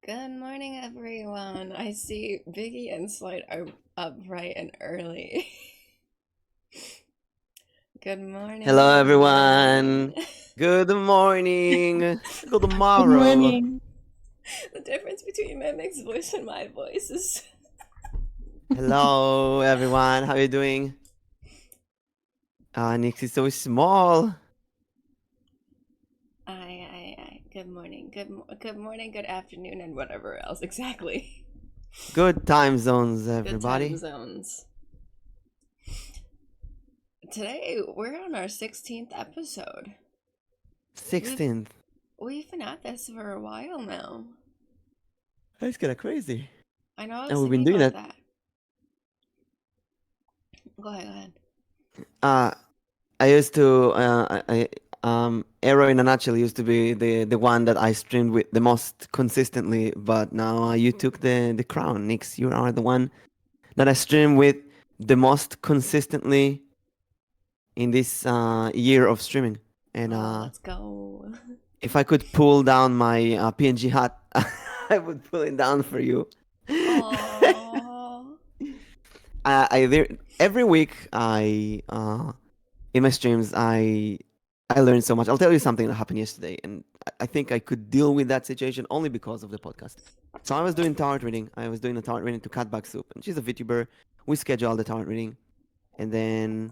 Good morning, everyone. I see Biggie and Slide are up bright and early. Good morning, Hello, everyone. everyone. Good morning. Good Good tomorrow. morning. The difference between Mimic's voice and my voice is Hello, everyone. How you doing? Nyx is so small. Good morning, good morning, good afternoon, and whatever else exactly. Good time zones, Good everybody. time zones. Today we're on our 16th episode. 16th. We've been at this for a while now. That's kind of crazy. I know I was And we've been thinking doing about that. Go ahead. I used to, Arrow in a Nutshell used to be the one that I streamed with the most consistently, but now you took the crown, Nyx. You are the one that I stream with the most consistently in this year of streaming. And Let's go. if I could pull down my PNG hat, I would pull it down for you. Aww. Every week in my streams I learn so much. I'll tell you something that happened yesterday, and I think I could deal with that situation only because of the podcast. So I was doing tarot reading. I was doing a tarot reading to Catback Soup, and she's a VTuber. We scheduled the tarot reading, and then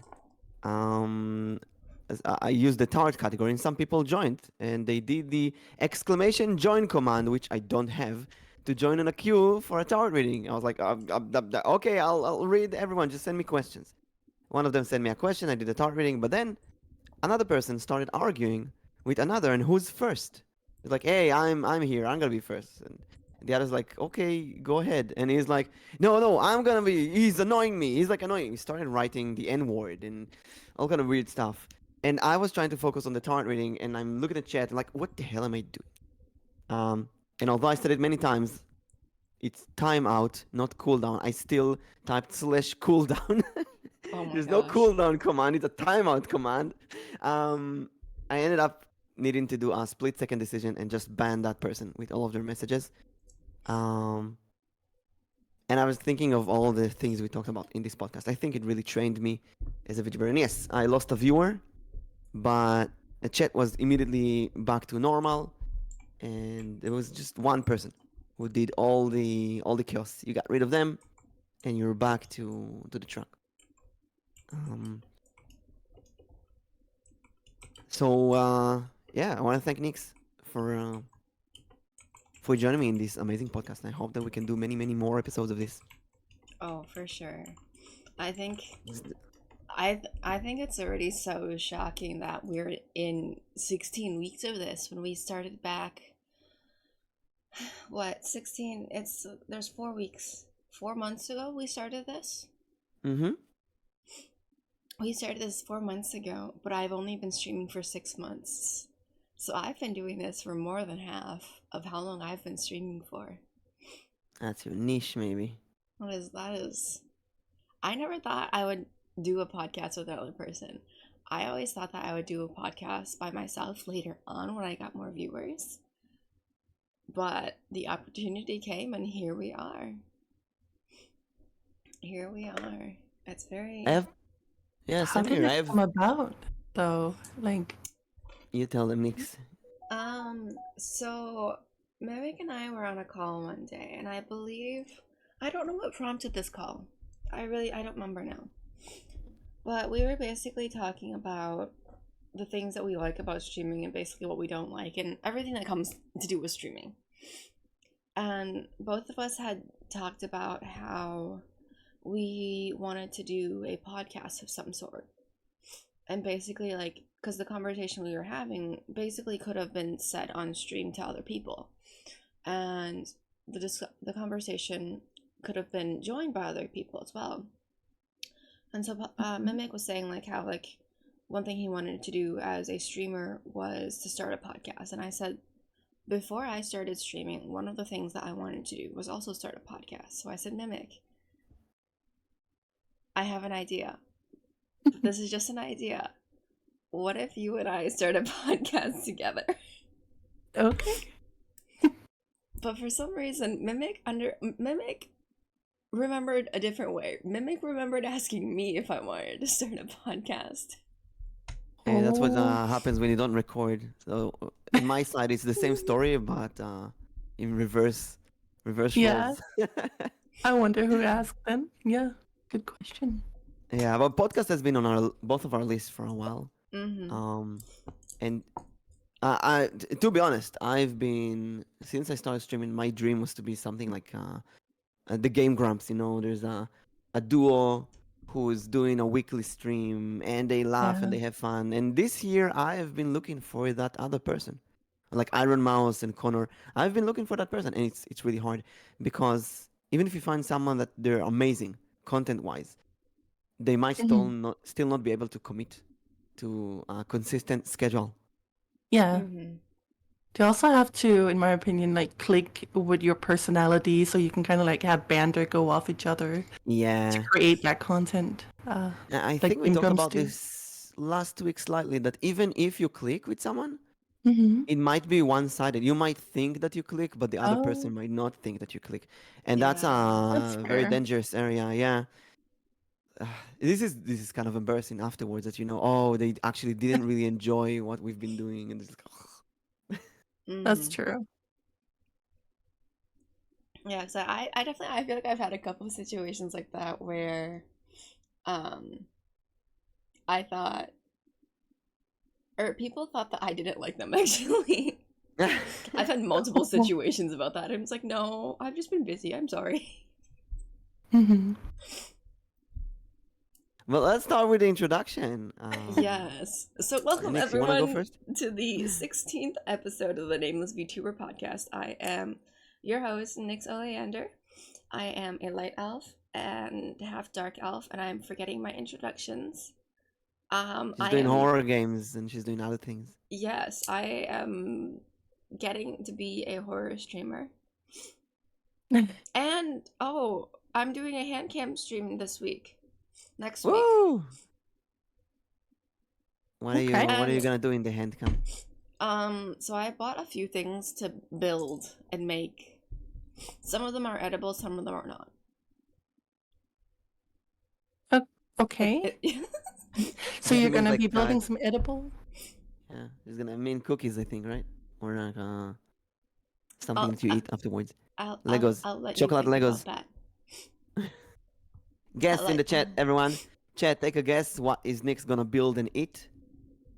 I used the tarot category, and some people joined, and they did the exclamation join command, which I don't have, to join in a queue for a tarot reading. I was like, okay, I'll read everyone. Just send me questions. One of them sent me a question. I did a tarot reading, but then another person started arguing with another, and who's first? He's like, hey, I'm here. I'm gonna be first. And the other's like, okay, go ahead. And he's like, no, I'm gonna be. He's annoying me. He's like annoying. He started writing the N word and all kind of weird stuff. And I was trying to focus on the tarot reading, and I'm looking at chat and like, what the hell am I doing? And although I said it many times, it's timeout, not cooldown. I still typed /cooldown. Oh my There's gosh. no cooldown command. It's a timeout command. I ended up needing to do a split-second decision and just ban that person with all of their messages. And I was thinking of all the things we talked about in this podcast. I think it really trained me as a VTuber. And yes, I lost a viewer, but the chat was immediately back to normal, and there was just one person who did all the chaos. You got rid of them, and you're back to the track. Yeah, I want to thank Nyx for joining me in this amazing podcast. I hope that we can do many more episodes of this. Oh, for sure. I think it's already so shocking that we're in 16 weeks of this when we started back. What, 16? There's 4 weeks. 4 months ago we started this. Mm-hmm. We started this 4 months ago, but I've only been streaming for 6 months. So I've been doing this for more than half of how long I've been streaming for. That's your niche, maybe. That is. I never thought I would do a podcast with another person. I always thought that I would do a podcast by myself later on when I got more viewers. But the opportunity came, and here we are. It's very... Yeah, How same did here. it come about, though? Like, You tell them, Nyx. So Mavik and I were on a call one day, and I don't know what prompted this call. I don't remember now. But we were basically talking about the things that we like about streaming and basically what we don't like and everything that comes to do with streaming. And both of us had talked about how we wanted to do a podcast of some sort. And basically, like, because the conversation we were having basically could have been said on stream to other people. And the conversation could have been joined by other people as well. And so Mimic was saying, like, how, like, one thing he wanted to do as a streamer was to start a podcast. And I said, before I started streaming, one of the things that I wanted to do was also start a podcast. So I said, Mimic, I have an idea. This is just an idea. What if you and I start a podcast together? okay. But for some reason, Mimic remembered a different way. Mimic remembered asking me if I wanted to start a podcast. And that's what Oh, happens when you don't record. So in my side, it's the same story, but in reverse yeah. roles. I wonder who asked then. Yeah, good question. Yeah, but podcast has been on our both of our lists for a while. Mm-hmm. And to be honest, I've been since I started streaming. My dream was to be something like the Game Grumps. You know, there's a duo who's doing a weekly stream, and they laugh and Yeah. they have fun. And this year, I have been looking for that other person, like Iron Mouse and Connor. I've been looking for that person, and it's really hard because even if you find someone that they're amazing content wise, they might Mhm. still not be able to commit to a consistent schedule. Yeah. Mm-hmm. They also have to, in my opinion, like click with your personality so you can kind of like have banter go off each other to Yeah, create that content. I Like think we Game talked Grumps about do. this last week slightly. That even if you click with someone, Mm-hmm. it might be one-sided. You might think that you click, but the other Oh, person might not think that you click, and that's Yeah. that's a very fair. dangerous area. Yeah, this is kind of embarrassing afterwards that oh, they actually didn't really enjoy what we've been doing, and it's like, That's Mm-hmm. true. Yeah, so I definitely I feel like I've had a couple of situations like that where um I thought or people thought that I didn't like them actually. I've had multiple situations about that. I'm just like, no, I've just been busy. I'm sorry. Mm-hmm. Well, let's start with the introduction. Yes. So welcome Nix, you want to go everyone first? to the 16th episode of the Nameless Vtuber Podcast. I am your host, Nyx Oleander. I am a light elf and half dark elf, and I'm forgetting my introductions. She's I doing am horror games and she's doing other things. yes, I am getting to be a horror streamer. And oh, I'm doing a hand cam stream this week. Next week. Woo! What are Okay. you And gonna do in the hand cam? so I bought a few things to build and make. Some of them are edible, some of them are not. Okay. So She you're means gonna like be building some edible? yeah, she's gonna mean cookies, I think, right? Or like something I'll, that you eat afterwards. I'll, I'll, Legos, I'll let you chocolate think about Legos. that. I'll Guess in let. the chat, everyone. Chat, take a guess. What is Nick's gonna build and eat?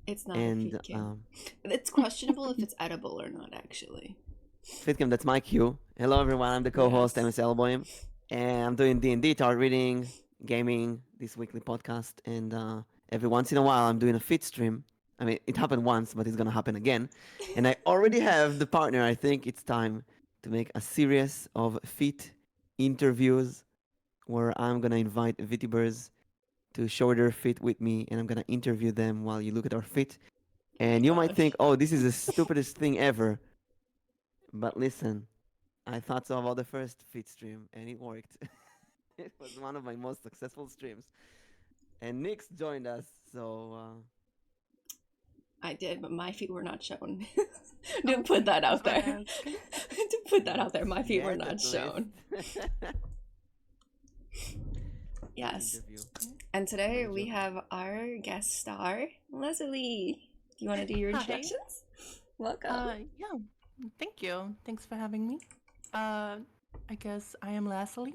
It's not a And feed cam. It's questionable if it's edible or not, actually. Fitcam, that's my cue. Hello, everyone. I'm the co-host, Yes. Mselboim, and I'm doing D&D, tarot reading, gaming, this weekly podcast, and every once in a while, I'm doing a fit stream. I mean, it happened once, but it's gonna happen again. And I already have the partner. I think it's time to make a series of fit interviews where I'm gonna invite VTubers to show their fit with me, and I'm gonna interview them while you look at our fit. Oh my And you might think, gosh. oh, this is the stupidest thing ever. But listen, I thought so about the first fit stream, and it worked. It was one of my most successful streams. And Nix joined us, so I did, but my feet were not shown. Oh, Didn't put that out that's there. what I was Didn't put that out there. My feet were get not at shown. least. Yes. Interview. And today No we joke. have our guest star, Lazullli. Do you want to do your Hi. introductions? Welcome. Yeah. Thank you. Thanks for having me. I guess I am Lazullli.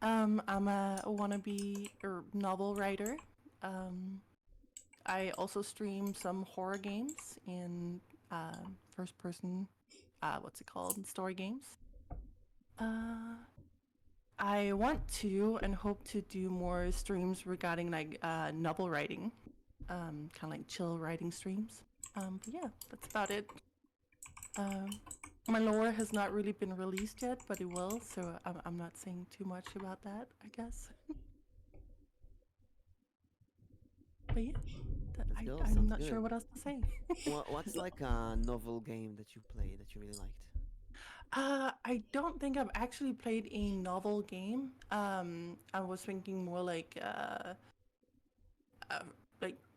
I'm a wannabe novel writer. I also stream some horror games and first person, what's it called? Story games. I want to and hope to do more streams regarding like novel writing, kind of like chill writing streams. But yeah, that's about it. My lore has not really been released yet, but it will, so I'm not saying too much about that, I guess. But yeah, Let's go. I'm Sounds not sure good. what else to say. What's like a novel game that you play that you really liked? I don't think I've actually played a novel game. I was thinking more like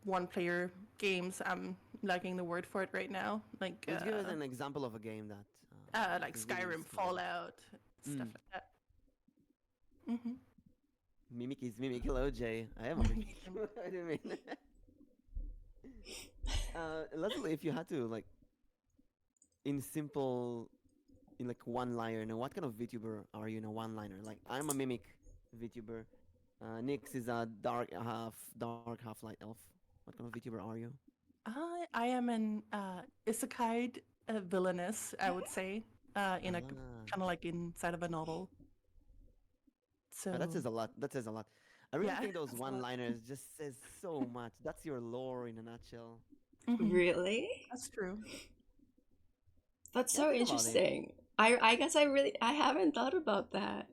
one-player games. I'm lacking the word for it right now. Like Let's give us an example of a game that. like It's really Skyrim, small. Fallout, stuff Mm. like that. Mm-hmm. Mimic is mimic. Hello, Jay. I am a mimic. What do you mean? Lazullli, if you had to like in simple, in like one liner, now what kind of VTuber are you in a one liner? Like I'm a mimic VTuber. Nyx is a dark half light elf. What kind of VTuber are you? I am an isekai villainess, I would say, in a Ah, kind of like inside of a novel. So that says a lot. That says a lot. I really yeah, think those that's a lot. one-liners just says so much. That's your lore in a nutshell. Mhm. Really? That's true. That's Yeah, so think about it. interesting. I guess I haven't thought about that.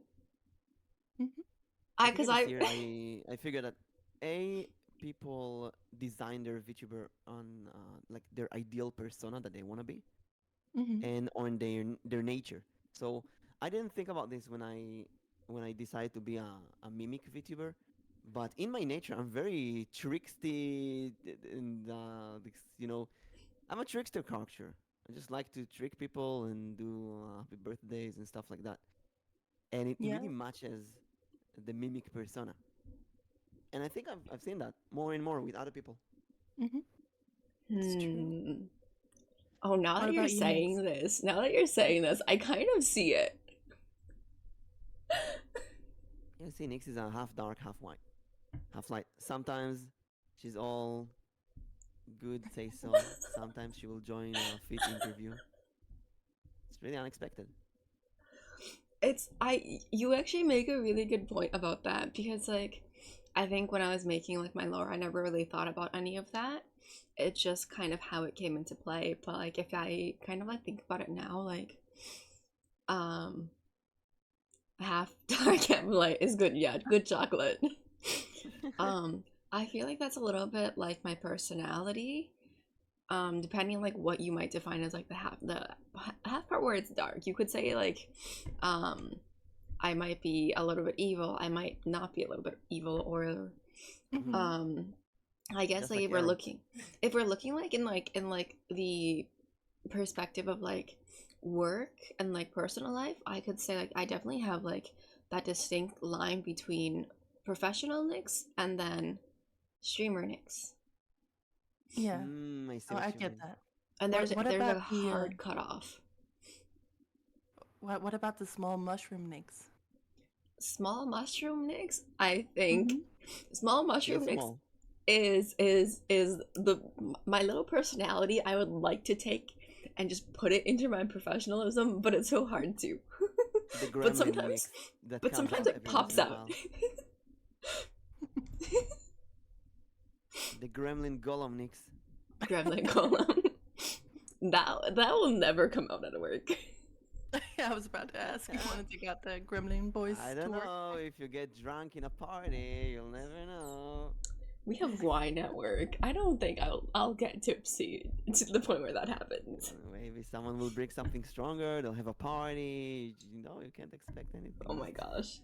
Mhm. I Because figured I this year I figured that people design their VTuber on like their ideal persona that they want to be Mhm. and on their nature. So I didn't think about this when I decided to be a mimic VTuber, but in my nature I'm very tricksty and I'm a trickster character. I just like to trick people and do happy birthdays and stuff like that, and it Yeah. really matches the mimic persona. And I think I've seen that more and more with other people. Mhm. It's true. Oh, now What that you're about you, Nyx? saying this, I kind of see it. Yeah, see, Nyx is a half dark, half white, half light. Sometimes she's all good, say so. Sometimes she will join a fit interview. It's really unexpected. You actually make a really good point about that because like I think when I was making like my lore, I never really thought about any of that. It's just kind of how it came into play. But like if I kind of like think about it now, like um half dark, half light is good. Yeah, good chocolate. I feel like that's a little bit like my personality. Depending on like what you might define as like the half part where it's dark. You could say like I might be a little bit evil, I might not be a little bit evil, or Mhm. I guess Just like like Arrow. if we're looking like in the perspective of like work and like personal life, I could say like I definitely have like that distinct line between professional Nyx and then streamer Nyx. Yeah. I see Oh, I what you get mean. that. And What What there's a about the hard cutoff. What about the small mushroom Nyx? Small mushroom Nyx, I think Mhm. small You're mushroom Nyx small. is the my little personality I would like to take and just put it into my professionalism, but it's so hard to. The but gremlin sometimes mix that but comes sometimes out it every once pops in a out. while. The gremlin golem mix. Gremlin golem. That will never come out at work. Yeah, I was about to ask. You wanted to get the Gremlin boys I to don't work? know if you get drunk in a party, you'll never know. We have wine at work. I don't think I'll get tipsy to the point where that happens. Maybe someone will bring something stronger. They'll have a party. You can't expect anything. Oh my gosh.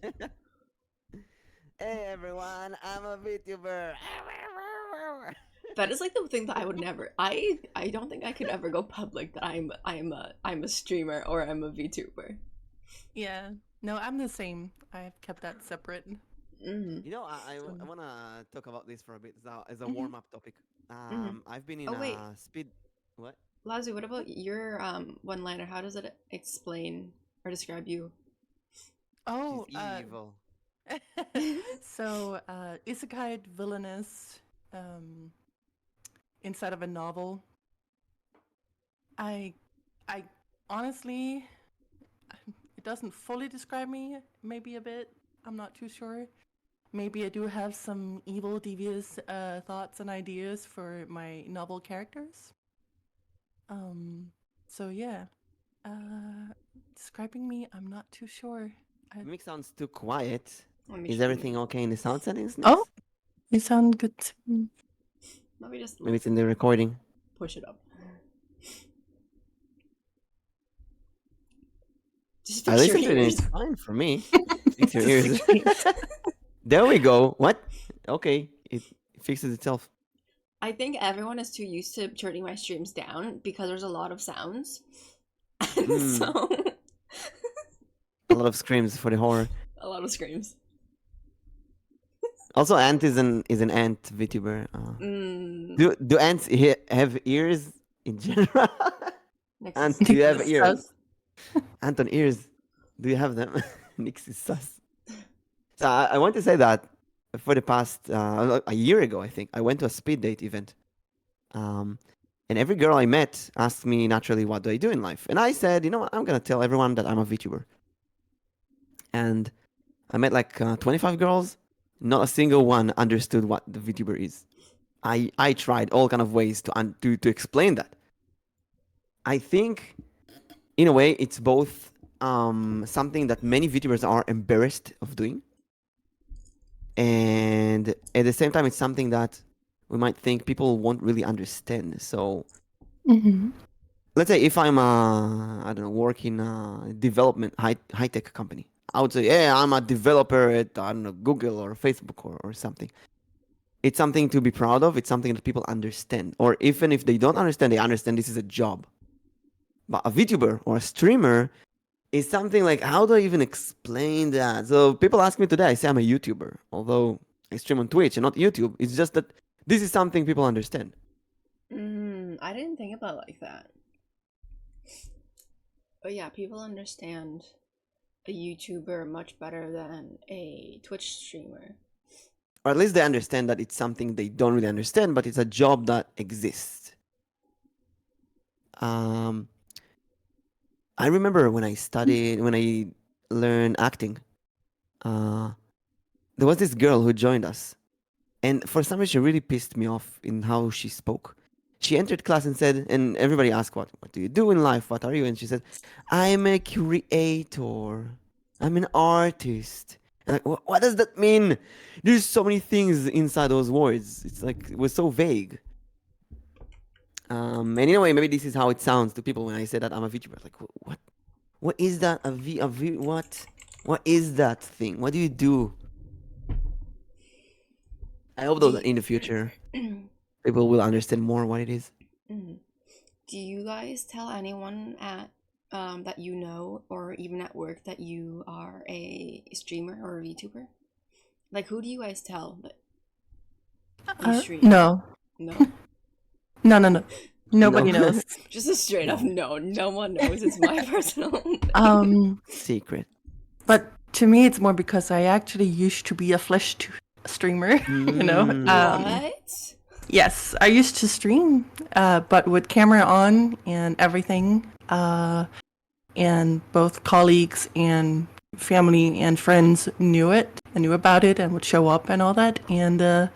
Hey everyone, I'm a VTuber. That is like the thing that I would never. I don't think I could ever go public that I'm a streamer or I'm a VTuber. Yeah. No, I'm the same. I've kept that separate. Mm-hmm. So, I want to talk about this for a bit as a Mhm. warm up topic. Mm-hmm. I've been in Oh wait, a speed. What? Lazu, what about your one liner? How does it explain or describe you? oh, She's evil. so isekai villainous, um, inside of a novel. I, I honestly, it doesn't fully describe me. Maybe a bit. I'm not too sure. Maybe I do have some evil, devious thoughts and ideas for my novel characters. So yeah, describing me, I'm not too sure. Mimic sounds too quiet. Let me Is try everything and- okay in the sound settings? Oh, Nyx? you sound good. To me. Let me just Maybe it's in the recording. push it up. Just I fix your listened to it and ears. it's fine for me. Fix your ears. There we go. What? Okay, it fixes itself. I think everyone is too used to turning my streams down because there's a lot of sounds. Mm, So a lot of screams for the horror. a lot of screams. Also, ant is an ant VTuber. Mm. Do ants have ears in general? Next Ant, is do you have Nix is ears? sus. Ant on ears. Do you have them? Nix is sus. So I want to say that for the past a year ago, I think I went to a speed date event, and every girl I met asked me naturally, "What do I do in life?" And I said, "You know what? I'm gonna tell everyone that I'm a VTuber." And I met like 25 girls. Not a single one understood what the VTuber is. I tried all kind of ways to explain that. I think, in a way, it's both something that many VTubers are embarrassed of doing, and at the same time, it's something that we might think people won't really understand. So Mm-hmm. let's say if I'm I don't know, work in a development high tech company, I would say, yeah, I'm a developer at I don't know Google or Facebook or something. It's something to be proud of. It's something that people understand, or even if they don't understand, they understand this is a job. But a VTuber or a streamer is something like, how do I even explain that? So people ask me today, I say I'm a YouTuber, although I stream on Twitch and not YouTube. It's just that this is something people understand. I didn't think about it like that. But yeah, people understand a YouTuber much better than a Twitch streamer. Or at least they understand that it's something they don't really understand, but it's a job that exists. I remember when I learned acting, there was this girl who joined us. And for some reason, she really pissed me off in how she spoke. She entered class and said, and everybody asked, what do you do in life? What are you? And she said, I'm a creator. I'm an artist. And like, what does that mean? There's so many things inside those words. It's like, it was so vague. And in a way, maybe this is how it sounds to people when I say that I'm a VTuber. Like, what? What is that? What? What is that thing? What do you do? I hope though that in the future people will understand more what it is. Do you guys tell anyone at that you know or even at work that you are a streamer or a VTuber? Like, who do you guys tell that you stream? No. No? No. Nobody No. knows. Just a straight up no. No one knows. It's my personal Secret. But to me, it's more because I actually used to be a streamer. You know. What? Yes, I used to stream, but with camera on and everything. And both colleagues and family and friends knew it and knew about it and would show up and all that. And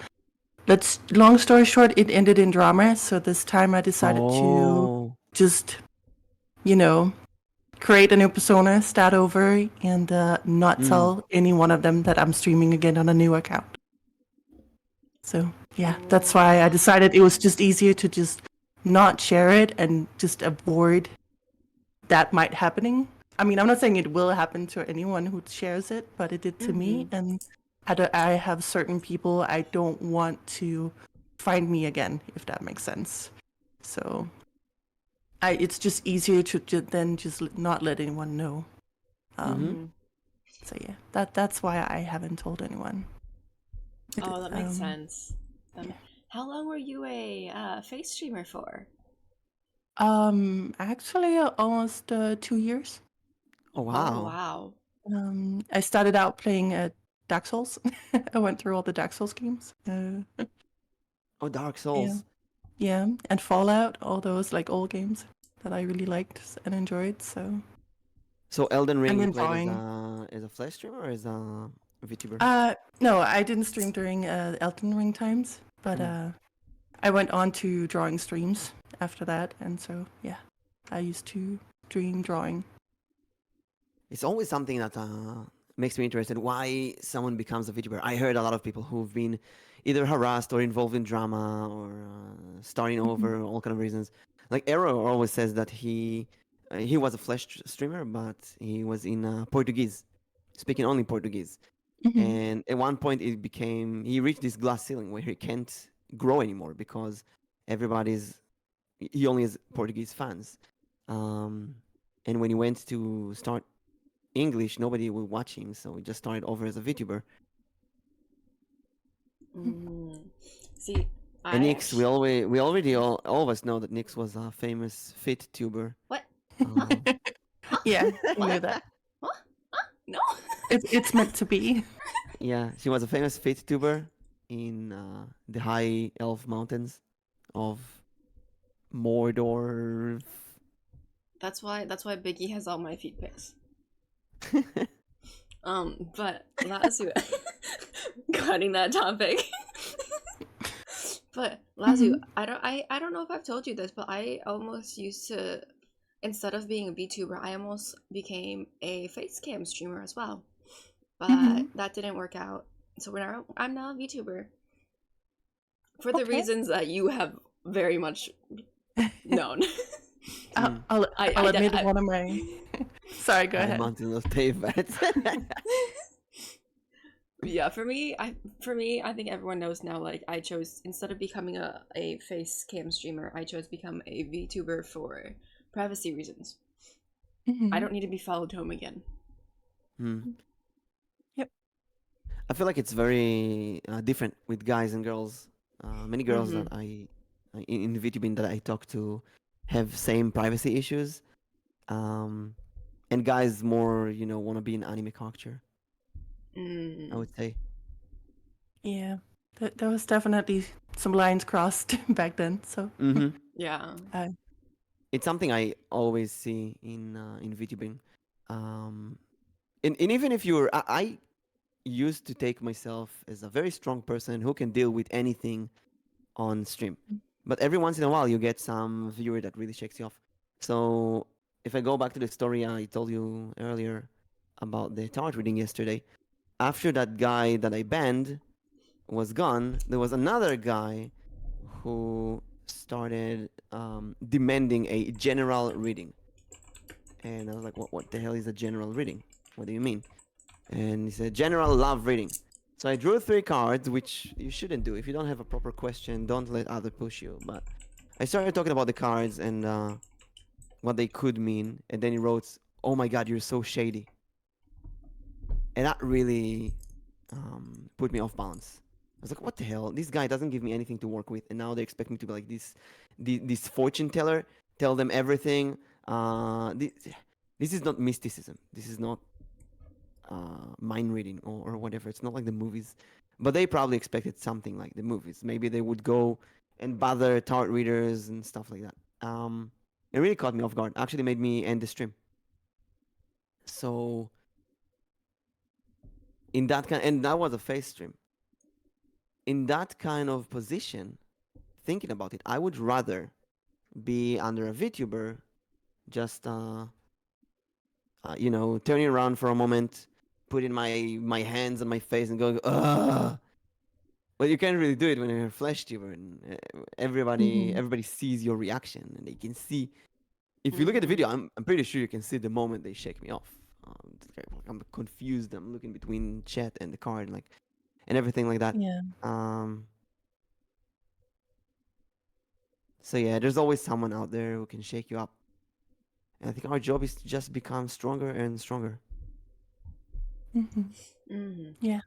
long story short, it ended in drama. So this time I decided to just, create a new persona, start over, and not tell any one of them that I'm streaming again on a new account. So yeah, that's why I decided it was just easier to just not share it and just avoid that might happening. I mean, I'm not saying it will happen to anyone who shares it, but it did to me. And I have certain people I don't want to find me again, if that makes sense. So it's just easier to then just not let anyone know. So yeah, that's why I haven't told anyone. Oh, that makes sense. How long were you a face streamer for? Actually, almost 2 years. Oh wow! Oh wow! I started out playing Dark Souls. I went through all the Dark Souls games. Oh, Dark Souls. Yeah, and Fallout, all those like old games that I really liked and enjoyed. So Elden Ring, you played enjoying. as a flash streamer or as a VTuber? No, I didn't stream during Elden Ring times, but I went on to drawing streams after that, and so yeah, I used to dream drawing. It's always something that makes me interested. Why someone becomes a VTuber? I heard a lot of people who've been either harassed or involved in drama or starting over, all kind of reasons. Like Arrow always says that he was a flash streamer, but he was in Portuguese, speaking only Portuguese. And at one point, he reached this glass ceiling where he can't grow anymore because he only has Portuguese fans. And when he went to start English, nobody would watch him, so he just started over as a VTuber. See, And Nyx, all of us know that Nyx was a famous fit tuber. What? Yeah, you knew that. What? No. It's meant to be. Yeah, she was a famous fit tuber in the high elf mountains of Mordor. That's why Biggie has all my feet pics. But Lazu, cutting that topic. But Lazu, I don't know if I've told you this, but I almost used to, instead of being a VTuber, I almost became a face cam streamer as well. But that didn't work out. So I'm now a VTuber. For the reasons that you have very much known. I'll admit one of my. Sorry, go ahead. Mountain of favorites. Yeah, for me, I think everyone knows now. Like, I chose, instead of becoming a face cam streamer, I chose to become a VTuber for privacy reasons. I don't need to be followed home again. Yep. I feel like it's very different with guys and girls. Many girls that in VTubing that I talk to have same privacy issues, and guys more want to be an anime character. I would say. Yeah, there was definitely some lines crossed back then. So Yeah. It's something I always see in VTubing, and even if I used to take myself as a very strong person who can deal with anything on stream, but every once in a while you get some viewer that really shakes you off. So if I go back to the story I told you earlier about the tarot reading yesterday, after that guy that I banned was gone, there was another guy who started demanding a general reading. And I was like, what the hell is a general reading? What do you mean? And he said, general love reading. So I drew 3 cards, which you shouldn't do. If you don't have a proper question, don't let others push you. But I started talking about the cards and what they could mean. And then he wrote, oh my God, you're so shady. And that really put me off balance. I was like, what the hell? This guy doesn't give me anything to work with. And now they expect me to be like this fortune teller, tell them everything. This is not mysticism. This is not mind reading or whatever. It's not like the movies. But they probably expected something like the movies. Maybe they would go and bother tarot readers and stuff like that. It really caught me off guard. Actually made me end the stream. So in that and that was a face stream. In that kind of position, thinking about it, I would rather be under a VTuber, just turning around for a moment, putting my hands on my face and going, ugh. But you can't really do it when you're a flesh tuber, and everybody sees your reaction, and they can see. If you look at the video, I'm pretty sure you can see the moment they shake me off. I'm confused. I'm looking between chat and the card, and everything like that. yeah, So yeah, there's always someone out there who can shake you up. And I think our job is to just become stronger and stronger. yeah.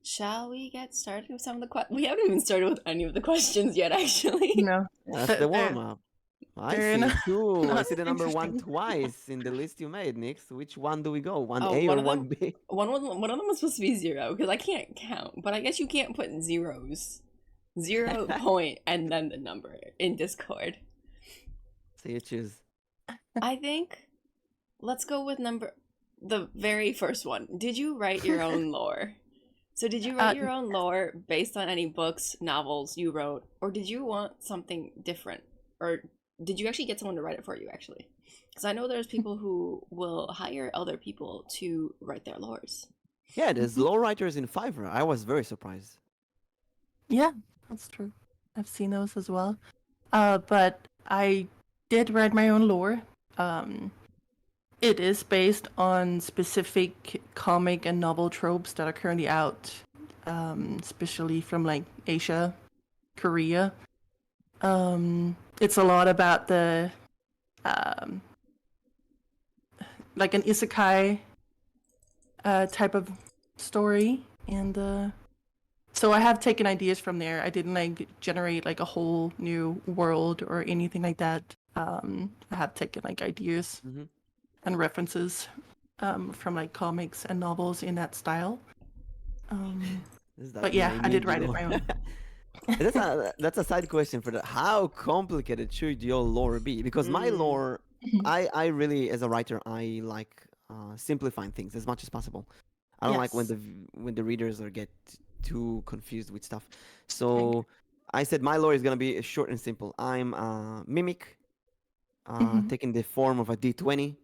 Shall we get started with some of the questions? We haven't even started with any of the questions yet, actually. No, That's the warm up. I they're see not- 2. I not see the number 1 interesting. twice in the list you made, Nyx. Which one do we go? 1A one or of them- 1B? One of them was supposed to be 0 because I can't count, but I guess you can't put zeros. 0 point and then the number in Discord. So you choose. I think let's go with the very first one. Did you write your own lore? So did you write your own lore based on any books, novels you wrote, or did you want something different? Or did you actually get someone to write it for you, actually? Because I know there's people who will hire other people to write their lores. Yeah, there's lore writers in Fiverr. I was very surprised. Yeah, that's true. I've seen those as well. But I did write my own lore. It is based on specific comic and novel tropes that are currently out, especially from Asia, Korea. It's a lot about the um, like an isekai type of story, and so I have taken ideas from there. I didn't like generate like a whole new world or anything like that. I have taken like ideas Mm-hmm. and references from like comics and novels in that style. But yeah, I did write it my own. That's a side question for that. How complicated should your lore be? Because my lore, I really, as a writer, I like simplifying things as much as possible. I don't like when Yes. the readers get too confused with stuff. So I said my lore is gonna be short and simple. I'm a mimic, Mhm. taking the form of a D20.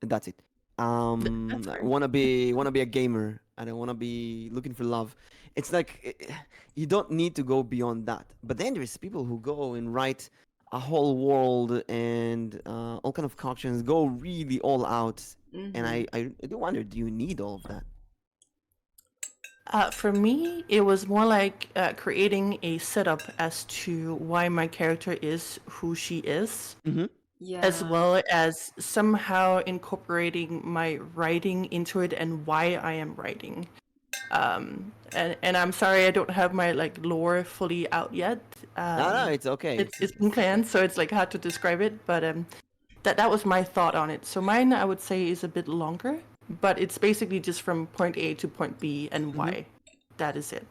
And that's it. That's great. Wanna be a gamer. I don't wanna be looking for love. It's like you don't need to go beyond that. But then there's people who go and write a whole world and all kind of concoctions, go really all out. And I do wonder, do you need all of that? For me, it was more like creating a setup as to why my character is who she is, Mm-hmm. Yeah. as well as somehow incorporating my writing into it and why I am writing. And I'm sorry I don't have my like lore fully out yet. No, it's okay. It's been planned, so it's like hard to describe it, but that was my thought on it. So mine, I would say, is a bit longer, but it's basically just from point A to point B and why. That is it.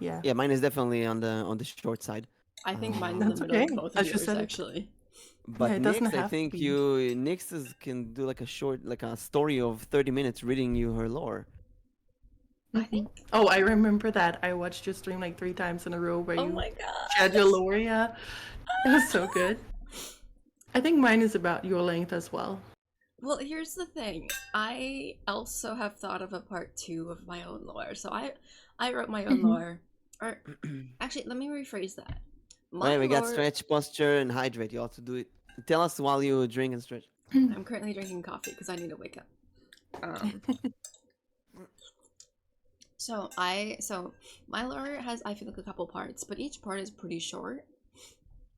Yeah. Yeah, mine is definitely on the short side. I think mine's in That's the middle okay. of both I of just yours, said it. actually. But it doesn't Nyx, I have to think be. Nyx can do like a short, like a story of 30 minutes reading you her lore. I think. Oh, I remember that. I watched your stream like 3 times in a row where Oh you my god. shared your lore. Yeah, it was so good. I think mine is about your length as well. Well, here's the thing. I also have thought of a part 2 of my own lore. So I wrote my own lore. Or actually, let me rephrase that. Right, we got lore- stretch, posture, and hydrate. You also do it. Tell us while you drink and stretch. I'm currently drinking coffee because I need to wake up. So my lore has, I feel like, a couple parts, but each part is pretty short.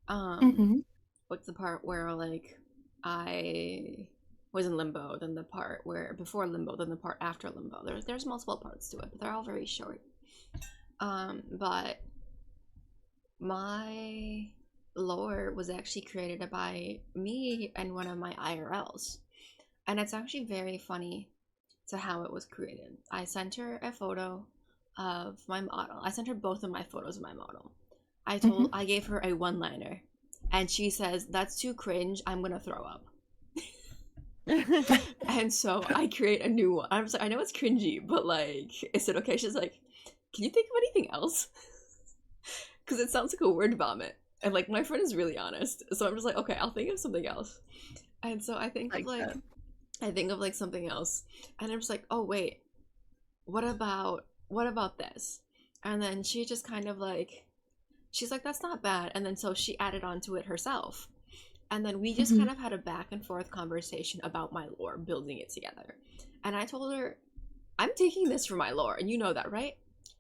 Like the part where like I was in limbo, then the part where before limbo, then the part after limbo. There's multiple parts to it, but they're all very short. But my lore was actually created by me and one of my IRLs, and it's actually very funny to how it was created. I sent her a photo of my model. I sent her both of my photos of my model. I gave her a one-liner, and she says, "That's too cringe. I'm gonna throw up." And so I create a new one. I was like, I know it's cringy, but like, is it okay? She's like, "Can you think of anything else?" Because it sounds like a word vomit. And like, my friend is really honest, so I'm just like, okay, I'll think of something else. And so I think of like, I think of like something else, and I'm just like, oh wait, what about this? And then she just kind of like, she's like, that's not bad. And then so she added onto it herself. And then we just kind of had a back and forth conversation about my lore, building it together. And I told her, I'm taking this for my lore, and you know that, right?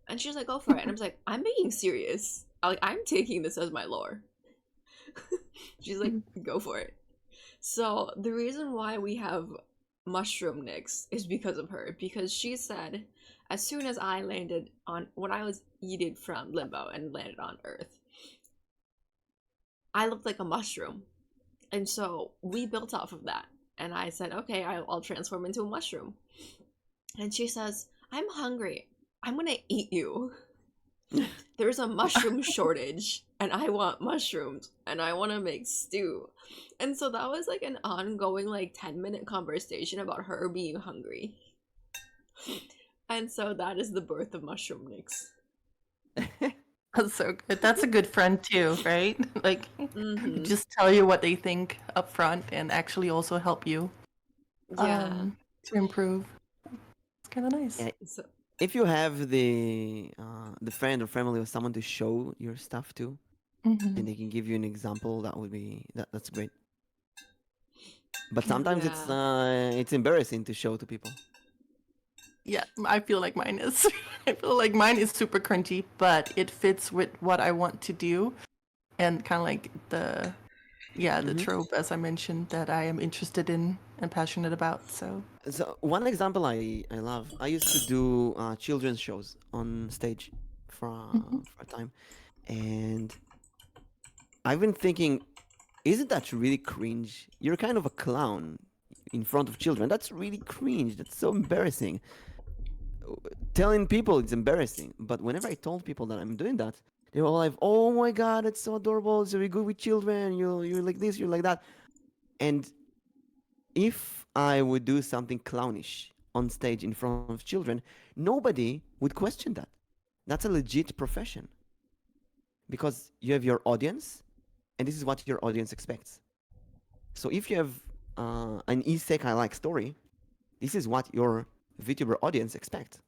And she's like, go for it. And I was like, I'm being serious. I'm taking this as my lore. She's like, go for it. So the reason why we have Mushroom Nyx is because of her. Because she said, as soon as I landed on, when I was yeeted from Limbo and landed on Earth, I looked like a mushroom. And so we built off of that. And I said, okay, I'll transform into a mushroom. And she says, I'm hungry. I'm gonna eat you. There's a mushroom shortage, and I want mushrooms, and I want to make stew. And so that was like an ongoing like 10-minute conversation about her being hungry. And so that is the birth of Mushroom Nyx. That's so good. That's a good friend too, right? Like, just tell you what they think up front and actually also help you to improve. It's kind of nice. Yeah, if you have the friend or family or someone to show your stuff to, and they can give you an example, that would be that's great. But sometimes it's embarrassing to show to people. Yeah, I feel like mine is. I feel like mine is super cringy, but it fits with what I want to do, and kind of like yeah, the Hmm. trope, as I mentioned, that I am interested in and passionate about. So, So one example I love, I used to do children's shows on stage mhm. for a time, and I've been thinking, isn't that really cringe? You're kind of a clown in front of children. That's really cringe. That's so embarrassing. Telling people it's embarrassing, but whenever I told people that I'm doing that, they were all like, "Oh my god, it's so adorable. It's very good with children. You're like this, you're like that." And if I would do something clownish on stage in front of children, nobody would question that. That's a legit profession because you have your audience, and this is what your audience expects. So if you have an isekai like story, this is what your VTuber audience expects.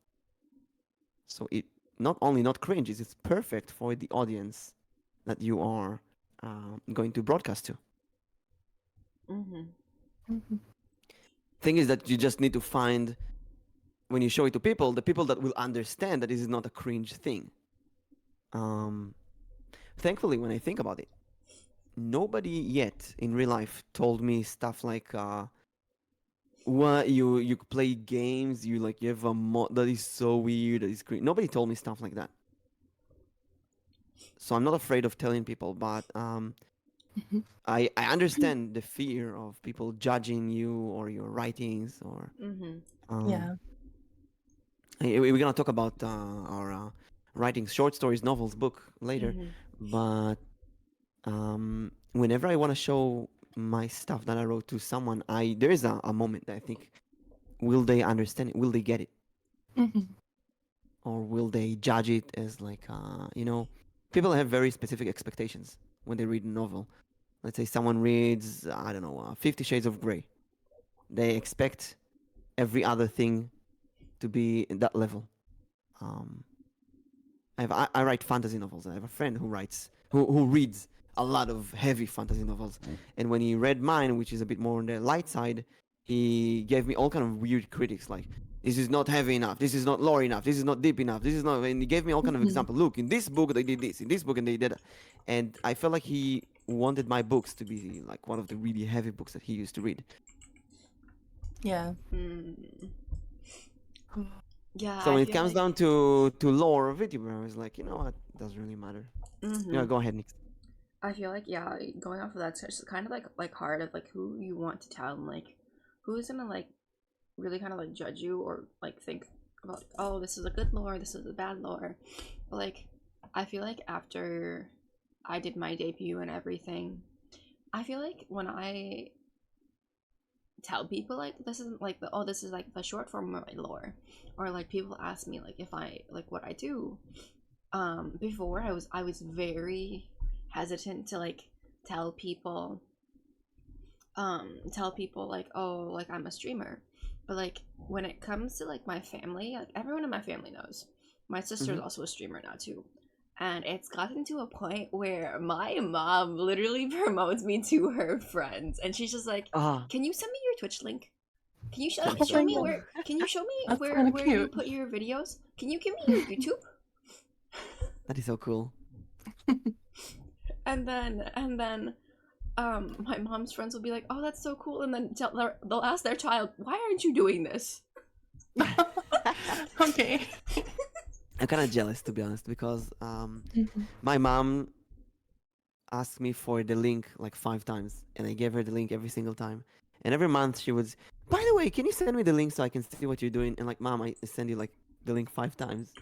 So it not only not cringe, it's perfect for the audience that you are going to broadcast to. Mm-hmm. Mhm. Thing is that you just need to find when you show it to people, the people that will understand that this is not a cringe thing. Um, Thankfully, when I think about it, nobody yet in real life told me stuff like, "What you play games? You like you have a mod that is so weird. That is cringe." Nobody told me stuff like that, so I'm not afraid of telling people. But Mhm. I understand the fear of people judging you or your writings or Mm-hmm. um, Yeah. we're gonna talk about our writing short stories, novels, book later, Mm-hmm. but whenever I want to show my stuff that I wrote to someone, I there is a moment that I think, will they understand it? Will they get it? Mhm. Or will they judge it as like people have very specific expectations when they read a novel. Let's say someone reads, I don't know, 50 Shades of Grey. They expect every other thing to be in that level. Um, I write fantasy novels. I have a friend who writes who reads a lot of heavy fantasy novels, and when he read mine, which is a bit more on the light side, he gave me all kind of weird critics like, this is not heavy enough, this is not lore enough, this is not deep enough, this is not, and he gave me all kind of Mhm. example. Look, in this book they did this, in this book and they did that. And I felt like he wanted my books to be like one of the really heavy books that he used to read. Yeah. Mm. Yeah, So I when it feel comes like. down to lore of VTuber, I was like, you know what, it doesn't really matter. Yeah, Mm-hmm. go ahead, Nick. I feel like, yeah, going off of that, it's kind of like hard of like who you want to tell and like who's gonna like really kind of like judge you or like think about, oh, this is a good lore, this is a bad lore. But like I feel like after I did my debut and everything, I feel like when I tell people like this isn't like the, oh, this is like the short form of my lore, or like people ask me like if I like what I do, before I was very hesitant to like tell people tell people like, oh, like I'm a streamer. But like when it comes to like my family, like everyone in my family knows my sister's Mm-hmm. also a streamer now too, and it's gotten to a point where my mom literally promotes me to her friends, and she's just like, Ah, can you send me your Twitch link? Can you that is Oh so show my me cool. god. where, can you show me That's kind of where you cute. put your videos? Can you give me your YouTube? That is so cool. And then my mom's friends will be like, oh, that's so cool, and then they'll ask their child, why aren't you doing this? Okay. I'm kind of jealous to be honest because Mhm. my mom asked me for the link like 5 times, and I gave her the link every single time. And every month she would, by the way, can you send me the link so I can see what you're doing? And like, mom, I send you like the link 5 times.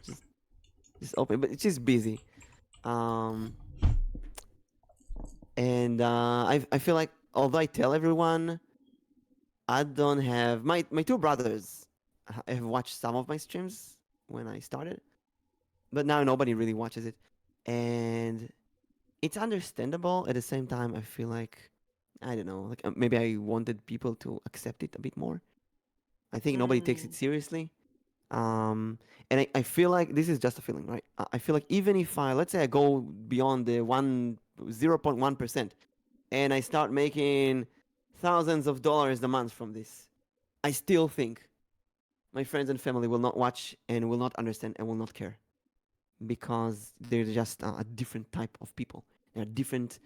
Just open, but she's busy. Um, and I feel like although I tell everyone, I don't have my two brothers have watched some of my streams when I started, but now nobody really watches it, and it's understandable. At the same time, I feel like I don't know, like maybe I wanted people to accept it a bit more. I think nobody takes it Mm. seriously. And I feel like this is just a feeling, right? I feel like even if I, let's say I go beyond the 0.1%, and I start making thousands of dollars a month from this, I still think my friends and family will not watch and will not understand and will not care because they're just a different type of people. They're different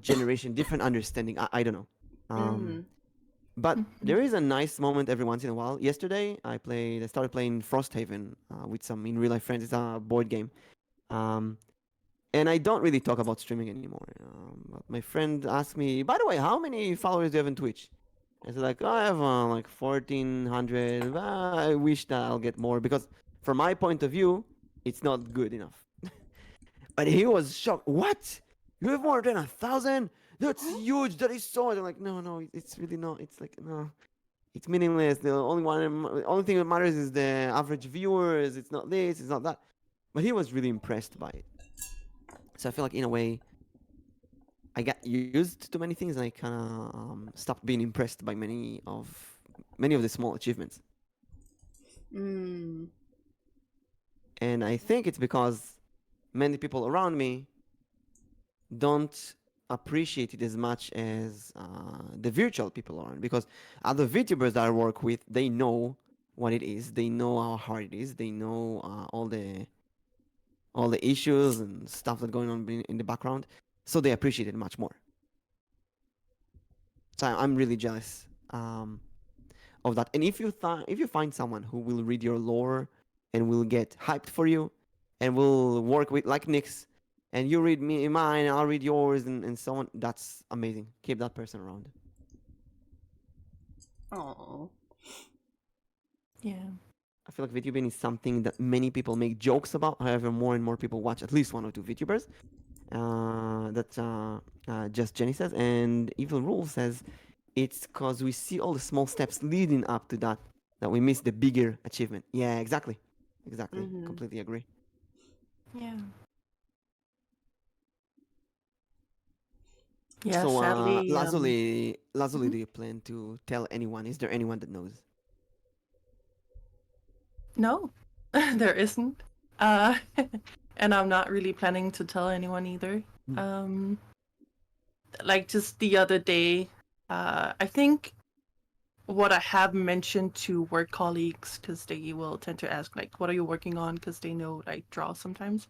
generation, different understanding. I don't know. Mm-hmm. But Mhm. there is a nice moment every once in a while. Yesterday, I started playing Frosthaven with some in real life friends. It's a board game, and I don't really talk about streaming anymore. But my friend asked me, by the way, how many followers do you have on Twitch? I said like, I have like 1,400. I wish that I'll get more because, from my point of view, it's not good enough. But he was shocked. What? You have more than 1,000? That's huge. That is so. I'm like, no, it's really not. It's like no, it's meaningless. The only thing that matters is the average viewers. It's not this. It's not that. But he was really impressed by it. So I feel like in a way, I got used to many things, and I kind of stopped being impressed by many of the small achievements. Mm. And I think it's because many people around me don't appreciate it as much as the virtual people around. Because other VTubers that I work with, they know what it is. They know how hard it is. They know all the issues and stuff that's going on in the background, so they appreciate it much more. So I'm really jealous of that. And if you find someone who will read your lore and will get hyped for you and will work with like Nyx, and you read me mine, I'll read yours, and so on, that's amazing. Keep that person around. Oh. Yeah. I feel like VTubing is something that many people make jokes about. However, more and more people watch at least one or two VTubers. That's just Jenny says. And Evil Rule says it's because we see all the small steps leading up to that we miss the bigger achievement. Yeah, exactly. Mhm. Completely agree. Yeah. Yeah, So, sadly, Lazullli, do you plan to tell anyone? Is there anyone that knows? no, there isn't. Uh, and I'm not really planning to tell anyone either. Like just the other day, I think what I have mentioned to work colleagues, because they will tend to ask like, "What are you working on?" Because they know I draw sometimes,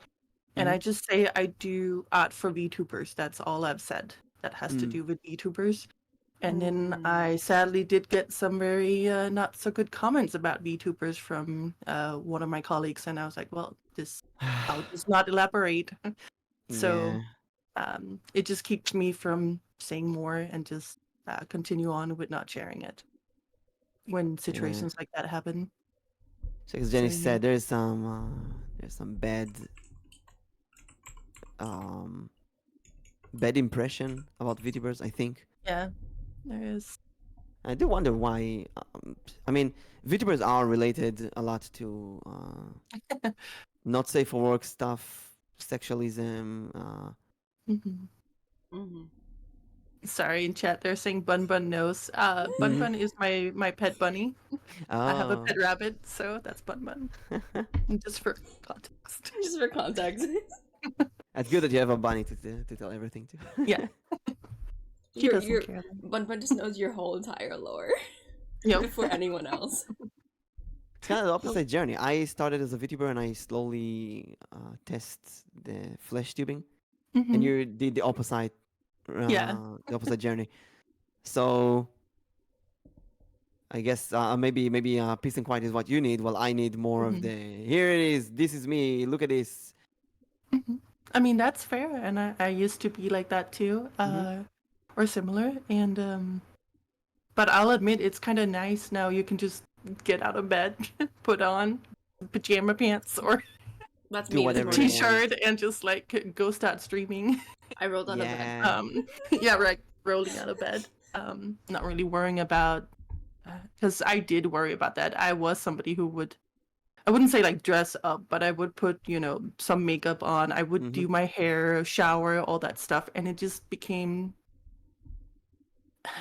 and I just say I do art for VTubers. That's all I've said that has to do with VTubers. And then I sadly did get some very not so good comments about VTubers from one of my colleagues, and I was like, well, I'll just not elaborate. So it just keeps me from saying more and just continue on with not sharing it when situations like that happen. So, as Jenny So, yeah. said, there's some um, bad impression about VTubers, I think. Yeah, there is. I do wonder why. I mean, VTubers are related a lot to not safe for work stuff, sexualism. Mhm. Mhm. Sorry, in chat they're saying Bun Bun knows. Bun Bun is my pet bunny. I have a pet rabbit, so that's Bun Bun. Just for context. Just for context. It's good that you have a bunny to tell everything to. Yeah. He doesn't care. Bun Bun just knows your whole entire lore Yep. before anyone else. It's kind of the opposite journey. I started as a VTuber and I slowly test the flesh tubing, and Mhm. you did the opposite. Yeah. The opposite journey. So I guess maybe peace and quiet is what you need. Well, I need more of Mhm. the here it is. This is me. Look at this. Mhm. I mean, that's fair, and I used to be like that too, or similar. And but I'll admit it's kind of nice now. You can just get out of bed, put on pajama pants or That's Do me this whatever morning. you want. t-shirt and just like go start streaming. I rolled out of bed. Yeah. Yeah, right, rolling out of bed. Not really worrying about, because I did worry about that. I was somebody who would, I wouldn't say like dress up, but I would put, some makeup on. I would do my hair, shower, all that stuff, and it just became.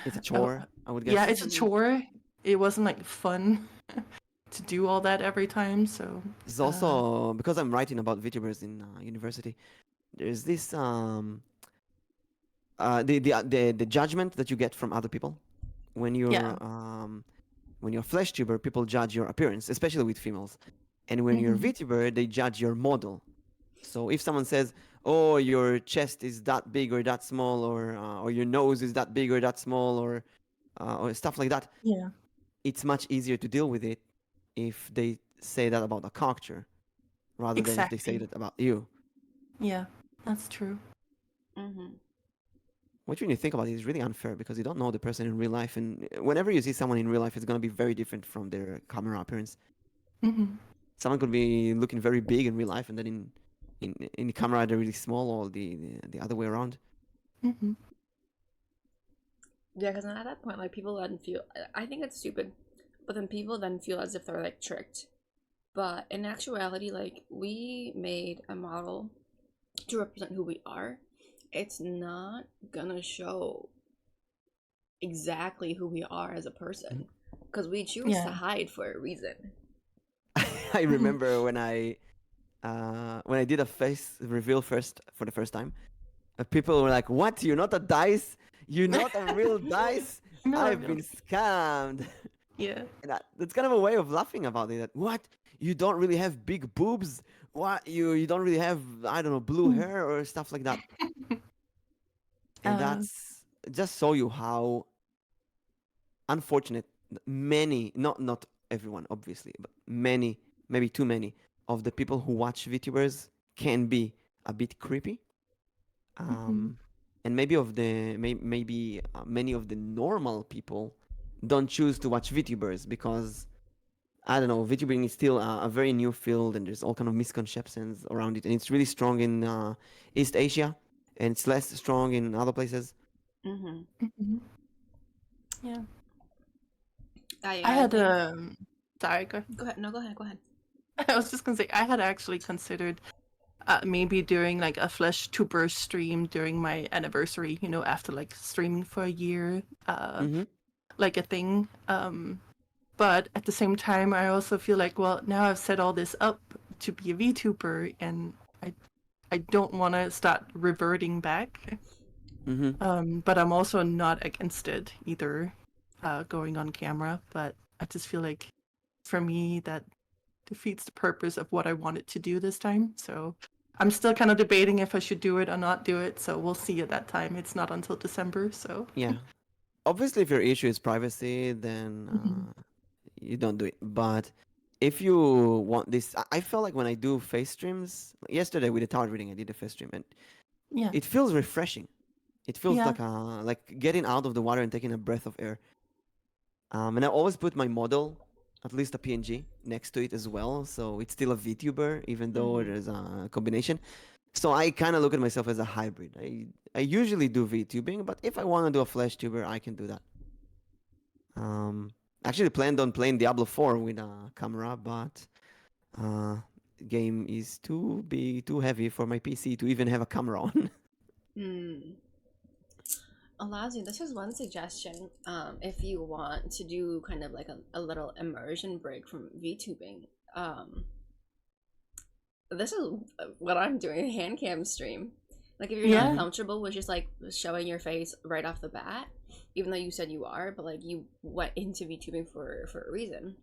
It's a chore, I would guess. Yeah, it's a chore. It wasn't like fun to do all that every time. So It's also because I'm writing about VTubers in university. There's this the judgment that you get from other people when you're Yeah. when you're a flesh tuber. People judge your appearance, especially with females, and when you're a VTuber, they judge your model. So if someone says, oh, your chest is that big or that small, or your nose is that big or that small, or stuff like that. Yeah. It's much easier to deal with it if they say that about a character rather than if they say Exactly. that about you. Yeah, that's true. Mm-hmm. Which, when you think about it, is really unfair because you don't know the person in real life, and whenever you see someone in real life, it's gonna be very different from their camera appearance. Hmm. Someone could be looking very big in real life, and then in the camera they're really small, or the other way around. Hmm. Yeah, because at that point, like, people then feel, I think it's stupid, but then people then feel as if they're, like, tricked. But in actuality, like, we made a model to represent who we are. It's not gonna show exactly who we are as a person, because we choose to Yeah. hide for a reason. I remember when I did a face reveal for the first time, people were like, "What? You're not a dice? You're not a real dice? No, I've been scammed." yeah. And that's kind of a way of laughing about it. That what? You don't really have big boobs? What? You don't really have, I don't know, blue hair or stuff like that. And Uh, that's just show you how unfortunate many, not everyone obviously, but many, maybe too many of the people who watch VTubers can be a bit creepy. mhm. And maybe many of the normal people don't choose to watch VTubers because I don't know, VTubing is still a very new field, and there's all kind of misconceptions around it, and it's really strong in East Asia, and it's less strong in other places. Mm-hmm. Mhm. Yeah. I I had think. sorry, go. Go ahead. No, go ahead. Go ahead. I was just gonna say I had actually considered maybe doing like a Flesh Tuber stream during my anniversary. You know, after like streaming for a year, Mm-hmm. like a thing. But at the same time, I also feel like, well, now I've set all this up to be a VTuber, and I don't want to start reverting back. Mm-hmm. But I'm also not against it either, going on camera. But I just feel like, for me, that defeats the purpose of what I wanted to do this time. So I'm still kind of debating if I should do it or not do it. So we'll see at that time. It's not until December. So Yeah. Obviously, if your issue is privacy, then Mhm. you don't do it. But if you want this, I felt like when I do face streams, like yesterday with the tarot reading, I did a face stream, and Yeah. it feels refreshing. It feels Yeah. like getting out of the water and taking a breath of air. And I always put my model, at least a PNG, next to it as well, so it's still a VTuber, even though Mm-hmm. there's a combination. So I kind of look at myself as a hybrid. I usually do VTubing, but if I want to do a Flash tuber, I can do that. Um, Actually planned on playing Diablo 4 with a camera, but uh, game is too heavy for my PC to even have a camera on. Hmm. Lazullli, this is one suggestion. If you want to do kind of like a little immersion break from VTubing, this is what I'm doing, a hand cam stream. Like, if you're not Yeah. comfortable with just like showing your face right off the bat, even though you said you are, but like you went into VTubing for a reason,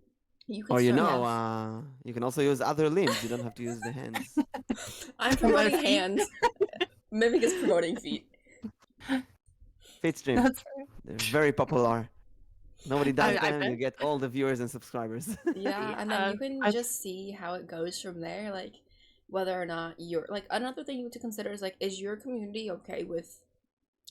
you could Or start Yeah. off. you can also use other limbs. You don't have to use the hands. I'm My promoting feet. hands. Mimic is promoting feet. Fit stream. That's right. They're very popular. Nobody does I them. You bet. get all the viewers and subscribers. Yeah, and then Yeah. you can I just see how it goes from there. Like, whether or not you're like, another thing to consider is like, is your community okay with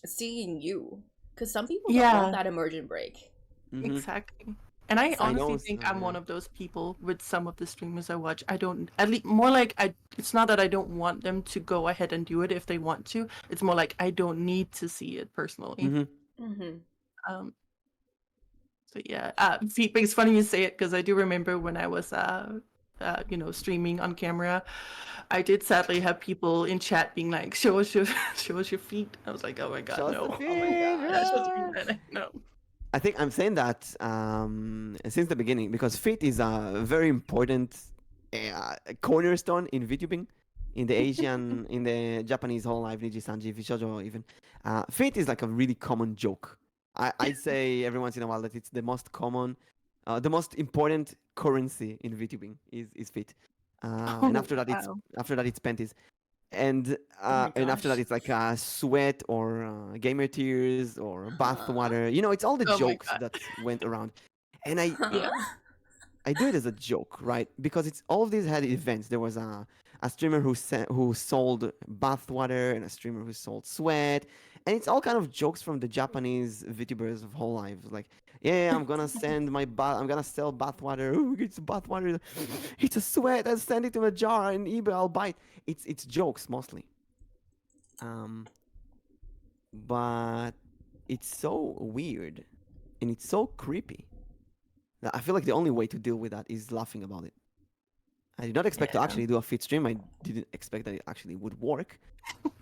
seeing you? Because some people don't want yeah. that immersion break. Hmm. Exactly. And I I know. honestly think I'm Yeah. one of those people with some of the streamers I watch. I don't, at least more like it's not that I don't want them to go ahead and do it if they want to. It's more like I don't need to see it personally. Hmm. Mm-hmm. Um, so yeah, it's funny you say it because I do remember when I was, streaming on camera, I did sadly have people in chat being like, "Show us your, show us your feet." I was like, "Oh my god, Show us the no! Oh my feet. You're not gosh. supposed to be Ah! that." No. I think I'm saying that since the beginning because fit is a very important cornerstone in VTubing, in the Asian, in the Japanese whole life, Niji Sanji, Vishojo even. Fit is like a really common joke. I'd say every once in a while that it's the most common, the most important currency in VTubing is fit. And Oh wow. after that it's panties. and Oh my and after that gosh. it's like sweat or gamer tears or bath water. You know, it's all the Oh my jokes god. that went around, and I Yeah. I do it as a joke, right? Because it's all of these had events. There was a streamer who sold bath water and a streamer who sold sweat, and it's all kind of jokes from the Japanese VTubers of whole lives. Like, yeah, I'm gonna send my bath. I'm gonna sell bath water. Ooh, it's bath water. It's a sweat. I'll send it in a jar in eBay. I'll buy it. It's jokes mostly. Um, but it's so weird and it's so creepy. I feel like the only way to deal with that is laughing about it. I did not expect to Yeah. actually do a fit stream. I didn't expect that it actually would work.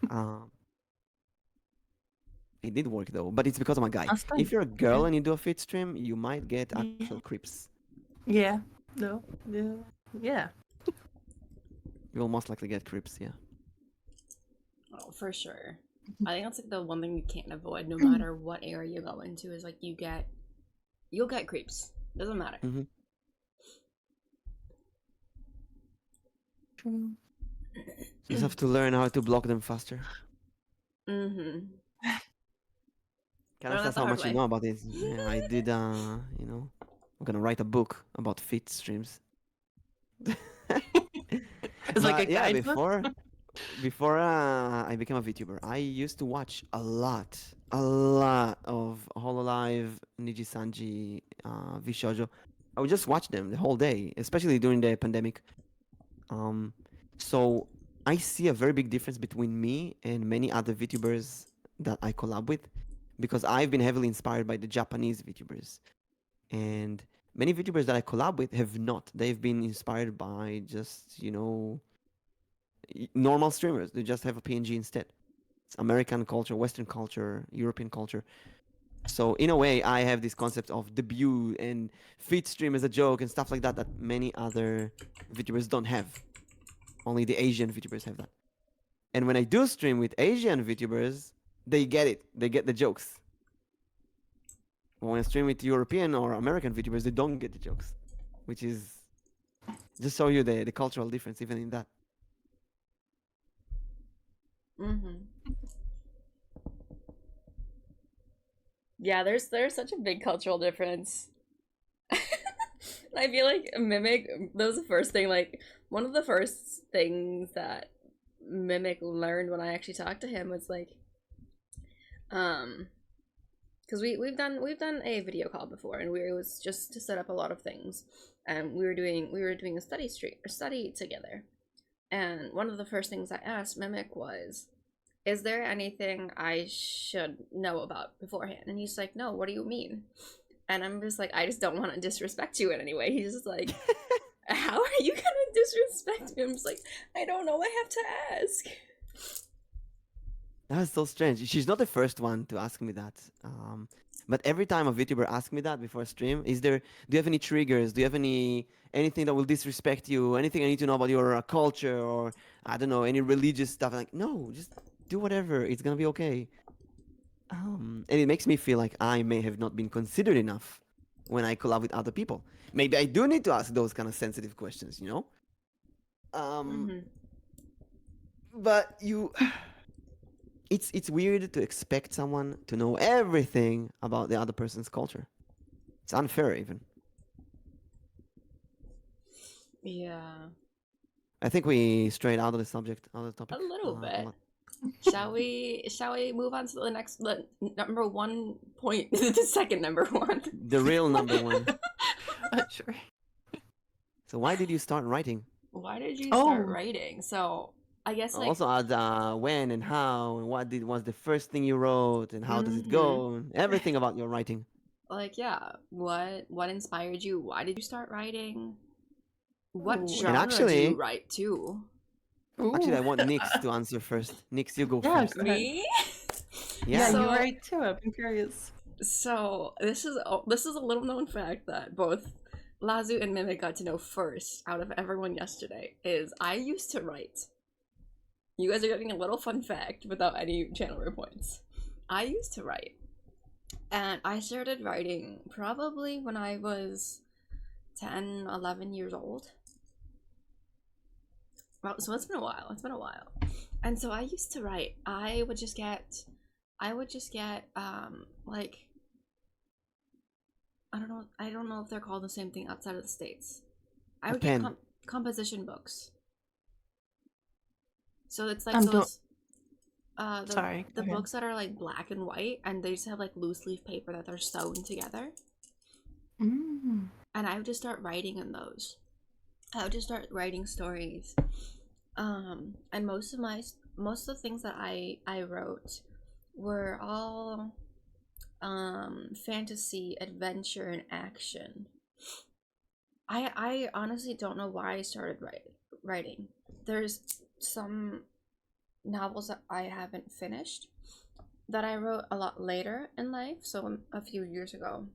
Um, it did work though, but it's because I'm a guy. That's fun. If you're a girl Yeah. and you do a fit stream, you might get Yeah. actual creeps. Yeah. No. Yeah. Yeah. You will most likely get creeps, yeah. Oh, for sure. I think that's like the one thing you can't avoid, no matter what area you go into. Is like you'll get creeps. Doesn't matter. Mm-hmm. True. You just have to learn how to block them faster. Mm-hmm. Kind Learn of that that's the how hard much you way. know about it. Yeah, I did. You know, I'm gonna write a book about fit streams. It's like But a yeah, guidebook. before I became a VTuber, I used to watch a lot of Hololive, Nijisanji, Vshoujo. I would just watch them the whole day, especially during the pandemic. Um, so I see a very big difference between me and many other VTubers that I collab with, because I've been heavily inspired by the Japanese VTubers, and many VTubers that I collab with have not. They've been inspired by just normal streamers. They just have a PNG instead. It's American culture, Western culture, European culture. So in a way, I have this concept of debut and feed stream as a joke and stuff like that that many other VTubers don't have. Only the Asian VTubers have that. And when I do stream with Asian VTubers, they get it. They get the jokes. When I stream with European or American VTubers, they don't get the jokes, which is just show you the cultural difference even in that. Mm-hmm. Yeah, there's such a big cultural difference. I feel like Mimic, that was the first thing, like, one of the first things that Mimic learned when I actually talked to him was like, because we've done a video call before, and it was just to set up a lot of things, and we were doing a study together, and one of the first things I asked Mimic was, is there anything I should know about beforehand? And he's like, no, what do you mean? And I'm just like, I just don't want to disrespect you in any way. He's just like, how are you gonna disrespect me? I'm just like, I don't know, I have to ask. That was so strange. She's not the first one to ask me that. But every time a VTuber asks me that before a stream, do you have any triggers? Do you have anything that will disrespect you? Anything I need to know about your culture, or I don't know, any religious stuff? I'm like, no, just do whatever. It's gonna be okay. And it makes me feel like I may have not been considered enough when I collab with other people. Maybe I do need to ask those kind of sensitive questions, you know? Mm-hmm. But it's weird to expect someone to know everything about the other person's culture. It's unfair even. Yeah, I think we strayed out of the subject, out of the topic. a little a bit. lot. Shall we move on to the number one point, the second number one? The real number one. Sure. So why did you start writing? Why did you start Oh. writing? So I guess like Also add when and how and what was the first thing you wrote and how does it go and everything about your writing. like yeah, what inspired you? Why did you start writing? What Ooh. genre do actually- you write too? Actually, I Ooh. want Nyx to answer first. Nyx, you go Yeah, first. go ahead. Me? Yeah, So- you right too. I've been curious. So this is a little known fact that both Lazu and Mimic got to know first out of everyone yesterday. Is I used to write. You guys are getting a little fun fact without any channel points. I used to write, and I started writing probably when I was 10, 11 years old. Well, so it's been a while. It's been a while. And so I used to write. I would just get like, I don't know if they're called the same thing outside of the States. I A would get pen. composition books. So it's like I'm those Sorry, the go ahead. books that are like black and white, and they just have like loose leaf paper that they're sewn together. Mm. And I would just start writing in those. I would just start writing stories. And most of the things that I wrote were all fantasy, adventure, and action. I honestly don't know why I started writing. There's some novels that I haven't finished that I wrote a lot later in life, so a few years ago.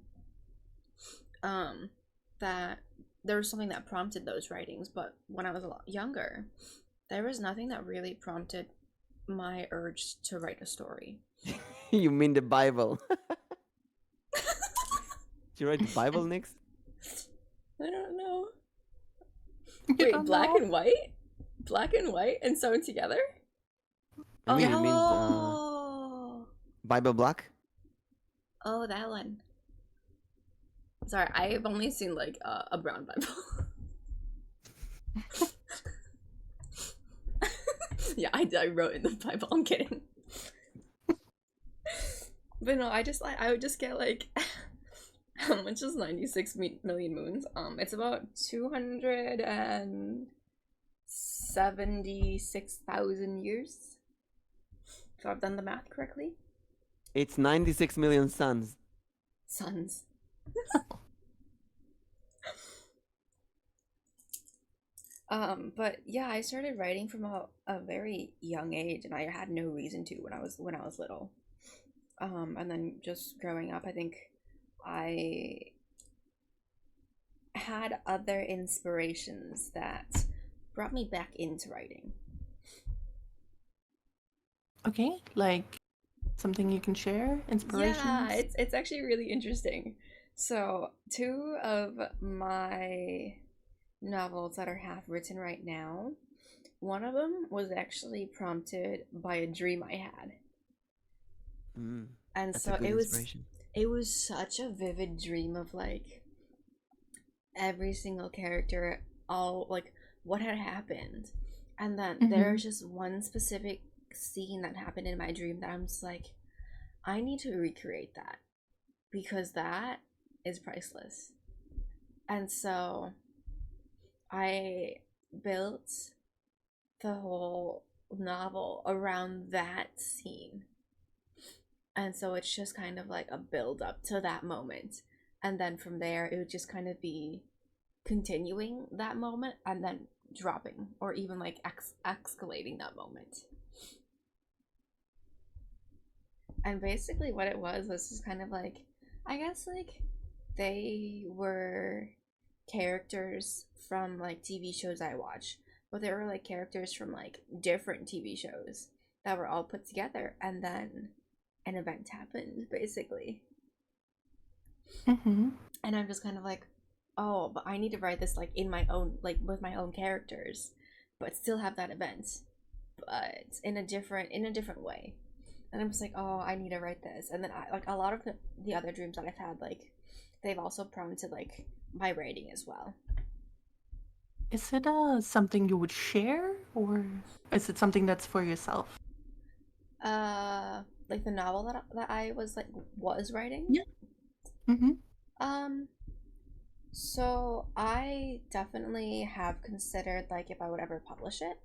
That there was something that prompted those writings, but when I was a lot younger, there was nothing that really prompted my urge to write a story. You mean the Bible? Did you write the Bible, Nyx? I don't know. You Wait, don't black know? and white? Black and white and sewn together? I mean, you mean Oh, Bible Black? oh, that one. Sorry, I've only seen like a brown Bible. Yeah, I wrote in the Bible. I'm kidding. But no, I would just get like, how much is 96 million moons? It's about 276,000 years. If I've done the math correctly. It's 96 million suns. Suns. But yeah, I started writing from a very young age, and I had no reason to when I was little. And then just growing up, I think I had other inspirations that brought me back into writing. Okay, like something you can share? Inspirations? Yeah, it's actually really interesting. So, two of my novels that are half written right now, one of them was actually prompted by a dream I had. Mm, And that's so a good it was inspiration. such a vivid dream of like every single character, all like what had happened. And then there's just one specific scene that happened in my dream that I'm just like, I need to recreate that because that is priceless. And so I built the whole novel around that scene. And so it's just kind of like a build up to that moment. And then from there, it would just kind of be continuing that moment and then dropping or even like escalating that moment. And basically what it was just kind of like, I guess like they were characters from like TV shows I watch, but they were like characters from like different TV shows that were all put together, and then an event happened basically. And I'm just kind of like, oh, but I need to write this like in my own, like with my own characters, but still have that event, but in a different way. And I'm just like, oh, I need to write this. And then I like a lot of the other dreams that I've had, like they've also prompted like my writing as well. Is it something you would share, or is it something that's for yourself? Like the novel that I was writing. Yeah. So I definitely have considered like if I would ever publish it.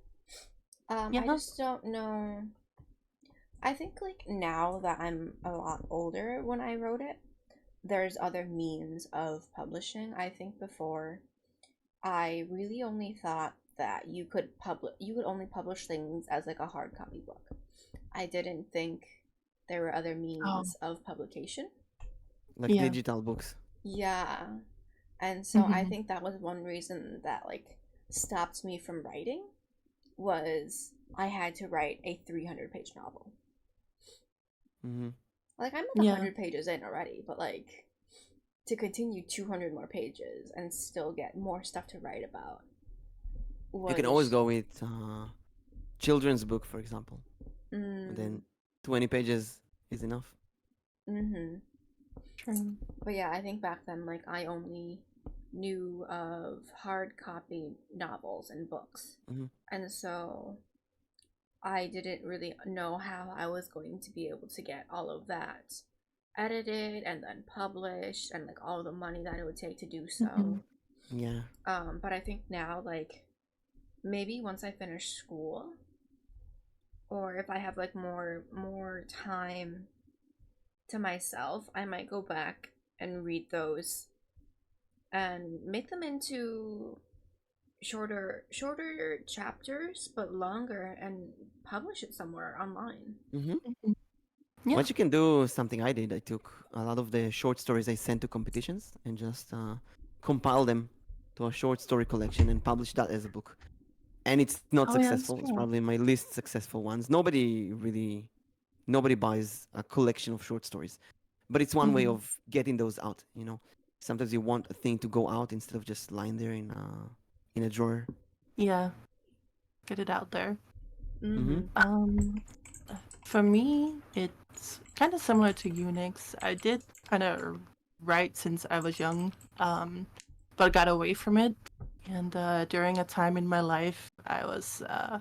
I just don't know. I think like now that I'm a lot older when I wrote it, there's other means of publishing. I think before I really only thought that you could only publish things as like a hard copy book. I didn't think there were other means of publication. Like digital books. Yeah. And so I think that was one reason that like stopped me from writing was I had to write a 300-page novel. Like I'm at 100 pages in already, but like to continue 200 more pages and still get more stuff to write about You can What always is? go with children's book, for example, and Mm, then 20 pages is enough. mm-hmm. True. But yeah, I think back then, like, I only knew of hard copy novels and books. Hmm. And so I didn't really know how I was going to be able to get all of that edited and then published and like all the money that it would take to do Hmm. so. Yeah. But I think now, like, maybe once I finish school, or if I have like more time to myself, I might go back and read those and make them into shorter chapters but longer and publish it somewhere online. Hmm. Hmm. Yeah. What you can do, something I did, I took a lot of the short stories I sent to competitions and just compile them to a short story collection and publish that as a book. And it's not Oh yeah, that's successful. It's true. probably my least successful ones. Nobody buys a collection of short stories, but it's one way Hmm. of getting those out. Sometimes you want a thing to go out instead of just lying there in a drawer. Yeah, get it out there. Mm-hmm. Mm-hmm. Um, for me, it's kind of similar to Unix. I did kind of write since I was young, but got away from it. And during a time in my life, I was, uh,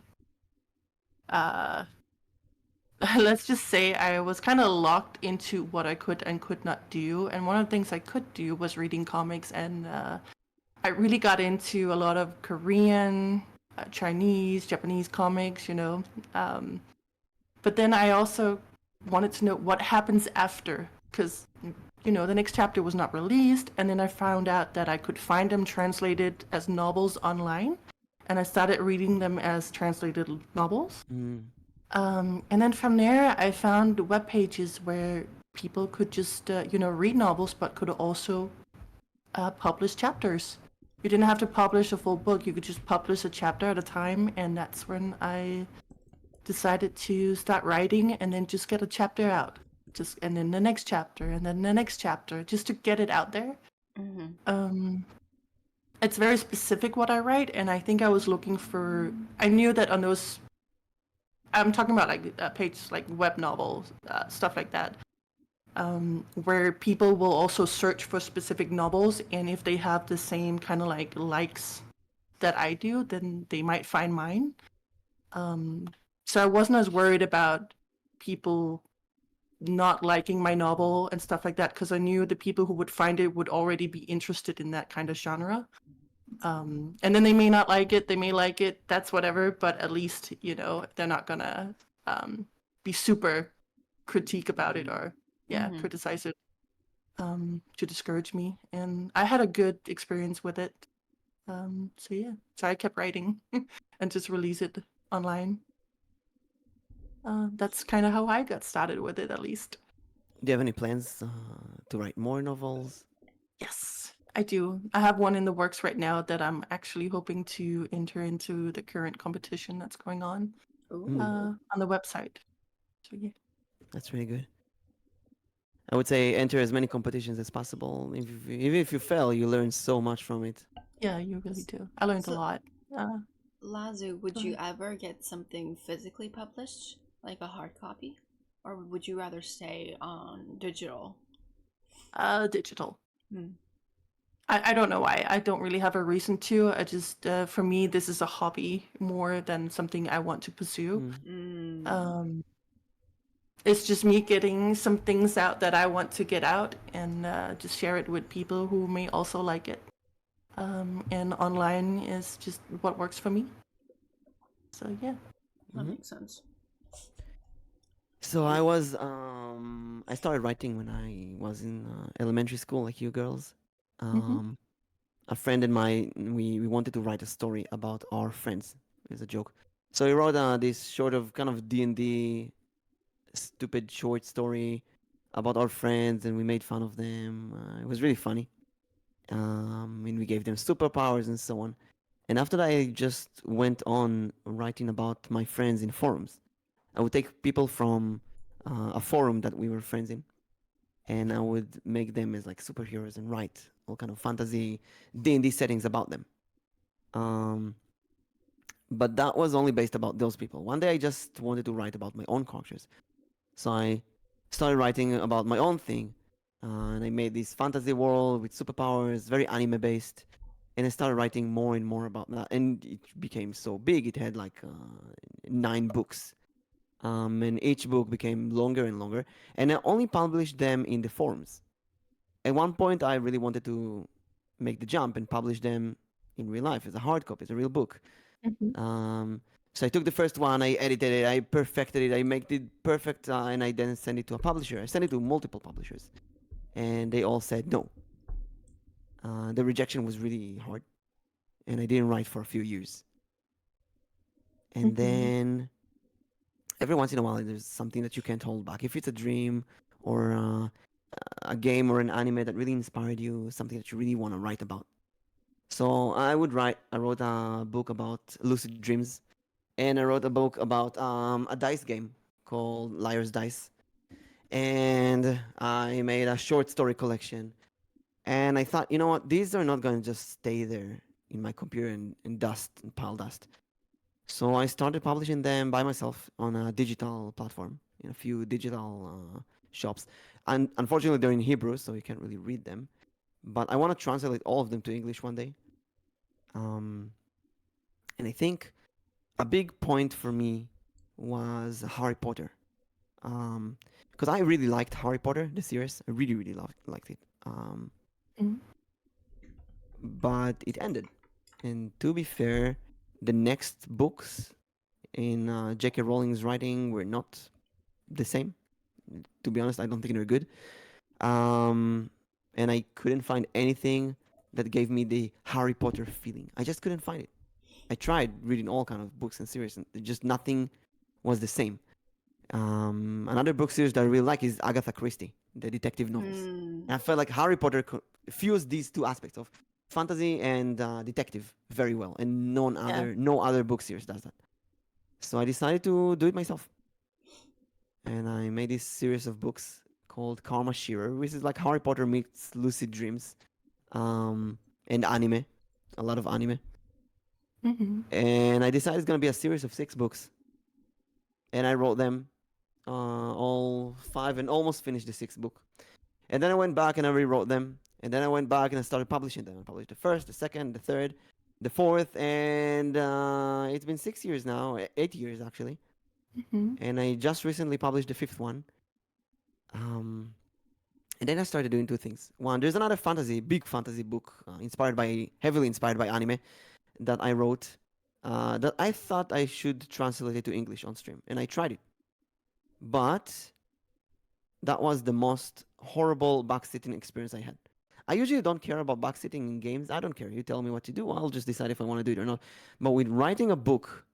let's just say, I was kind of locked into what I could and could not do. And one of the things I could do was reading comics, and I really got into a lot of Korean, Chinese, Japanese comics, you know. Um, but then I also wanted to know what happens after, because the next chapter was not released, and then I found out that I could find them translated as novels online, and I started reading them as translated novels. Mm. And then from there, I found web pages where people could just read novels, but could also publish chapters. You didn't have to publish a full book; you could just publish a chapter at a time, and that's when I decided to start writing and then just get a chapter out, just and then the next chapter and then the next chapter, just to get it out there. Mm-hmm. um it's very specific what I write, and I think I was looking for, I knew that on those, I'm talking about like pages like web novels, stuff like that, where people will also search for specific novels, and if they have the same kind of like likes that I do, then they might find mine. um so I wasn't as worried about people not liking my novel and stuff like that, because I knew the people who would find it would already be interested in that kind of genre. And then they may not like it, they may like it, that's whatever, but at least, they're not gonna be super critique about it, or Mm-hmm. criticize it, to discourage me. And I had a good experience with it. So I kept writing and just release it online. That's kind of how I got started with it, at least. Do you have any plans to write more novels? Yes, I do. I have one in the works right now that I'm actually hoping to enter into the current competition that's going on Ooh. on the website. So yeah. That's really good. I would say enter as many competitions as possible. Even if you fail, you learn so much from it. Yeah, you really do. I learned a So, lot. Uh, Lazu, Go would you ahead. ever get something physically published, like a hard copy? Or would you rather stay on digital? Digital. Hmm. I don't know why. I don't really have a reason to. I just, for me, this is a hobby more than something I want to pursue. Mm. Mm. Um, it's just me getting some things out that I want to get out, and just share it with people who may also like it. And online is just what works for me. So yeah. That Hmm. makes sense. So I started writing when I was in elementary school, like you girls. Mm-hmm. A friend and we wanted to write a story about our friends. It's a joke. So we wrote this sort of kind of D&D stupid short story about our friends, and we made fun of them. It was really funny. And we gave them superpowers and so on. And after that, I just went on writing about my friends in forums. I would take people from a forum that we were friends in, and I would make them as like superheroes and write all kind of fantasy D&D settings about them. Um, But that was only based about those people. One day I just wanted to write about my own characters. So I started writing about my own thing. And I made this fantasy world with superpowers, very anime based. And I started writing more and more about that. And it became so big. It had like 9 books. And each book became longer and longer. And I only published them in the forums. At one point, I really wanted to make the jump and publish them in real life as a hard copy, as a real book. Mhm. So I took the first one, I edited it, I perfected it, I made it perfect, and I then sent it to a publisher. I sent it to multiple publishers, and they all said no. The rejection was really hard, and I didn't write for a few years. And then every once in a while, there's something that you can't hold back. If it's a dream or a game or an anime that really inspired you, something that you really want to write about. So I would write. I wrote a book about lucid dreams, and I wrote a book about a dice game called Liar's Dice, and I made a short story collection. And I thought, you know what, these are not going to just stay there in my computer and dust and pile dust. So I started publishing them by myself on a digital platform in a few digital shops. And unfortunately, they're in Hebrew, so you can't really read them. But I want to translate all of them to English one day. And I think a big point for me was Harry Potter. Because I really liked Harry Potter, the series. I really, really liked it. Mhm. But it ended. And to be fair, the next books in J.K. Rowling's writing were not the same. To be honest, I don't think they're good. And I couldn't find anything that gave me the Harry Potter feeling. I just couldn't find it. I tried reading all kind of books and series, and just nothing was the same. Another book series that I really like is Agatha Christie, the detective novels. And I felt like Harry Potter fused these two aspects of fantasy and detective very well, and no other book series does that. So I decided to do it myself, and I made this series of books called Karma Shearer, which is like Harry Potter meets lucid dreams, and anime, a lot of anime. And I decided it's gonna be a series of 6 books, and I wrote them all 5 and almost finished the 6th book. And then I went back and I rewrote them, and then I went back and I started publishing them. I published the first, the second, the third, the fourth, and it's been 6 years now, 8 years actually. And I just recently published the 5th one. And then I started doing 2 things. One, there's another big fantasy book, heavily inspired by anime, that I wrote, that I thought I should translate it to English on stream, and I tried it. But that was the most horrible backsitting experience I had. I usually don't care about backsitting in games. I don't care. You tell me what to do, I'll just decide if I want to do it or not. But with writing a book,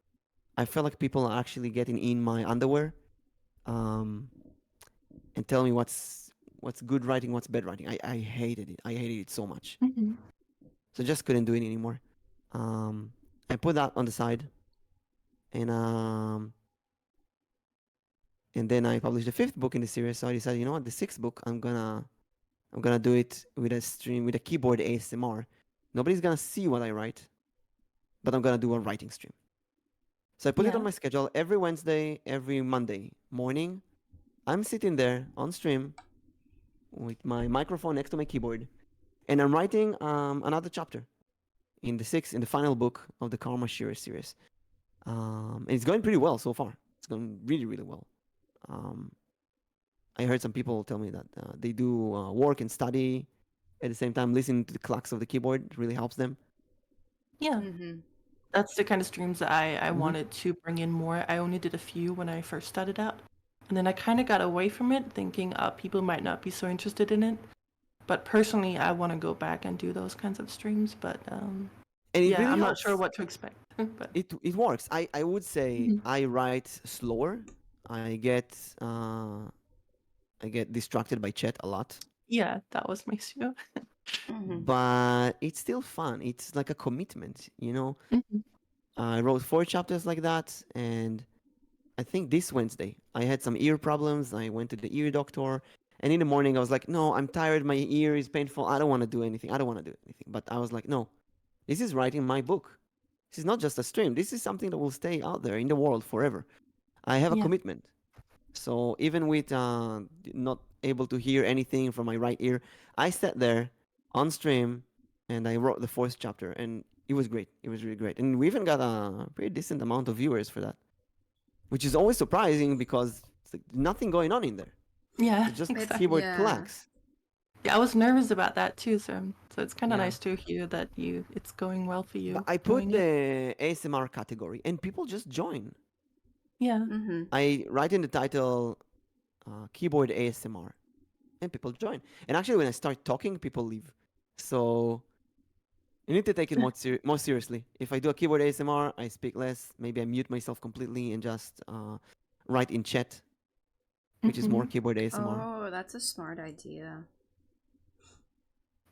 I felt like people are actually getting in my underwear, and tell me what's good writing, what's bad writing. I hated it. I hated it so much. So just couldn't do it anymore. I put that on the side, and then I published the 5th book in the series. So I decided, you know what, the 6th book, I'm gonna do it with a stream, with a keyboard ASMR. Nobody's gonna see what I write, but I'm gonna do a writing stream. So I put it on my schedule every Wednesday, every Monday morning. I'm sitting there on stream with my microphone next to my keyboard, and I'm writing another chapter in the final book of the Karma Shearer series. And it's going pretty well so far. It's going really, really well. I heard some people tell me that they do work and study at the same time, listening to the clicks of the keyboard. It really helps them. Yeah. That's the kind of streams that I wanted to bring in more. I only did a few when I first started out. And then I kind of got away from it, thinking people might not be so interested in it. But personally, I want to go back and do those kinds of streams. But And it really I'm not helps. sure what to expect. But It works. I would say I write slower. I get distracted by chat a lot, yeah, that was my issue. but it's still fun. It's like a commitment, you know. I wrote 4 chapters like that, and I think this Wednesday I had some ear problems. I went to the ear doctor, and in the morning I was like, no, I'm tired. My ear is painful. I don't want to do anything. But I was like, no, this is writing my book. This is not just a stream. This is something that will stay out there in the world forever. I have a Yeah. commitment. So even with not able to hear anything from my right ear, I sat there on stream and I wrote the fourth chapter, and it was great. It was really great, and we even got a pretty decent amount of viewers for that, which is always surprising because it's like nothing going on in there. Yeah. It's just Exactly. keyboard yeah. clacks. Yeah, I was nervous about that too, so it's kind of Yeah. nice to hear that it's going well for you. But I put doing it. the ASMR category, and people just join. Yeah. Mm-hmm. I write in the title keyboard ASMR, and people join. And actually, when I start talking, people leave. So you need to take it more seriously. If I do a keyboard ASMR, I speak less. Maybe I mute myself completely and just write in chat, which is more Mhm. keyboard ASMR. Oh, that's a smart idea.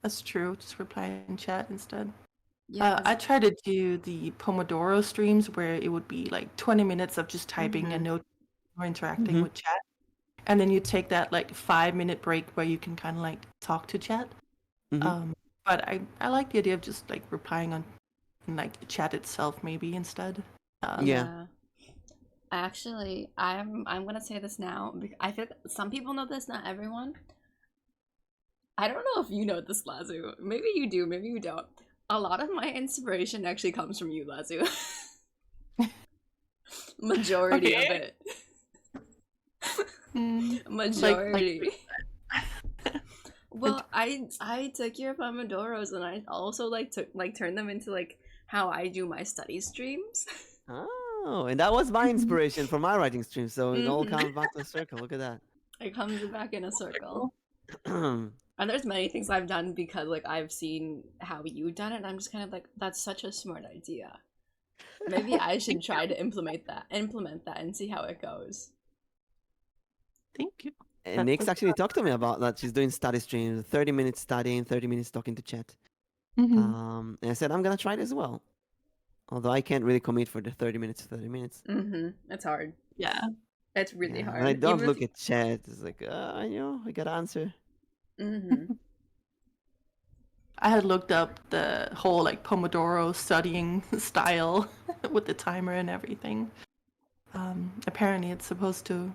That's true. Just reply in chat instead. Yeah. I try to do the Pomodoro streams where it would be like 20 minutes of just typing and no or interacting Mhm. with chat. And then you take that like 5-minute break where you can kind of like talk to chat. Mhm. But I like the idea of just like replying on like the chat itself maybe instead. Yeah. Actually, I'm gonna say this now. I feel like some people know this, not everyone. I don't know if you know this, Lazu. Maybe you do, maybe you don't. A lot of my inspiration actually comes from you, Lazu. Majority of Okay. it. Mm, Majority. Well, I took your Pomodoros and I also turned them into like how I do my study streams. Oh, and that was my inspiration for my writing stream. So it all Mhm. comes back to a circle. Look at that. It comes back in a circle. cool. And there's many things I've done because like I've seen how you've done it and I'm just kind of like, that's such a smart idea. Maybe I should try to implement that and see how it goes. Thank you. And Nyx actually talked to me about that. She's doing study streams, 30 minutes studying, 30 minutes talking to chat. Mhm. And I said, I'm going to try it as well. Although I can't really commit for the 30 minutes. It's hard. Yeah. It's really hard. When I don't Even look if- at chat, it's like, I got to answer. I had looked up the whole like Pomodoro studying style with the timer and everything. Apparently, it's supposed to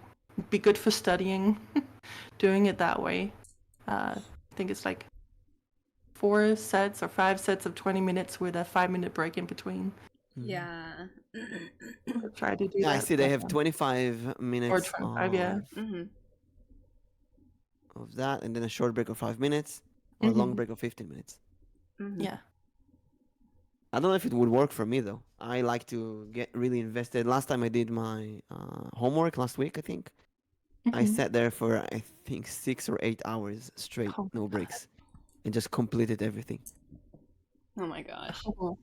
be good for studying, doing it that way. I think it's like 4 sets or 5 sets of 20 minutes with a 5-minute break in between. Yeah. I'll try to do Yeah, that. I see they but, have 25 minutes 25, yeah. of that, and then a short break of 5 minutes, or a long Mhm. break of 15 minutes. Yeah. I don't know if it would work for me though. I like to get really invested. Last time I did my homework last week, I think I Mhm. sat there for I think 6 or 8 hours straight, Oh no my breaks, and just completed everything. Oh my gosh. Oh.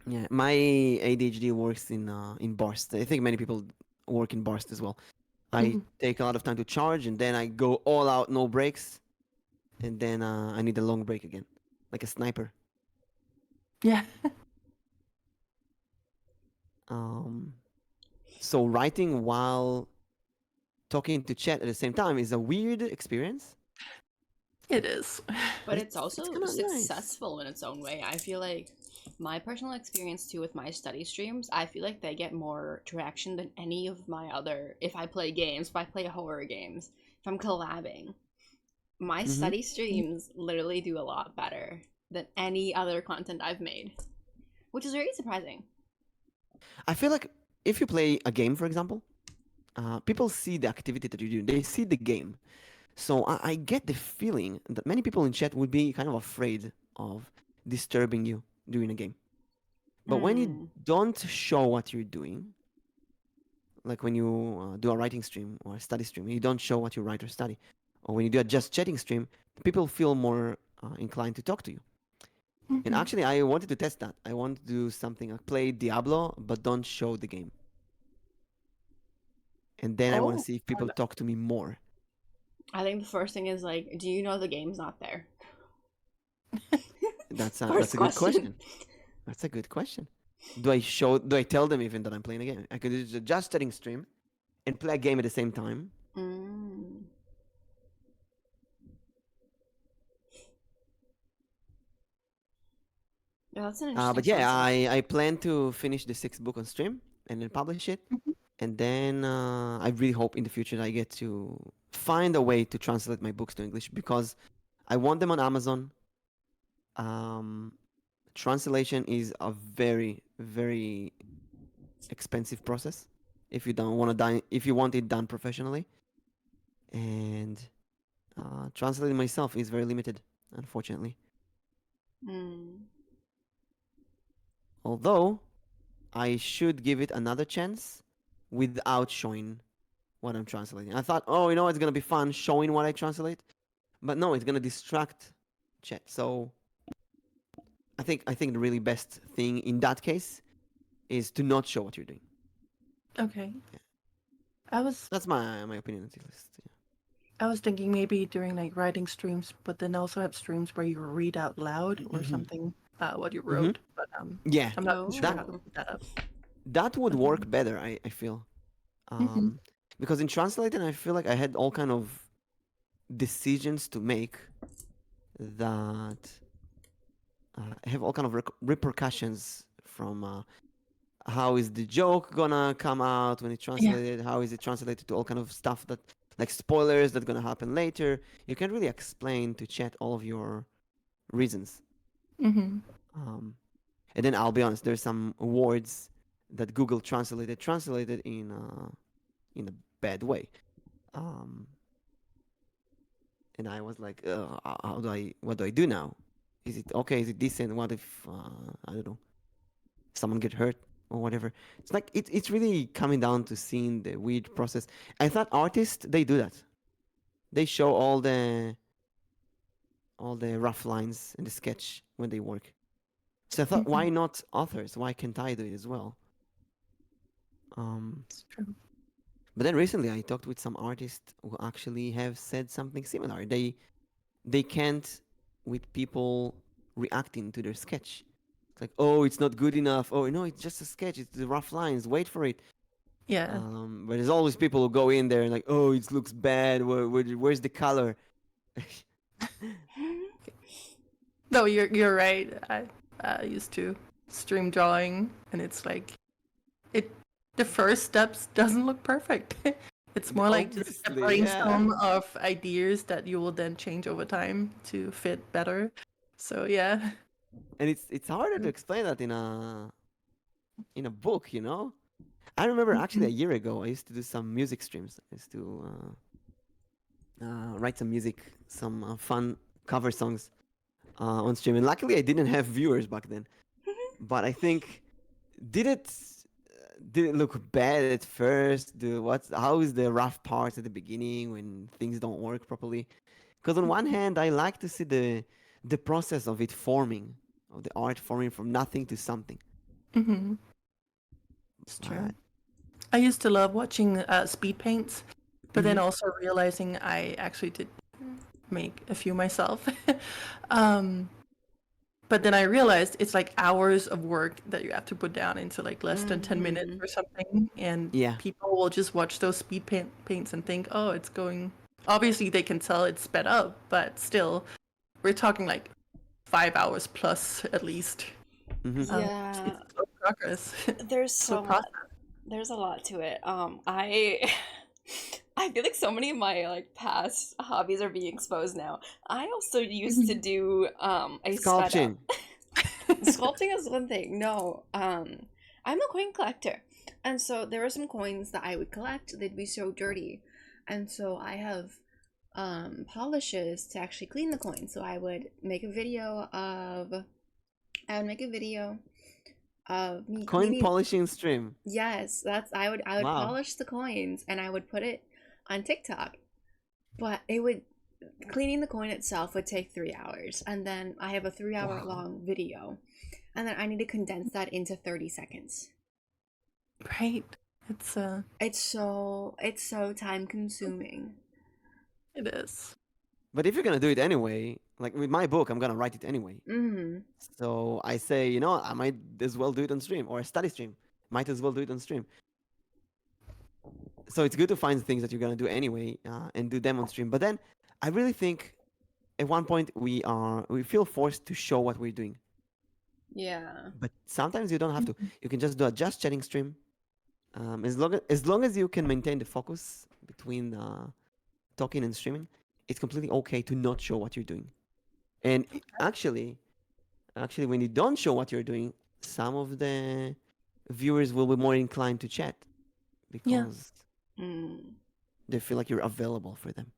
Yeah, my ADHD works in bursts. I think many people work in bursts as well. I Mhm. take a lot of time to charge, and then I go all out, no breaks, and then I need a long break again, like a sniper. Yeah. So writing while talking to chat at the same time is a weird experience. It is. But it's also kinda nice. successful in its own way. I feel like my personal experience too with my study streams, I feel like they get more traction than any of my other, if I play games, if I play horror games, if I'm collabing. My study streams literally do a lot better than any other content I've made, which is very surprising. I feel like if you play a game, for example, people see the activity that you're doing. They see the game. So I get the feeling that many people in chat would be kind of afraid of disturbing you during a game. But when you don't show what you're doing, like when you do a writing stream or a study stream, you don't show what you write or study, or when you do a just chatting stream, people feel more inclined to talk to you. And Mhm. actually, I wanted to test that. I want to do something like play Diablo, but don't show the game. And then I want to Oh, see if people talk to me more. I think the first thing is like, do you know the game's not there? That's First a good question. That's a good question. Do I tell them even that I'm playing a game? I could do just chatting stream and play a game at the same time. Yeah, that's an But interesting yeah, concept. I plan to finish the sixth book on stream and then publish it. Mhm. And then I really hope in the future that I get to find a way to translate my books to English because I want them on Amazon. Um, Translation is a very, very expensive process if you don't want to if you want it done professionally. And translating myself is very limited, unfortunately. Hmm. Although I should give it another chance without showing what I'm translating. I thought, oh, it's gonna be fun showing what I translate, but no, it's gonna distract chat. So I think the really best thing in that case is to not show what you're doing. Okay. Yeah. I was That's my opinion at least. I was thinking maybe during like writing streams, but then also have streams where you read out loud or something what you Mm-hmm. wrote. But Yeah, I'm not too sure that how to set that up. that would Mhm. work better. I feel Mhm. because in translating, I feel like I had all kind of decisions to make that have all kind of repercussions from how is the joke gonna come out when it's Yeah. translated, how is it translated to all kind of stuff that like spoilers that gonna happen later. You can't really explain to chat all of your reasons. Mhm. um, and then I'll be honest, there's some words that Google translated in a bad way. um, and I was like, what do I do now? Is it okay? Is it decent? What if I don't know, someone get hurt or whatever? It's like it's really coming down to seeing the weird process. I thought artists they do that. They show all the rough lines in the sketch when they work. So I thought, why Mhm. not authors? Why can't I do it as well? It's true. But then recently I talked with some artists who actually have said something similar. They can't with people reacting to their sketch. It's like, oh, it's not good enough. Oh, no, it's just a sketch. It's the rough lines. Wait for it. Yeah. But there's always people who go in there and like, oh, it looks bad. Where's the color? No, you're right. I used to stream drawing, and it's like it. The first steps doesn't look perfect. It's more like just a Obviously, yeah. brainstorm of ideas that you will then change over time to fit better. So yeah. And it's harder to explain that in a book, you know. I remember actually a Mhm. year ago I used to do some music streams. I used to write some music, some fun cover songs on stream. And luckily, I didn't have viewers back then. But I think did it did it look bad at first? How is the rough parts at the beginning when things don't work properly? Because on one hand, I like to see the process of it forming, of the art forming from nothing to something. Mhm. It's true. But I used to love watching speed paints, but then mhm. also realizing I actually did make a few myself. um, but then I realized it's like hours of work that you have to put down into like less than 10 minutes Mhm. or something, and Yeah, people will just watch those paints and think, oh, it's going. Obviously, they can tell it's sped up, but still, we're talking like 5 hours plus at least. hmm It's Yeah, slow progress, there's slow so much. process. There's a lot to it. I I feel like so many of my like past hobbies are being exposed now. I also used to do a sped up. sculpting. Sculpting is one thing. No, I'm a coin collector, and so there were some coins that I would collect. They'd be so dirty, and so I have polishes to actually clean the coin. So I would make a video of me Coin cleaning. polishing stream. Yes, I would Wow. polish the coins and I would put it on TikTok. But it would cleaning the coin itself would take 3 hours, and then I have a 3 hour Wow. long video, and then I need to condense that into 30 seconds. Right. It's It's so time consuming. it is. But if you're gonna do it anyway, like with my book, I'm gonna write it anyway. Mm-hmm. So I say, I might as well do it on stream or a study stream. Might as well do it on stream. So it's good to find things that you're gonna do anyway and do them on stream. But then I really think at one point we feel forced to show what we're doing. Yeah. But sometimes you don't have to. You can just do a just chatting stream. As long as you can maintain the focus between talking and streaming, it's completely okay to not show what you're doing. And actually, when you don't show what you're doing, some of the viewers will be more inclined to chat Yeah. because Mm. they feel like you're available for them.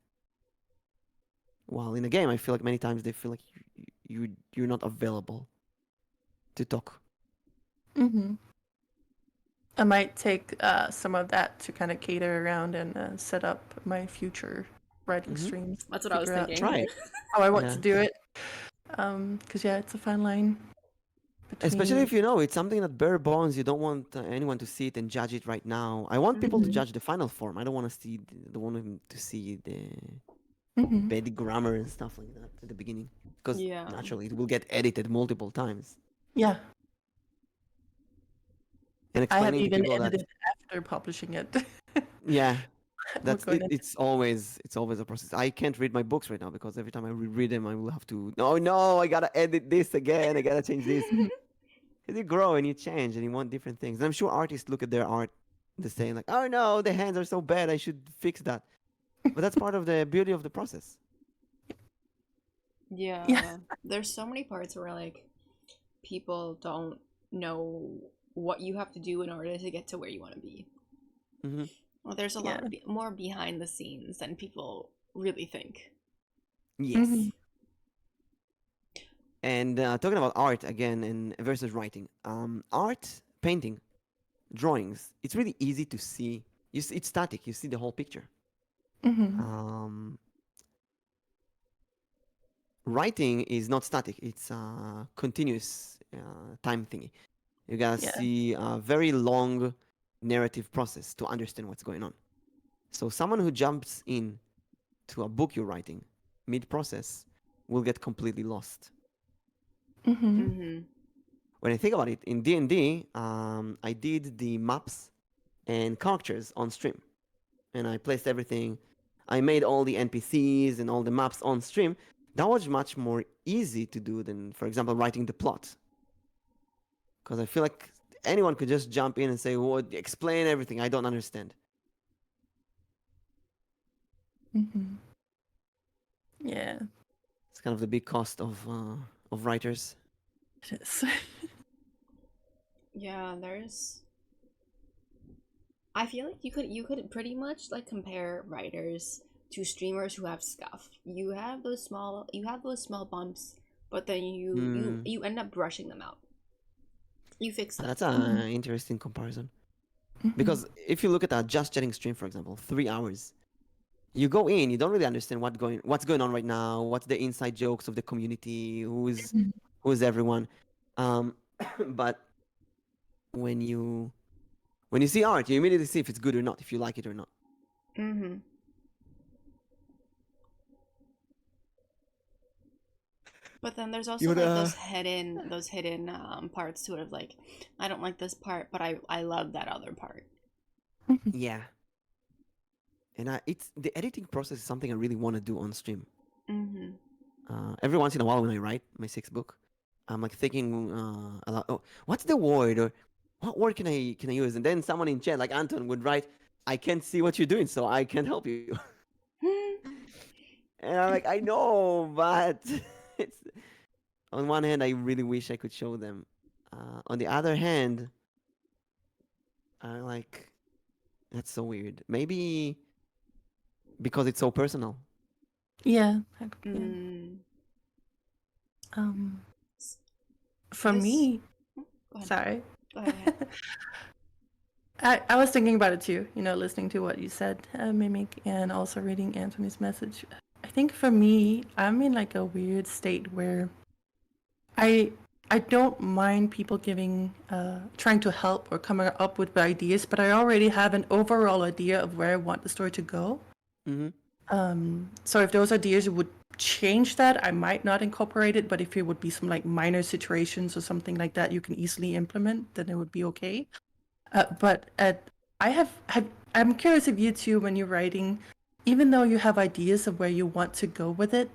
While in a game, I feel like many times they feel like you're not available to talk. Mm-hmm. I might take some of that to kind of cater around and set up my future writing Mhm. streams. That's what I was Figure out thinking. Try it. how I want Yeah. to do it. Because yeah, it's a fine line Especially between. if you know it's something that bare bones, you don't want anyone to see it and judge it right now. I want people to Mhm. judge the final form. I don't want to see, don't want them to see the Mhm. bad grammar and stuff like that at the beginning, because Yeah. naturally it will get edited multiple times. Yeah, And I have explaining to even people that, edited after publishing it. yeah, We're that's going it. into. It's always a process. I can't read my books right now because every time I reread them, I will have to. No, I gotta edit this again. I gotta change this. Because you grow and you change and you want different things. And I'm sure artists look at their art the same, like, oh no, the hands are so bad. I should fix that. But that's part of the beauty of the process. Yeah. Yeah. There's so many parts where like people don't know what you have to do in order to get to where you want to be. Hmm. Well, there's a Yeah. lot more behind the scenes than people really think. Yes. Mhm. And talking about art again and versus writing, art, painting, drawings, it's really easy to see. It's static. You see the whole picture. Mhm. Um, Writing is not static. It's a continuous time thingy. You gotta Yeah. see a very long narrative process to understand what's going on. So someone who jumps in to a book you're writing mid-process will get completely lost. Mhm. Mm-hmm. When I think about it, in D&D, I did the maps and characters on stream, and I placed everything. I made all the NPCs and all the maps on stream. That was much more easy to do than, for example, writing the plot. Because I feel like anyone could just jump in and say, "Well, explain everything. I don't understand." Mhm. Yeah. It's kind of the big cost of writers. It is. Yeah, there's. I feel like you could pretty much like compare writers to streamers who have scuff. You have those small bumps, but then you end up brushing them out. You fix them. That's an interesting comparison. Mhm. Because if you look at a just chatting stream, for example, 3 hours, you go in, you don't really understand what's going on right now, what's the inside jokes of the community, Mhm. who's everyone. Um, but when you see art, you immediately see if it's good or not, if you like it or not. Mm-hmm. But then there's also You would, like those hidden parts to it of like, I don't like this part, but I love that other part. yeah. And it's the editing process is something I really want to do on stream. Mm-hmm. Every once in a while when I write my sixth book, I'm like thinking a lot. Oh, what's the word or what word can I use? And then someone in chat like Anton would write, "I can't see what you're doing, so I can't help you." And I'm like, I know, but it's on one hand, I really wish I could show them. On the other hand, I'm like, that's so weird. Maybe because it's so personal. Yeah. Yeah. Mm. Um. S- For This. me, Go ahead. sorry. Go ahead. I was thinking about it too, listening to what you said, Mimic, and also reading Anthony's message. I think for me, I'm in like a weird state where I I don't mind people trying to help or coming up with ideas, but I already have an overall idea of where I want the story to go. Mm-hmm. So if those ideas would change that, I might not incorporate it, but if it would be some like minor situations or something like that you can easily implement, then it would be okay. But I'm curious if you two, when you're writing, even though you have ideas of where you want to go with it,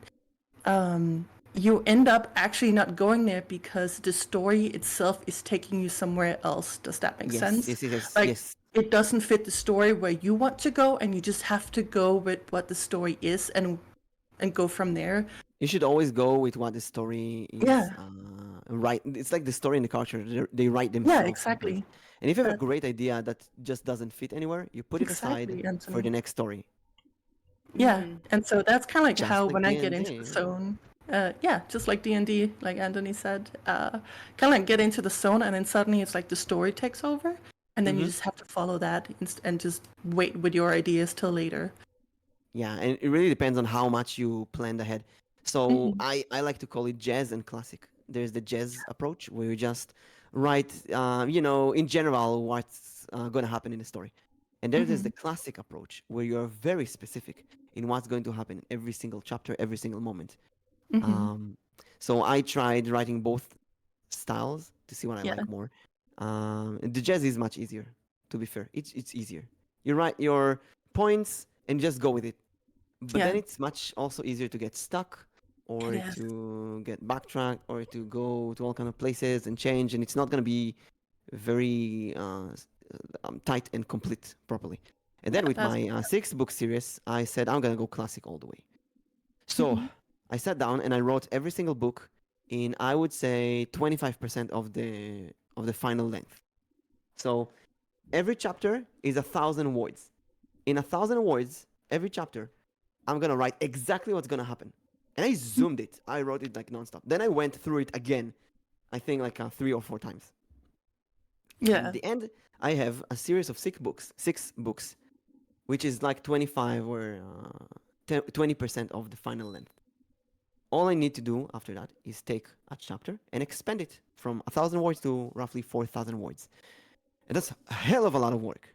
you end up actually not going there because the story itself is taking you somewhere else. Does that make Yes, sense? yes, yes, yes, Like, yes. it doesn't fit the story where you want to go, and you just have to go with what the story is and go from there. You should always go with what the story is. Yeah. Right. It's like the story and the culture. They write Yeah, themselves sometimes. exactly. And if you have a That great idea that just doesn't fit anywhere, you put it aside exactly, for the Anthony. nex story. Yeah, Mhm. and so that's kind of like Just how like when I D get and into the D. zone, yeah, just like D&D, like Anthony said, kind of like get into the zone, and then suddenly it's like the story takes over, and then you Mm-hmm. just have to follow that and just wait with your ideas till later. Yeah, and it really depends on how much you planned ahead. So Hmm. I like to call it jazz and classic. There's the jazz approach where you just write, in general what's going to happen in the story. And there is Hmm. the classic approach where you are very specific in what's going to happen in every single chapter, every single moment. Hmm. Um, so I tried writing both styles to see what I Yeah, like more. The jazz is much easier, to be fair. It's easier. You write your points and just go with it, but yeah, then it's much also easier to get stuck it or is. to get backtracked or to go to all kind of places and change, and it's not going to be very tight and complete properly. And Yeah, then with that's. my six book series, I said I'm going to go classic all the way. So Hmm. I sat down and I wrote every single book in, I would say, 25% of the final length. So every chapter is 1,000 words. In 1,000 words, every chapter, I'm gonna write exactly what's gonna happen. And I zoomed it. I wrote it like nonstop. Then I went through it again, I think like 3 or 4 times. And Yeah. at the end, I have a series of six books, which is like 25 or 20% of the final length. All I need to do after that is take a chapter and expand it from 1,000 words to roughly 4,000 words. And that's a hell of a lot of work.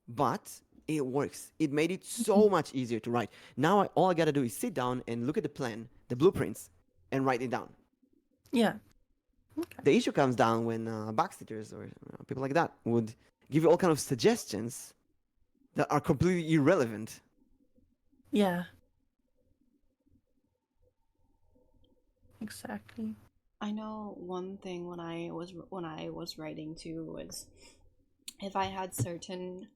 But it works. It made it so much easier to write. Now all I gotta do is sit down and look at the plan, the blueprints, and write it down. Yeah. Okay. The issue comes down when backstages or people like that would give you all kind of suggestions that are completely irrelevant. Yeah. Exactly. I know one thing when I was writing too was if I had certain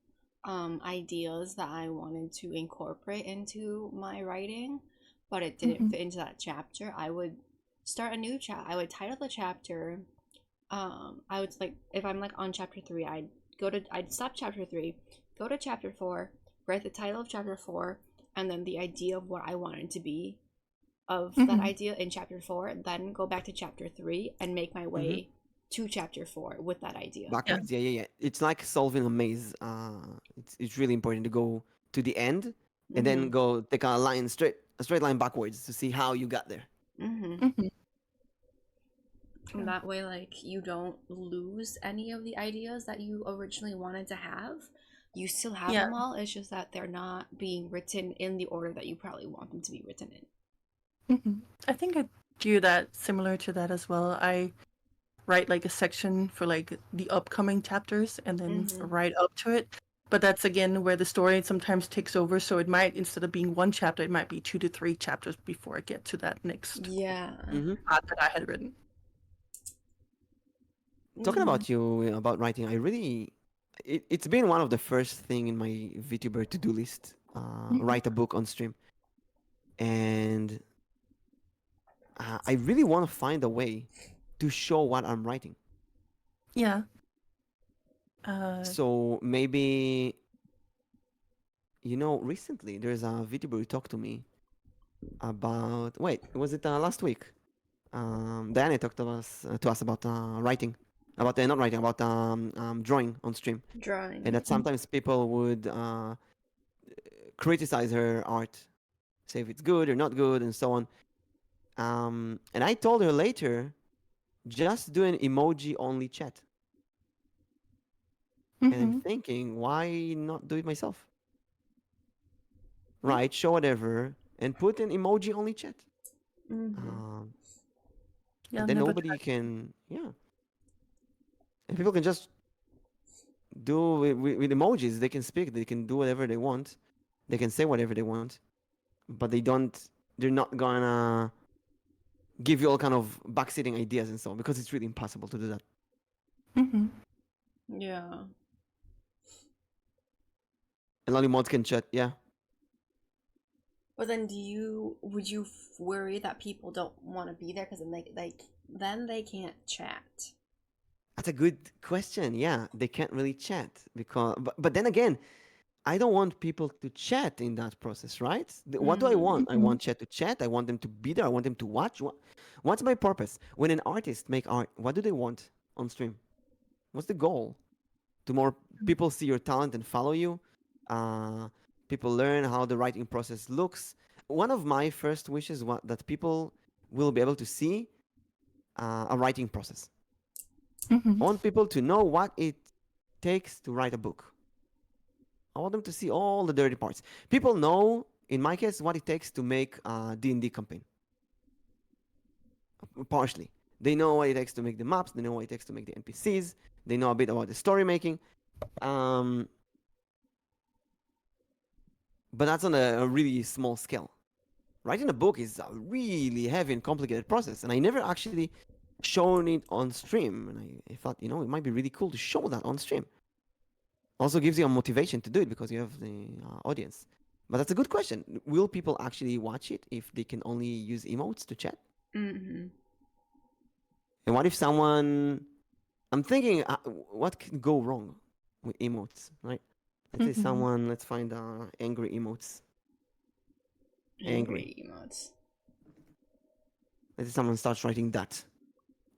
ideas that I wanted to incorporate into my writing, but it didn't Hmm. fit into that chapter, I would start a new I would title the chapter. I would like if I'm like on chapter 3, I'd stop chapter 3, go to chapter 4, write the title of chapter 4, and then the idea of what I wanted to be of that Hmm. idea in chapter 4, then go back to chapter 3 and make my Mm-hmm. way to chapter 4 with that idea. Yeah. Backwards, yeah, yeah, yeah. It's like solving a maze. It's really important to go to the end and then Mm-hmm. go take a straight line backwards to see how you got there. Mm-hmm. Hmm. And that way, like, you don't lose any of the ideas that you originally wanted to have. You still have Yeah. them all. It's just that they're not being written in the order that you probably want them to be written in. Hmm. I think I do that similar to that as well. I write like a section for like the upcoming chapters and then Mm-hmm. write up to it. But that's again where the story sometimes takes over. So it might, instead of being one chapter, it might be 2 to 3 chapters before I get to that next Yeah. Mm-hmm. part that I had written. Talking Mm-hmm. about you about writing, it's been one of the first thing in my VTuber to-do list. Mhm. Write a book on stream, and I really want to find a way to show what I'm writing. Yeah. Uh, So maybe recently there's a VTuber who talked to me about. Wait, was it last week? Diana talked to us about writing, about not writing, about drawing on stream, and Drawing. that sometimes people would criticize her art, say if it's good or not good, and so on. And I told her later, just do an emoji only chat. And I'm mhm. thinking, why not do it myself? Yeah. Right, show whatever, and put an emoji only chat. Mm-hmm. Um, Yeah, and I've then never nobody tried. can, yeah. And people can just do with emojis. They can speak. They can do whatever they want. They can say whatever they want, but they're not gonna give you all kind of backseating ideas and so on, because it's really impossible to do that. Mm-hmm. Yeah. And only mods can chat. Yeah. But then would you worry that people don't want to be there because then they can't chat? That's a good question. Yeah, they can't really chat because, but then again, I don't want people to chat in that process, right? What do I want? I want chat to chat. I want them to be there. I want them to watch. What's my purpose? When an artist make art, what do they want on stream? What's the goal? To more people see your talent and follow you. People learn how the writing process looks. One of my first wishes was that people will be able to see a writing process. Mm-hmm. I want people to know what it takes to write a book. I want them to see all the dirty parts. People know, in my case, what it takes to make a D&D campaign. Partially. They know what it takes to make the maps. They know what it takes to make the NPCs. They know a bit about the story making. But that's on a really small scale. Writing a book is a really heavy and complicated process. And I never actually shown it on stream. And I thought, it might be really cool to show that on stream. Also gives you a motivation to do it because you have the audience. But that's a good question. Will people actually watch it if they can only use emotes to chat? Mm-hmm. And what if someone... I'm thinking, what can go wrong with emotes, right? Let's say someone, let's find angry emotes. Angry emotes. Let's say someone starts writing that.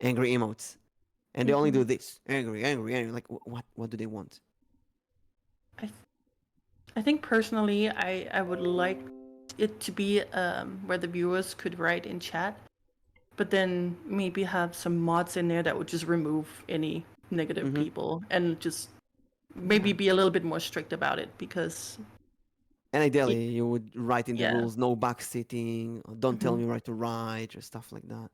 Angry emotes. And they only do this. Angry, angry, angry. Like, what do they want? I think personally, I would like it to be where the viewers could write in chat, but then maybe have some mods in there that would just remove any negative people and just maybe be a little bit more strict about it because... And ideally, you would write in the Yeah. rules, no backseating, or don't tell me right to write, or stuff like that.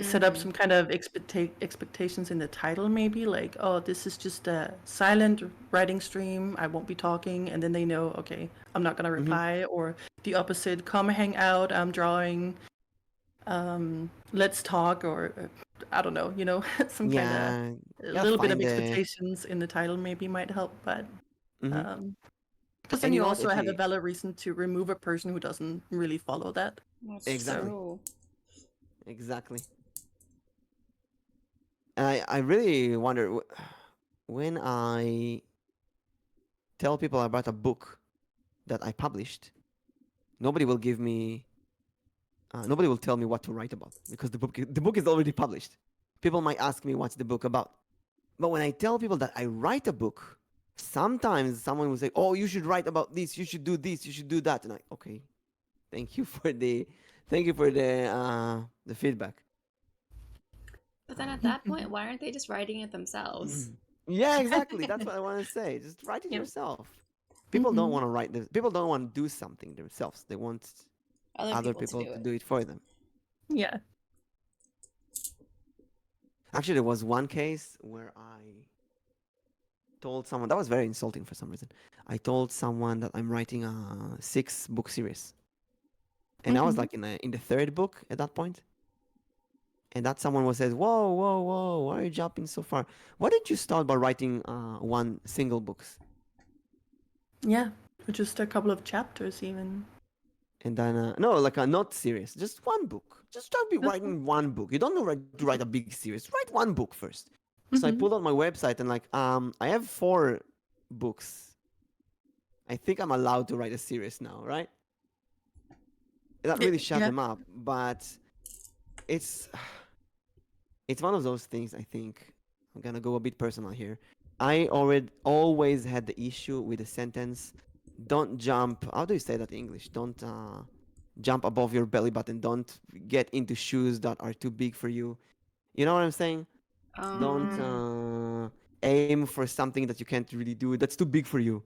Set up some kind of expectations in the title, maybe like, oh, this is just a silent writing stream, I won't be talking, and then they know, okay, I'm not gonna reply. Or the opposite, come hang out, I'm drawing, let's talk, or I don't know, some kind of a little bit of expectations in the title maybe might help. But because then you also have a valid reason to remove a person who doesn't really follow that. That's Exactly. true. Exactly. And I really wonder, when I tell people about a book that I published, nobody will tell me what to write about because the book is already published. People might ask me what's the book about. But when I tell people that I write a book, sometimes someone will say, oh, you should write about this, you should do this, you should do that. And okay, thank you for the feedback. But then at that point, why aren't they just writing it themselves? Yeah, exactly. That's what I want to say. Just write it yourself. People don't want to write this. People don't want to do something themselves. They want other people to do it for them. Yeah. Actually, there was one case where I told someone, that was very insulting for some reason. I told someone that I'm writing a 6-book series. And I was like in the 3rd book at that point. And that someone was says, whoa, why are you jumping so far? Why did you start by writing one single books? Yeah, or just a couple of chapters even. And then, no, like a not series, just one book. Just start be writing one book. You don't know to write a big series. Write one book first. So I pulled out my website and like, I have 4 books. I think I'm allowed to write a series now, right? That really shut them up. But it's one of those things, I think. I'm going to go a bit personal here. I always had the issue with the sentence, don't jump. How do you say that in English? Don't jump above your belly button. Don't get into shoes that are too big for you. You know what I'm saying? Don't aim for something that you can't really do. That's too big for you.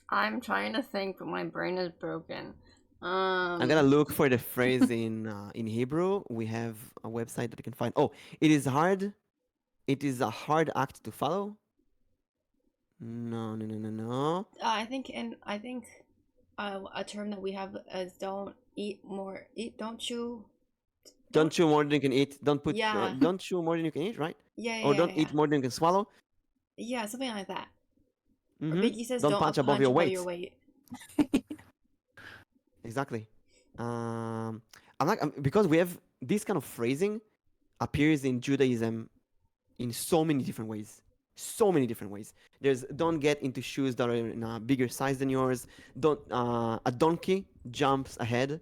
I'm trying to think, but my brain is broken. I'm gonna look for the phrase in Hebrew. We have a website that you can find. Oh, it is hard. It is a hard act to follow. No. I think a term that we have is don't chew Don't chew more than you can eat. Yeah. Don't chew more than you can eat, right? Yeah, Or yeah, don't yeah. eat more than you can swallow. Yeah, something like that. Or Mm-hmm. Biggie says Don't don't punch above punch your above weight. your weight. Exactly. I'm like because we have this kind of phrasing appears in Judaism in so many different ways. So many different ways. There's don't get into shoes that are in a bigger size than yours. Don't a donkey jumps ahead,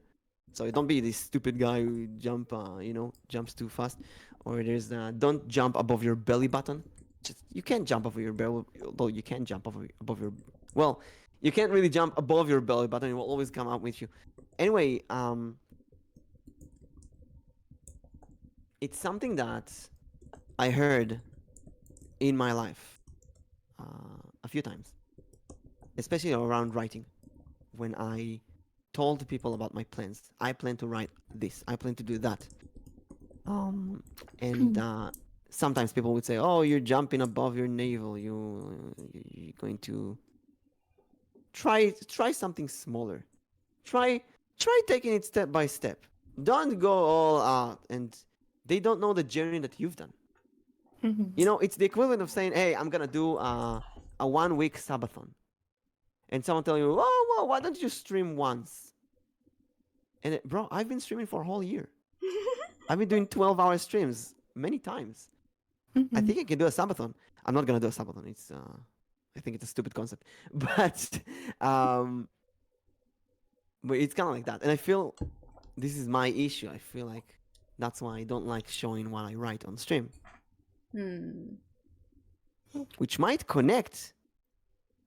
so don't be this stupid guy who jumps too fast. Or there's don't jump above your belly button. Just you can't jump over your belly, although you can jump above your. Well, you can't really jump above your belly button. It will always come up with you. Anyway, it's something that I heard in my life a few times, especially around writing. When I told people about my plans, I plan to write this, I plan to do that. And sometimes people would say, "Oh, you're jumping above your navel. You're going to try something smaller. Try taking it step by step. Don't go all out." And they don't know the journey that you've done. It's the equivalent of saying, "Hey, I'm gonna do a 1 week subathon," and someone tell you, "Oh, well, why don't you stream once?" And bro, I've been streaming for a whole year. I've been doing 12-hour streams many times. I think I can do a subathon. I'm not gonna do a subathon. I think it's a stupid concept, but it's kind of like that. And I feel this is my issue. I feel like that's why I don't like showing what I write on stream. Which might connect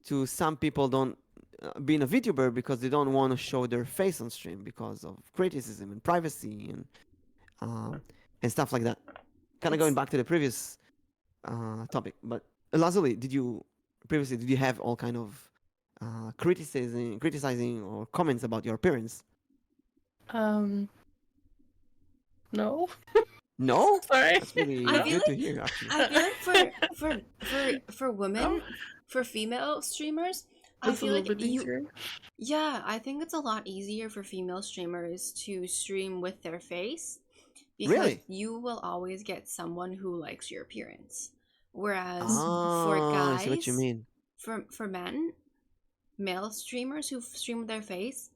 to some people don't being a VTuber because they don't want to show their face on stream because of criticism and privacy and stuff like that. Kind of going back to the previous topic, but Lazullli, did you have all kind of criticizing or comments about your appearance? No. No? Sorry. That's really I feel good to like- hear, actually. I feel like for women, for female streamers, I It's a feel little like bit easier. yeah, I think it's a lot easier for female streamers to stream with their face because Really? you will always get someone who likes your appearance. Whereas Oh, for I see what you guys, mean. for men, male streamers who stream with their face,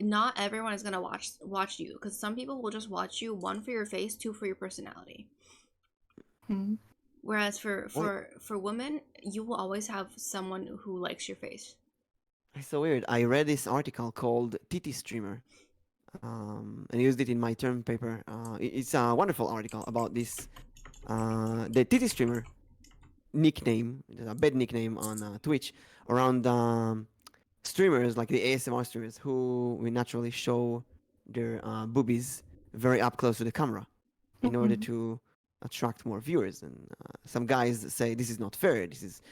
not everyone is gonna watch you because some people will just watch you, one for your face, two for your personality. Whereas for women, you will always have someone who likes your face. It's so weird. I read this article called Titi Streamer, and used it in my term paper. It's a wonderful article about this. The Titi Streamer nickname, a bad nickname on Twitch, around streamers like the ASMR streamers who will naturally show their boobies very up close to the camera in order to attract more viewers. And some guys say this is not fair. It's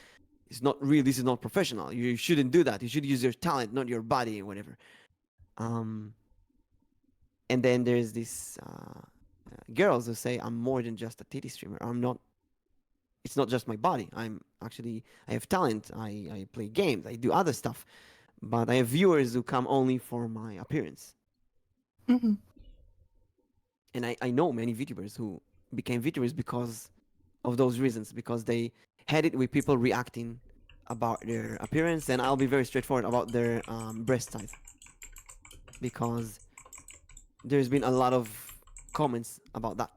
not real. This is not professional. You shouldn't do that. You should use your talent, not your body, or whatever. And then there's this girls who say I'm more than just a titty streamer. I'm not. It's not just my body. I have talent. I play games. I do other stuff. But I have viewers who come only for my appearance. And I know many VTubers who became VTubers because of those reasons, because they had it with people reacting about their appearance. And I'll be very straightforward about their breast size, because there's been a lot of comments about that.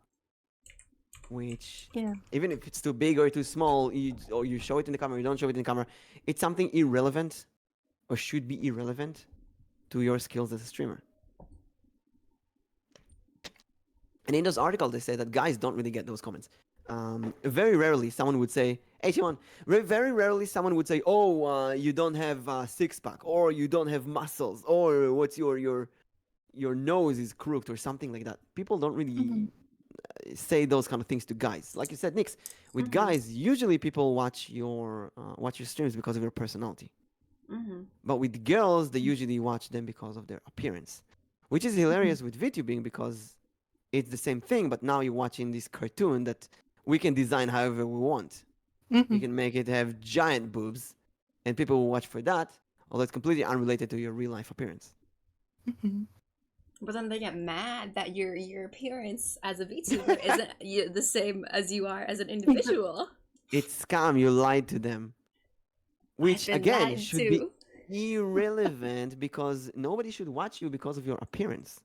Which, even if it's too big or too small, you show it in the camera, you don't show it in the camera, it's something irrelevant, or should be irrelevant, to your skills as a streamer. And in those articles, they say that guys don't really get those comments. Very rarely, someone would say, "Hey, Shimon," very rarely someone would say, "Oh, you don't have a six-pack," or "You don't have muscles," or "What's your nose is crooked," or something like that. People don't really say those kind of things to guys. Like you said, Nyx, with guys, usually people watch your streams because of your personality. But with girls, they usually watch them because of their appearance, which is hilarious with VTubing, because it's the same thing, but now you're watching this cartoon that we can design however we want. We can make it have giant boobs, and people will watch for that, although it's completely unrelated to your real life appearance. But then they get mad that your appearance as a VTuber isn't the same as you are as an individual. It's scam. You lied to them, which I've been again lied should to. be irrelevant because nobody should watch you because of your appearance.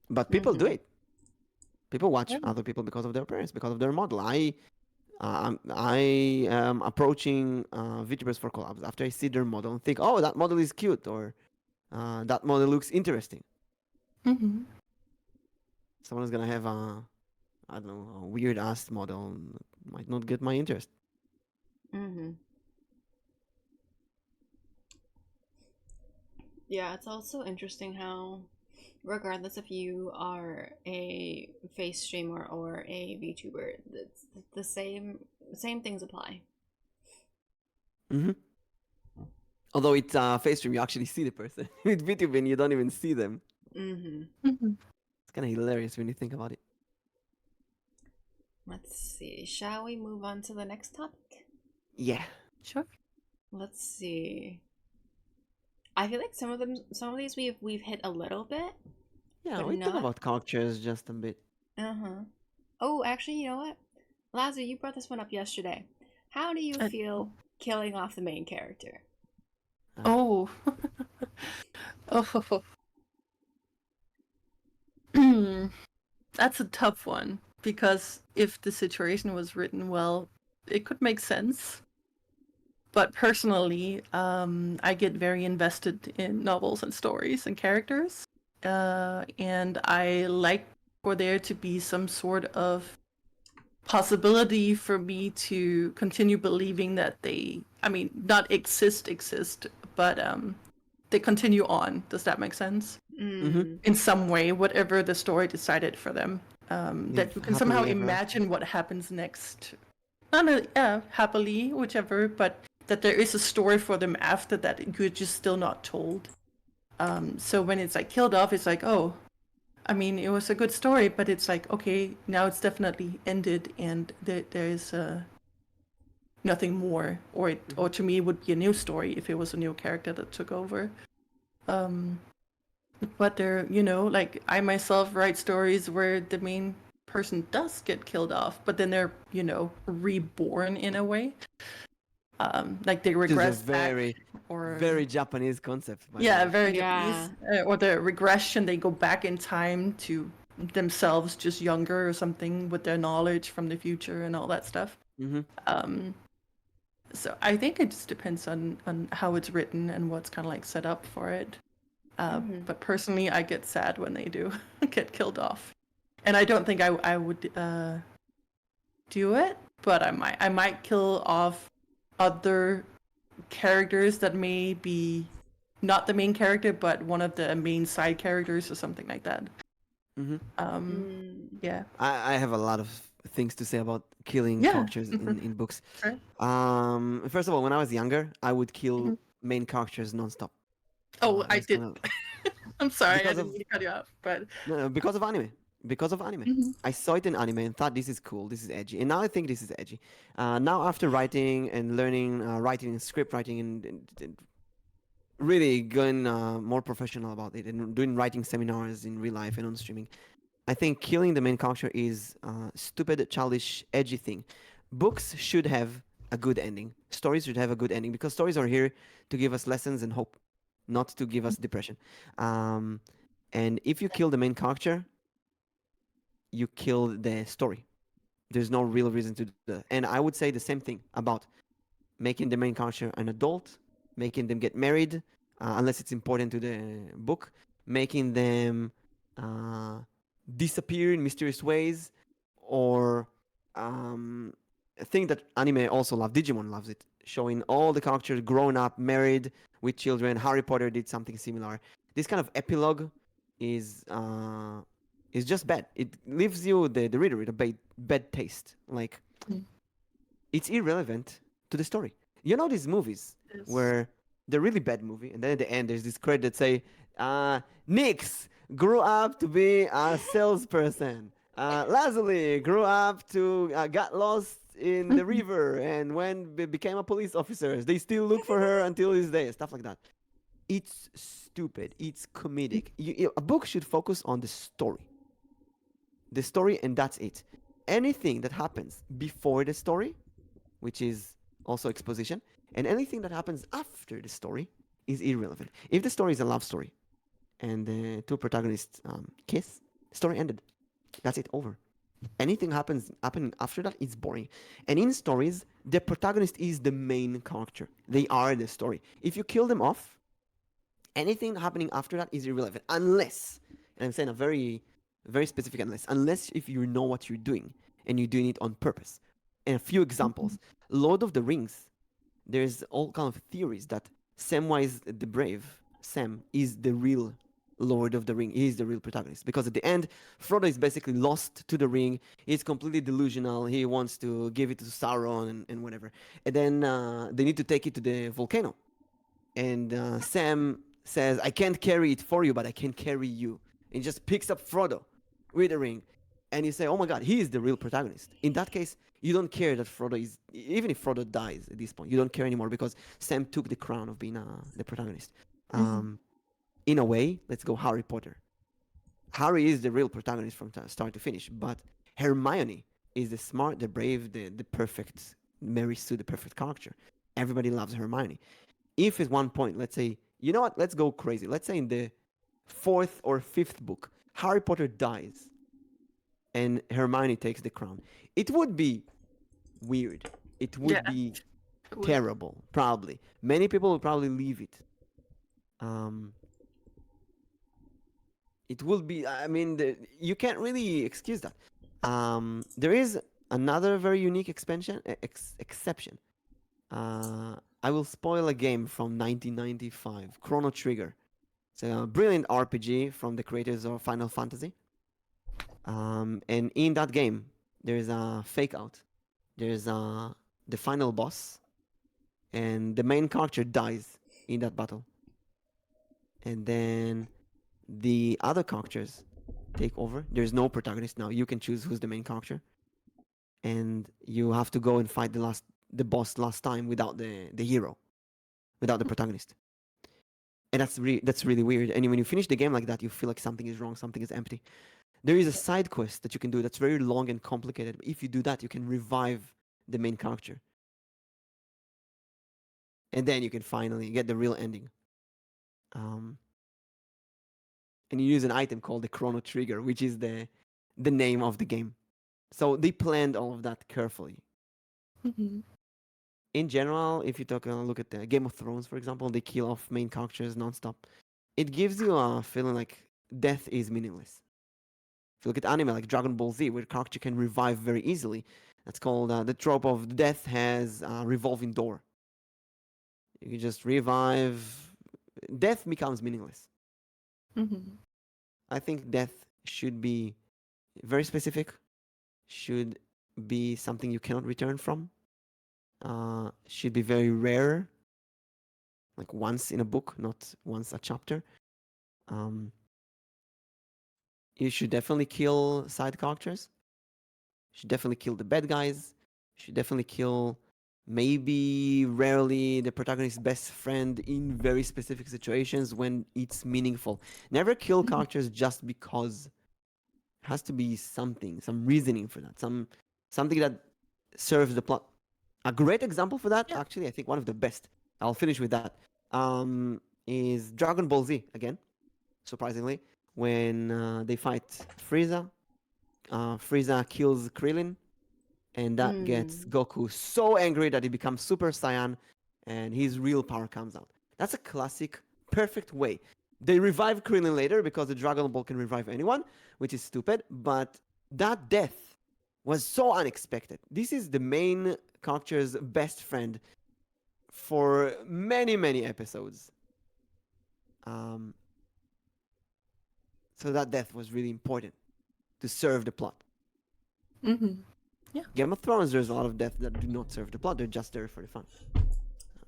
But people do Mhm. it. People watch Yeah. other people because of their appearance, because of their model. I am approaching VTubers for collabs after I see their model and think, oh, that model is cute, or that model looks interesting. Mm-hmm. Someone's gonna have I don't know, a weird ass model might not get my interest. Mhm. Yeah, it's also interesting how, regardless if you are a face streamer or a VTuber, it's the same things apply. Mm-hmm. Although it's face stream, you actually see the person. With VTubing, you don't even see them. Mhm. Mm-hmm. It's kind of hilarious when you think about it. Let's see. Shall we move on to the next topic? Yeah. Sure. Let's see. I feel like some of these we've hit a little bit. Yeah, But we talk not- about cultures just a bit. Uh-huh. Oh, actually, you know what? Lazo, you brought this one up yesterday. How do you feel killing off the main character? Oh. Oh. That's a tough one because if the situation was written well, it could make sense. But personally, I get very invested in novels and stories and characters. And I like for there to be some sort of possibility for me to continue believing that they, I mean, not exist, but they continue on. Does that make sense? Mm. In some way, whatever the story decided for them. That you can somehow happily ever imagine what happens next. Happily, whichever, but that there is a story for them after that you're just still not told. So when it's like killed off, it's like, oh, I mean, it was a good story, but it's like, okay, now it's definitely ended, and there is nothing more, or to me, it would be a new story if it was a new character that took over. But there, like I myself write stories where the main person does get killed off, but then they're, reborn in a way. Like they Which is a regress very, back, or very Japanese concept. by the yeah, way. very Yeah. Japanese. Or the regression, they go back in time to themselves, just younger or something, with their knowledge from the future and all that stuff. Mm-hmm. So I think it just depends on how it's written and what's kind of like set up for it. Mhm. But personally, I get sad when they do get killed off, and I don't think I would do it. But I might kill off other characters that may be not the main character, but one of the main side characters or something like that. Mm-hmm. Mm. Yeah. I have a lot of things to say about killing Yeah. characters in books. Sure. First of all, when I was younger, I would kill Mhm. main characters nonstop. Oh, I That's did. kind of- I'm sorry, I Because didn't of- mean to cut you off, but No, because of anime. Because of anime. Mhm. I saw it in anime and thought this is cool, this is edgy. And now I think this is edgy. Now after writing and learning writing and script writing and really going more professional about it and doing writing seminars in real life and on streaming, I think killing the main character is stupid, childish, edgy thing. Books should have a good ending. Stories should have a good ending because stories are here to give us lessons and hope, not to give us depression. And if you kill the main character, you kill the story. There's no real reason to do that. And I would say the same thing about making the main character an adult, making them get married, unless it's important to the book, making them disappear in mysterious ways, or a thing that anime also love. Digimon loves it, showing all the characters grown up, married with children. Harry Potter did something similar. This kind of epilogue is just bad. It leaves you the reader with a bad taste. Like it's irrelevant to the story. You know these movies where they're really bad movie, and then at the end there's this credit that say, Nyx grew up to be a salesperson. Lazullli grew up to got lost in the river and when became a police officer. They still look for her until this day. Stuff like that. It's stupid. It's comedic. A book should focus on the story, and that's it. Anything that happens before the story, which is also exposition, and anything that happens after the story is irrelevant. If the story is a love story and the two protagonists kiss, the story ended. That's it, over. Anything happening after that is boring. And in stories, the protagonist is the main character. They are the story. If you kill them off, anything happening after that is irrelevant. Unless, and I'm saying a very, very specific unless if you know what you're doing and you're doing it on purpose. And a few examples. Lord of the Rings, there's all kind of theories that Samwise the Brave, Sam, is the real Lord of the Ring. He is the real protagonist. Because at the end, Frodo is basically lost to the ring. He's completely delusional. He wants to give it to Sauron and whatever. And then they need to take it to the volcano. And Sam says, I can't carry it for you, but I can carry you. And he just picks up Frodo with the ring. And you say, oh my God, he is the real protagonist. In that case, you don't care that Frodo is, even if Frodo dies at this point, you don't care anymore because Sam took the crown of being the protagonist. In a way, let's go Harry Potter. Harry is the real protagonist from start to finish, but Hermione is the smart, the brave, the perfect, Mary Sue, the perfect character. Everybody loves Hermione. If at one point, let's say, you know what, let's go crazy. Let's say in the 4th or 5th book, Harry Potter dies and Hermione takes the crown. It would be weird. It would be terrible, probably. Many people would probably leave it. It will be, I mean, you can't really excuse that. There is another very unique exception. I will spoil a game from 1995, Chrono Trigger. It's a brilliant RPG from the creators of Final Fantasy. And in that game, there's a fake out. There's the final boss, and the main character dies in that battle. And then the other characters take over. There's no protagonist now. You can choose who's the main character, and you have to go and fight the boss last time without the hero, without the protagonist. And that's really weird. And when you finish the game like that, you feel like something is wrong, something is empty. There is a side quest that you can do that's very long and complicated. If you do that, you can revive the main character, and then you can finally get the real ending. And you use an item called the Chrono Trigger, which is the name of the game. So they planned all of that carefully. In general, if you look at the Game of Thrones, for example, they kill off main characters nonstop. It gives you a feeling like death is meaningless. If you look at anime like Dragon Ball Z, where character can revive very easily, that's called the trope of death has a revolving door. You can just revive. Death becomes meaningless. I think death should be very specific, should be something you cannot return from, should be very rare, like once in a book, not once a chapter. You should definitely kill side characters. You should definitely kill the bad guys. You should definitely kill, maybe rarely, the protagonist's best friend in very specific situations when it's meaningful. Never kill characters just because. It has to be something, some reasoning for that, something that serves the plot. A great example for that, actually, I think one of the best, I'll finish with that, is Dragon Ball Z, again, surprisingly, when they fight Frieza. Frieza kills Krillin, and that gets Goku so angry that he becomes Super Saiyan, and his real power comes out. That's a classic, perfect way. They revive Krillin later because the Dragon Ball can revive anyone, which is stupid, but that death was so unexpected. This is the main character's best friend for many, many episodes. So that death was really important to serve the plot. Game of Thrones, there's a lot of deaths that do not serve the plot. They're just there for the fun.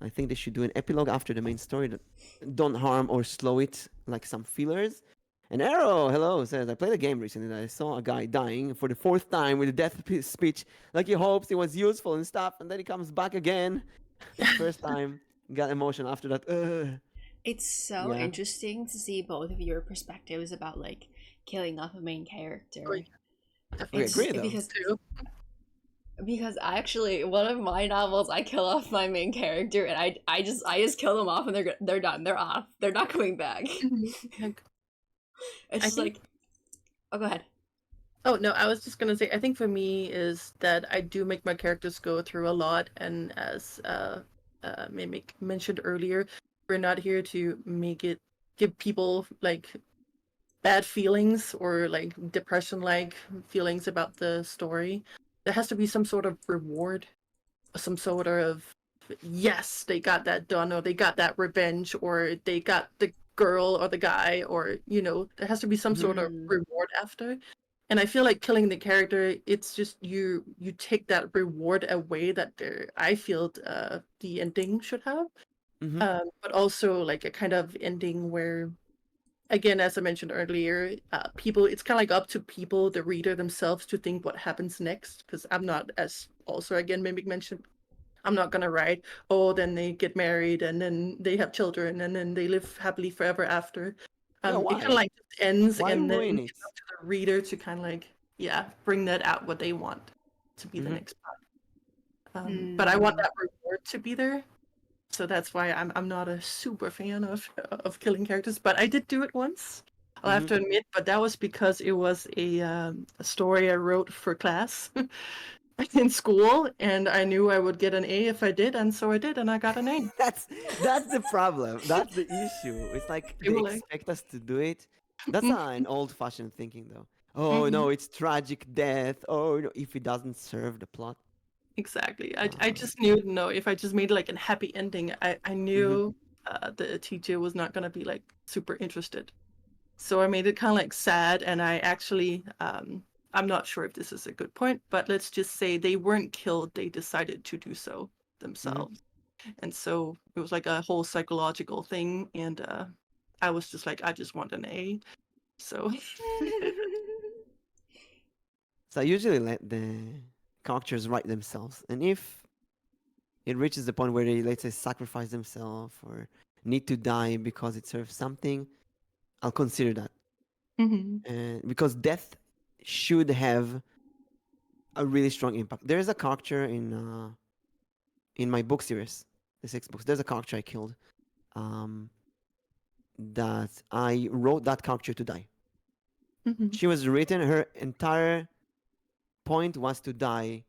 I think they should do an epilogue after the main story that don't harm or slow it like some fillers. And Arrow, hello, says, I played a game recently that I saw a guy dying for the 4th time with a death speech like he hopes it was useful and stuff, and then he comes back again. First time, got emotional after that. It's so Yeah. interesting to see both of your perspectives about like killing off a main character. Oh, yeah. We Definitely. agree though. Because actually one of my novels I kill off my main character and I just kill them off and they're done. They're off. They're not coming back. Like, It's I just think- like, oh, go ahead. Oh no, I was just gonna say, I think for me is that I do make my characters go through a lot, and as Mimic mentioned earlier, we're not here to give people like bad feelings or like depression-like feelings about the story. There has to be some sort of reward, some sort of yes, they got that done, or they got that revenge, or they got the girl or the guy, or there has to be some sort of reward after. And I feel like killing the character, it's just you take that reward away that I feel the ending should have. Mhm. But also like a kind of ending where, again, as I mentioned earlier, people, it's kind of like up to people, the reader themselves, to think what happens next. Because I'm not, as also again Mimic mentioned, I'm not gonna write, oh, then they get married and then they have children and then they live happily forever after. Yeah, It kind why? of like just ends, Why and then ruin it's it? up to the reader to kind of like, bring that out what they want to be the Mhm. next part. But I want Mm. that reward to be there, so that's why I'm not a super fan of killing characters. But I did do it once, I'll have to admit. But that was because it was a story I wrote for class in school, and I knew I would get an A if I did, and so I did, and I got an A. That's the problem. That's the issue. It's like they Really? expect us to do it. That's an old-fashioned thinking, though. Oh no, Mhm. it's tragic death. Oh no, if it doesn't serve the plot. Exactly. I just knew, no, if I just made like a happy ending, I knew the teacher was not gonna be like super interested. So I made it kind of like sad, and I actually, I'm not sure if this is a good point, but let's just say they weren't killed, they decided to do so themselves. And so it was like a whole psychological thing, and I was just like, I just want an A. So So I usually let the characters write themselves, and if it reaches the point where they, let's say, sacrifice themselves or need to die because it serves something, I'll consider that. Because death should have a really strong impact. There is a character in my book series, the 6 books. There's a character I killed, that I wrote that character to die. She was written. Her entire point was to die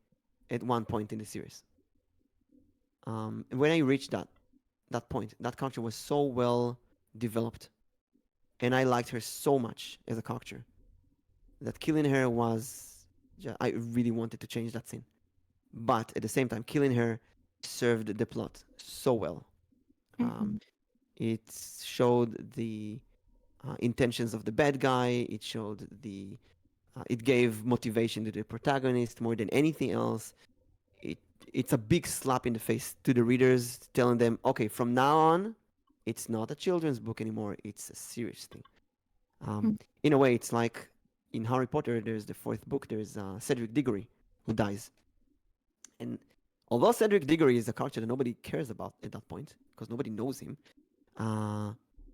at one point in the series. When I reached that point, that character was so well developed, and I liked her so much as a character that killing her was. I really wanted to change that scene, but at the same time, killing her served the plot so well. It showed the intentions of the bad guy. It showed it gave motivation to the protagonist more than anything else. It's a big slap in the face to the readers, telling them, okay, from now on, it's not a children's book anymore. It's a serious thing. In a way, it's like in Harry Potter. There's the 4th book. There's Cedric Diggory who dies, and although Cedric Diggory is a character that nobody cares about at that point because nobody knows him,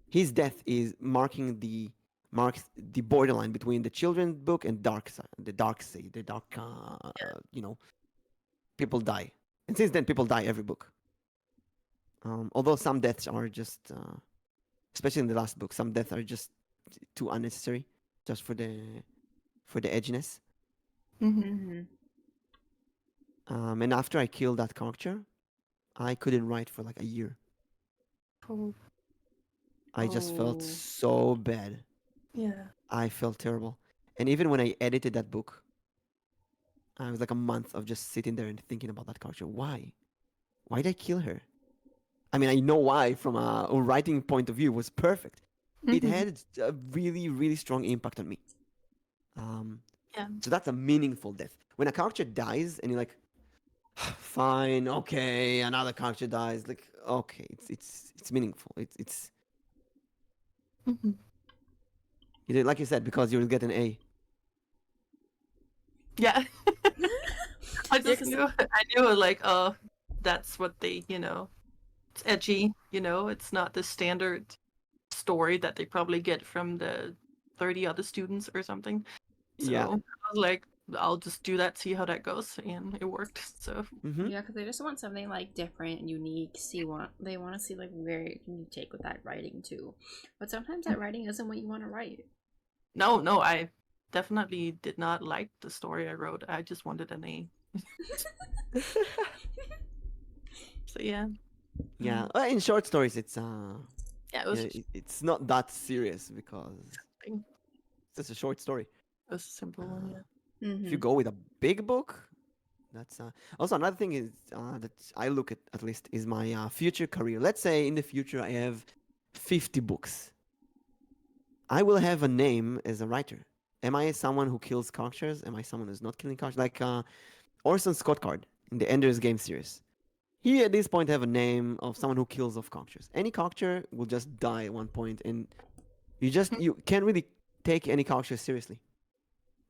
his death marks the borderline between the children's book and the dark side, people die, and since then people die every book. Although some deaths are just, especially in the last book, some deaths are just too unnecessary, just for the edginess. And after I killed that character, I couldn't write for like a year. I just felt so bad. Yeah. I felt terrible. And even when I edited that book, I was like a month of just sitting there and thinking about that character. Why? Why did I kill her? I mean, I know why from a writing point of view. It was perfect. It had a really, really strong impact on me. So that's a meaningful death. When a character dies and you're like, fine, okay, another character dies. Like, okay, it's meaningful. It's like you said, because you'll get an A. Yeah. I just knew, like, oh, that's what they, It's edgy, it's not the standard story that they probably get from the 30 other students or something. So Yeah. I was like, I'll just do that, see how that goes, and it worked. So Mm-hmm. Yeah, because they just want something like different and unique. They want to see like where can you take with that writing too. But sometimes that writing isn't what you want to write. no, I definitely did not like the story I wrote. I just wanted an A. So yeah. Yeah. Well, in short stories, it's Yeah, it was it's not that serious because it it's just a short story. was a simple one, yeah. If you go with a big book, that's also another thing is that I look at least is my future career. Let's say in the future I have 50 books. I will have a name as a writer. Am I someone who kills characters? Am I someone who's not killing characters? Like Orson Scott Card in the Ender's Game series. He at this point have a name of someone who kills off characters. Any character will just die at one point, and you can't really take any character seriously.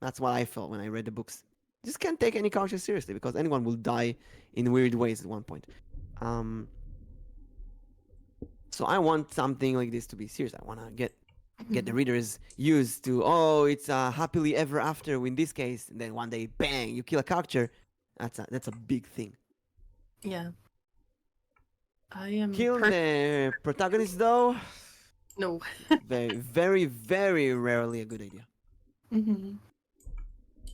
That's what I felt when I read the books. You just can't take any character seriously because anyone will die in weird ways at one point. So I want something like this to be serious. I want to get the readers used to, oh, it's happily ever after in this case, and then one day bang, you kill a character. That's a big thing. Yeah. I am Kill the protagonist though, No. very very very rarely a good idea.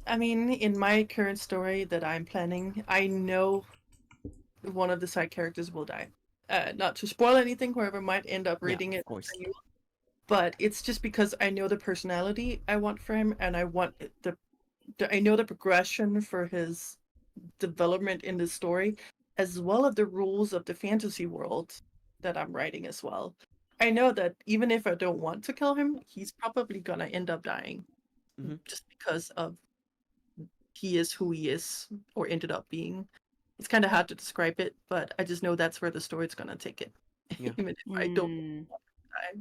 I mean, in my current story that I'm planning, I know one of the side characters will die. Not to spoil anything, whoever might end up reading of it, course. but it's just because I know the personality I want for him, and I want I know the progression for his development in the story, as well as the rules of the fantasy world that I'm writing as well. I know that even if I don't want to kill him, he's probably gonna end up dying, just because of he is who he is, or ended up being. It's kind of hard to describe it, but I just know that's where the story's gonna take it, Yeah. even if I don't want to die.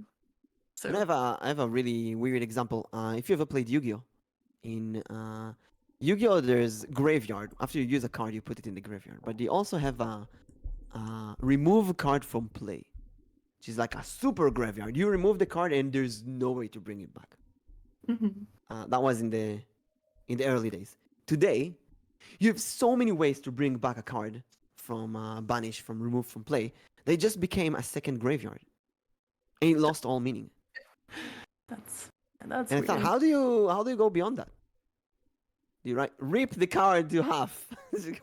So And I have a really weird example. If you ever played Yu-Gi-Oh, in Yu-Gi-Oh, there's graveyard. After you use a card, you put it in the graveyard. But they also have a remove a card from play, which is like a super graveyard. You remove the card and there's no way to bring it back. That was in the early days. Today, you have so many ways to bring back a card from banish, from remove from play. They just became a second graveyard, and it lost all meaning. that's And I weird. thought, how do you go beyond that? Do you rip the card to half?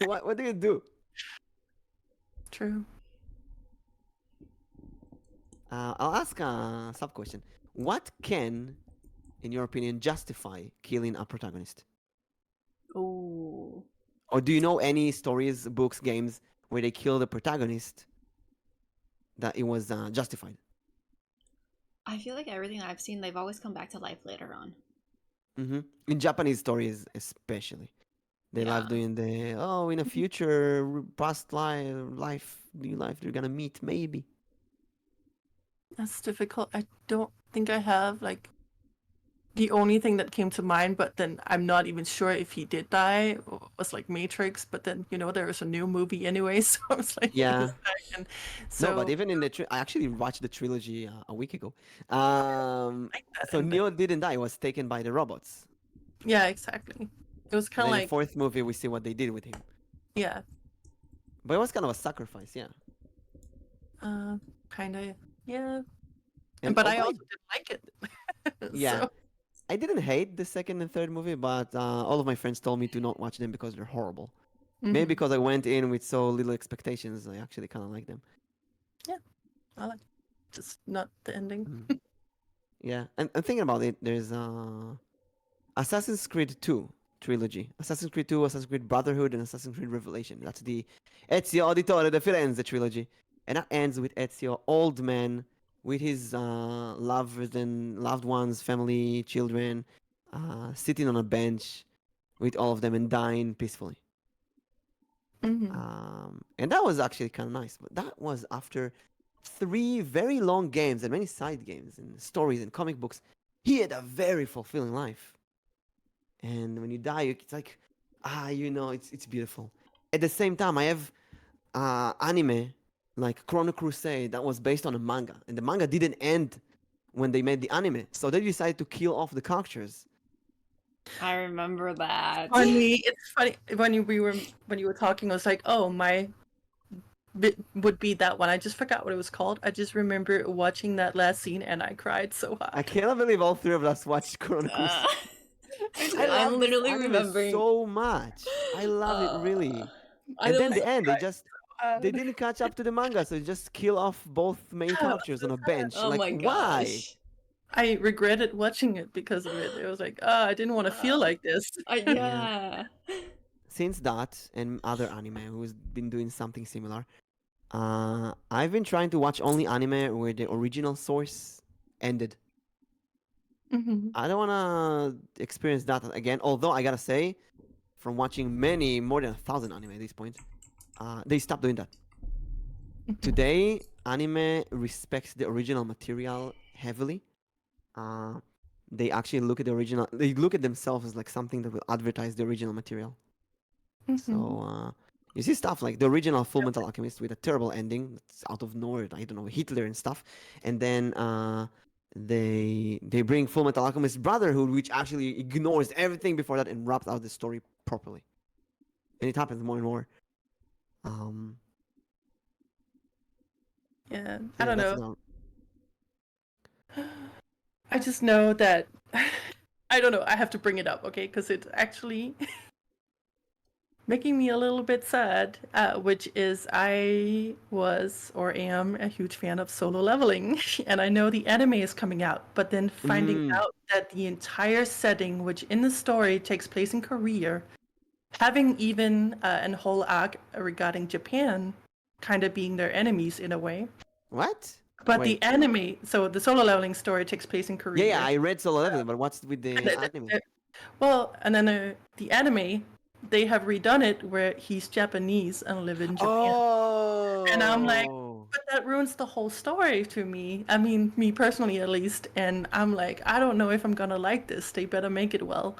What do you do? True. I'll ask a sub question. What can, in your opinion, justify killing a protagonist? Oh. Or do you know any stories, books, games where they kill the protagonist that it was justified? I feel like everything I've seen, they've always come back to life later on. In Japanese stories, especially, they love doing the in a future past life, new life they're gonna meet maybe. That's difficult. I don't think I have like the only thing that came to mind, but then I'm not even sure if he did die was like Matrix, but then there was a new movie anyway, so I was like, Yeah. and so No, but even in I actually watched the trilogy a week ago. like that So ending. Neo didn't die; he was taken by the robots. Yeah, exactly. It was kind And of in like the fourth movie, we see what they did with him. yeah, But it was kind of a sacrifice, yeah. kind of yeah. And But I although also didn't like it. yeah, So, I didn't hate the second and third movie, but all of my friends told me to not watch them because they're horrible. Maybe because I went in with so little expectations, I actually kind of like them. yeah, I like just not the ending. Yeah, and thinking about it, there's Assassin's Creed 2 trilogy. Assassin's Creed 2, Assassin's Creed Brotherhood, and Assassin's Creed Revelation. That's the Ezio Auditore de Firenze trilogy. And that ends with Ezio, old man, with his loved ones, family, children, sitting on a bench with all of them and dying peacefully. And that was actually kind of nice. But that was after 3 very long games and many side games and stories and comic books. He had a very fulfilling life. And when you die, it's like, it's beautiful. At the same time, I have anime like Chrono Crusade, that was based on a manga, and the manga didn't end when they made the anime, so they decided to kill off the characters. I remember that. It's funny when you were talking. I was like, oh, my bit would be that one. I just forgot what it was called. I just remember watching that last scene and I cried so hard. I cannot believe all three of us watched Chrono Crusade. I love I'm literally this anime remembering so much. I love it really. And then the end, they didn't catch up to the manga, so they just kill off both main characters on a bench. Oh like, my why? gosh. I regretted watching it because of it. It was like, I didn't want to feel like this. Yeah. Since that and other anime who's been doing something similar, I've been trying to watch only anime where the original source ended. Mhm. I don't want to experience that again. Although I gotta say, from watching more than 1,000 anime at this point, they stopped doing that. Today, anime respects the original material heavily. They actually look at the original. They look at themselves as like something that will advertise the original material. So you see stuff like the original Full Metal Alchemist with a terrible ending that's out of nowhere. I don't know, Hitler and stuff, and then they bring Full Metal Alchemist Brotherhood, which actually ignores everything before that and wraps out the story properly. And it happens more and more. Yeah, I Yeah, don't that's know. about- I just know that I don't know. I have to bring it up, okay? Because it's actually making me a little bit sad. Which is I was or am a huge fan of Solo Leveling, and I know the anime is coming out. But then finding out that the entire setting, which in the story takes place in Korea, having even a whole arc regarding Japan, kind of being their enemies in a way. What? But Wait. the anime, so the Solo Leveling story takes place in Korea. Yeah, I read Solo Leveling, but what's with the anime? Well, and then the anime, they have redone it where he's Japanese and live in Japan. Oh. And I'm like, but that ruins the whole story to me. I mean, me personally at least. And I'm like, I don't know if I'm gonna like this. They better make it well.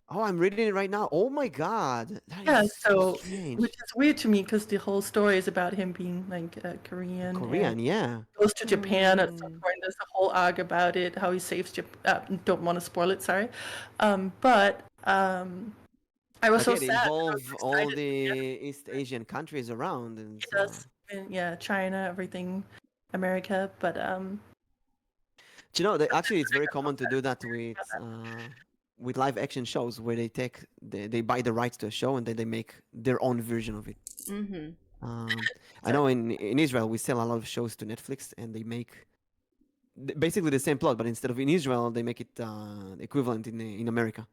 Oh, I'm reading it right now. Oh my god. That Yeah, is so strange. which is weird to me because the whole story is about him being like Korean. Korean, and yeah. goes to Japan at some point. There's a whole arc about it, how he saves Japan. Don't want to spoil it, sorry. But I was so Okay, they sad. involve all the East Asian countries around, and It does. And yeah, China, everything, America. But do you know that actually it's very common to do that with live action shows where they buy the rights to a show and then they make their own version of it. I know in Israel we sell a lot of shows to Netflix and they make basically the same plot, but instead of in Israel they make it equivalent in America.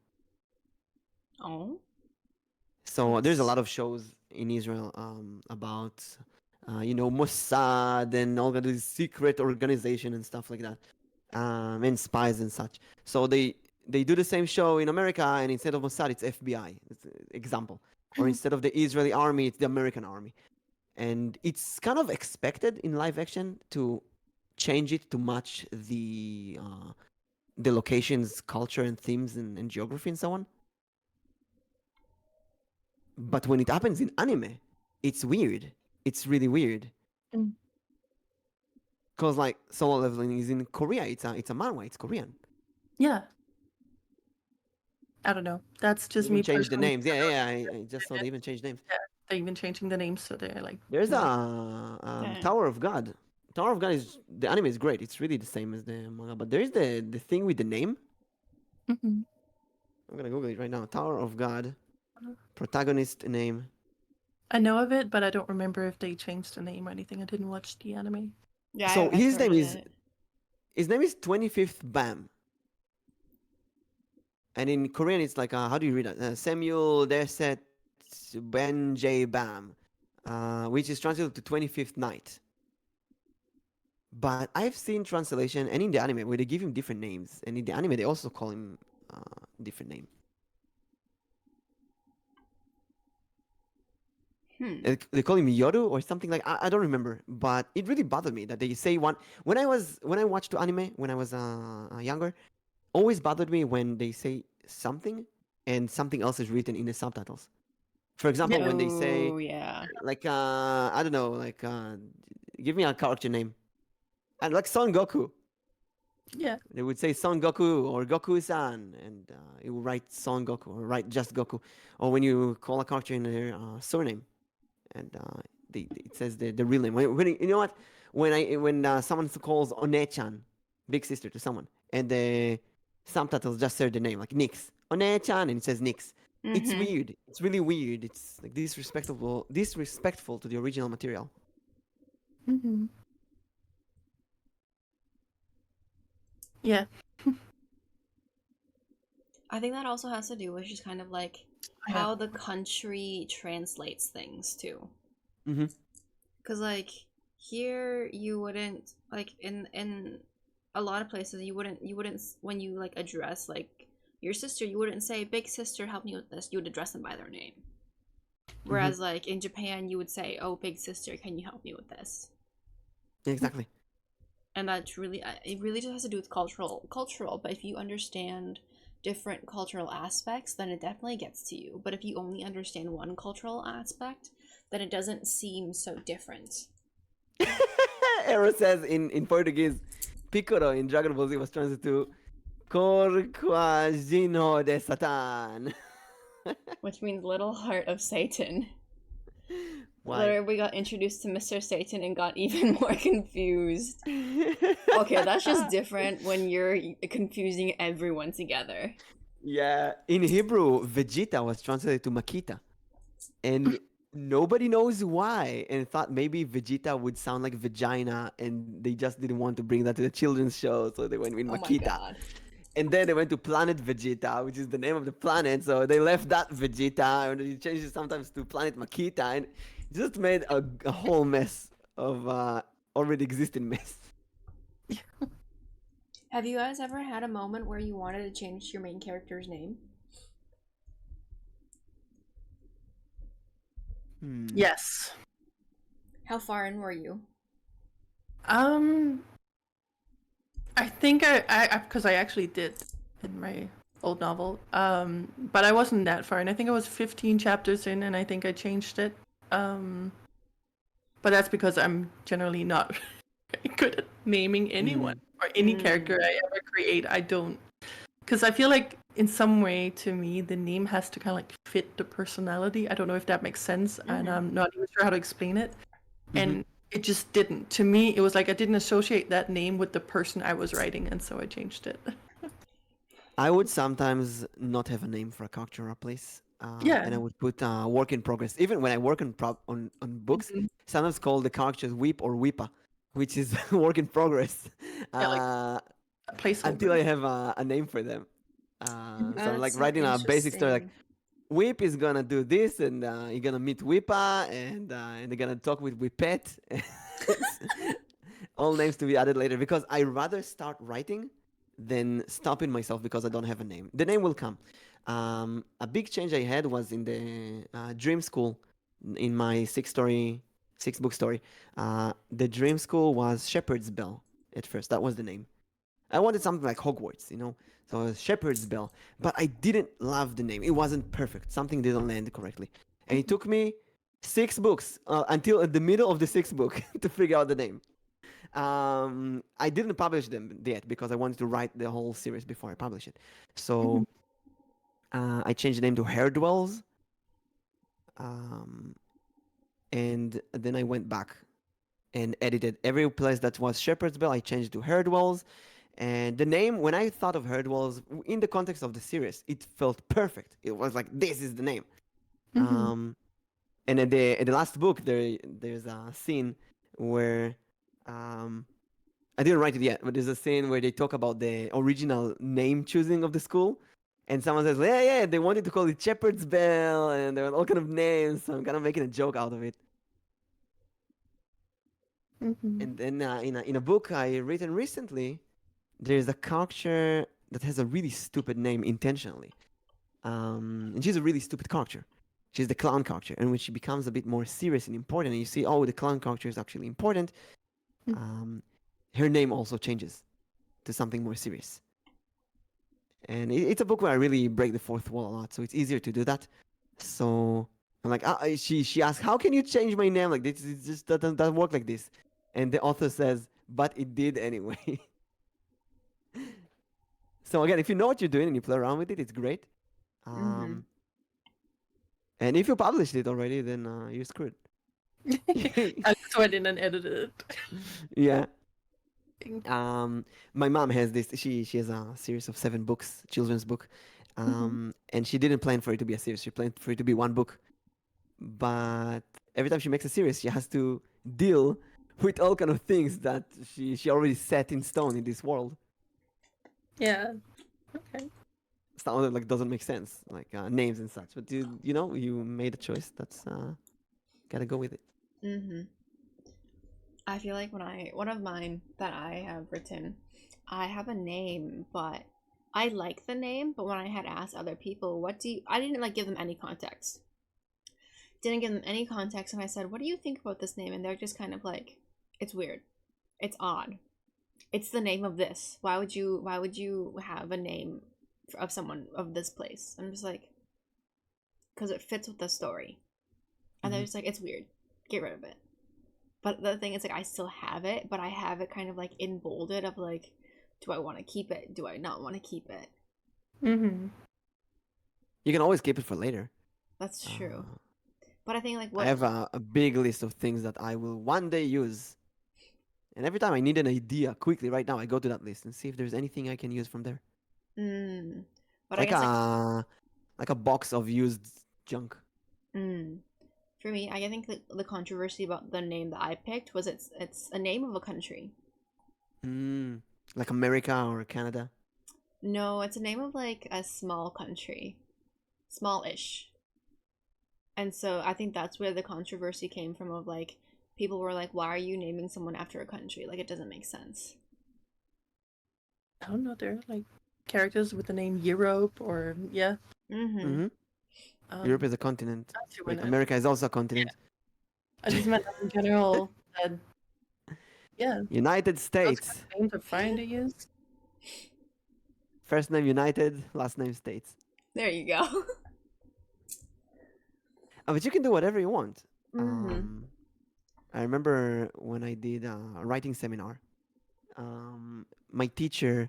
Oh. So there's a lot of shows in Israel about Mossad and all of these secret organization and stuff like that, and spies and such. So they do the same show in America, and instead of Mossad, it's FBI. It's an example. Or instead of the Israeli army, it's the American army. And it's kind of expected in live action to change it to match the location's culture and themes and geography and so on. But when it happens in anime, it's weird. It's really weird. Because like Solo Leveling is in Korea. It's a manhwa. It's Korean. yeah, I don't know. That's just They me. even changed the personally. names. Yeah. I just saw they even changed names. Yeah, they're even changing the names, so they're like. There's you know, a Tower of God. Tower of God the anime is great. It's really the same as the manga. But there is the thing with the name. mhm. I'm gonna Google it right now. Tower of God. Protagonist name. I know of it, but I don't remember if they changed the name or anything. I didn't watch the anime. Yeah. So I his name heard is it. his name is 25th Bam. And in Korean, it's like, how do you read that? Samuel Derset Ben J. Bam, which is translated to 25th Night. But I've seen translation, and in the anime, where they give him different names. And in the anime, they also call him different name. They call him Yoru or something like I don't remember, but it really bothered me that they say one when I watched anime when I was younger. Always bothered me when they say something and something else is written in the subtitles. For example, when they say Oh, yeah. like I don't know, like give me a character name. And like Son Goku. Yeah. They would say Son Goku or Goku-san, and it would write Son Goku or write just Goku. Or when you call a character in their surname, and it says the real name. You know what? When someone calls One-chan, big sister to someone, and the subtitles just say the name, like Nyx, One-chan, and it says Nyx. It's weird. It's really weird. It's like disrespectful to the original material. Mm-hmm. Yeah. I think that also has to do with just kind of like how the country translates things too. Mm-hmm. Because like here you wouldn't, like in a lot of places you wouldn't when you like address like your sister, you wouldn't say big sister help me with this, you would address them by their name. Whereas like in Japan you would say, oh big sister, can you help me with this? Exactly. And that's really, it really just has to do with cultural, but if you understand different cultural aspects, then it definitely gets to you. But if you only understand one cultural aspect, then it doesn't seem so different. Arrow says in Portuguese, Piccolo in Dragon Ball Z was translated to Corquagino de Satan. Which means little heart of Satan. Why? Literally, we got introduced to Mr. Satan and got even more confused. Okay, that's just different when you're confusing everyone together. Yeah, in Hebrew, Vegeta was translated to Makita. And nobody knows why. And thought maybe Vegeta would sound like vagina, and they just didn't want to bring that to the children's show, so they went with Makita. My God. And then they went to Planet Vegeta, which is the name of the planet, so they left that Vegeta, and they changed it sometimes to Planet Makita, and just made a whole mess of already existing mess. Have you guys ever had a moment where you wanted to change your main character's name? Yes. How far in were you? I think I because I actually did in my old novel. But I wasn't that far, and I think I was 15 chapters in, and I think I changed it. But that's because I'm generally not very good at naming anyone or any character I ever create. I don't, because I feel like in some way to me the name has to kind of like fit the personality. I don't know if that makes sense, and I'm not even sure how to explain it. And it just didn't. To me, it was like I didn't associate that name with the person I was writing, and so I changed it. I would sometimes not have a name for a character or a place. And I would put work in progress. Even when I work on books, sometimes call the characters Weep or Weepa, which is work in progress. Until I have a name for them. So like writing a basic story, like Weep is gonna do this, and you're gonna meet Weepa, and they're gonna talk with Weepet. All names to be added later, because I rather start writing than stopping myself because I don't have a name. The name will come. A big change I had was in the Dream School, in my six-book story. The Dream School was Shepherd's Bell at first. That was the name. I wanted something like Hogwarts, you know? So it was Shepherd's Bell. But I didn't love the name. It wasn't perfect. Something didn't land correctly. And it took me 6 books until at the middle of the 6th book to figure out the name. I didn't publish them yet because I wanted to write the whole series before I publish it. So I changed the name to Hairdwells. And then I went back and edited every place that was Shepherd's Bell. I changed it to Hairdwells. And the name, when I thought of Hairdwells in the context of the series, it felt perfect. It was like, this is the name. And at the last book, there's a scene where I didn't write it yet, but there's a scene where they talk about the original name choosing of the school, and someone says, yeah, they wanted to call it Shepherd's Bell, and there were all kind of names, so I'm kind of making a joke out of it. And then in a book I written recently, there's a character that has a really stupid name intentionally. And she's a really stupid character. She's the clown character. And when she becomes a bit more serious and important, and you see, oh, the clown character is actually important, her name also changes to something more serious. And it's a book where I really break the fourth wall a lot, so it's easier to do that. So I'm like, she asked, how can you change my name like this? It just doesn't work like this. and the author says, "But it did anyway." So again, if you know what you're doing and you play around with it, it's great. Mm-hmm. And if you published it already, then you're screwed. I just went in and edited it. Yeah. My mom has this. She has a series of 7 books, children's book, and she didn't plan for it to be a series. She planned for it to be one book. But every time she makes a series, she has to deal with all kind of things that she already set in stone in this world. Yeah. Okay. Some of it like doesn't make sense, like names and such. But you know you made a choice. That's gotta go with it. Mm-hmm. I feel like one of mine that I have written, I have a name, but I like the name, but when I had asked other people, I didn't like give them any context. Didn't give them any context, and I said, what do you think about this name? And they're just kind of like, it's weird. It's odd. It's the name of this. Why would you have a name of someone of this place? I'm just like, because it fits with the story. And they're just like, it's weird. Get rid of it. But the thing is, like, I still have it, but I have it kind of like in bolded of like, do I want to keep it? Do I not want to keep it? Mm-hmm. You can always keep it for later. That's true. But I think like I have a big list of things that I will one day use. And every time I need an idea quickly, right now, I go to that list and see if there's anything I can use from there. But Like I guess like a box of used junk. For me, I think the controversy about the name that I picked was it's a name of a country. Like America or Canada. No, it's a name of like a small country, small-ish. And so I think that's where the controversy came from. Of like, people were like, "Why are you naming someone after a country? Like, it doesn't make sense." I don't know. There are like characters with the name Europe or yeah. Europe is a continent. That's who Like I know. America is also a continent. I just meant in general that yeah. United Those States. kind of names are fine to use. First name United, last name States. There you go. But you can do whatever you want. I remember when I did a writing seminar. My teacher,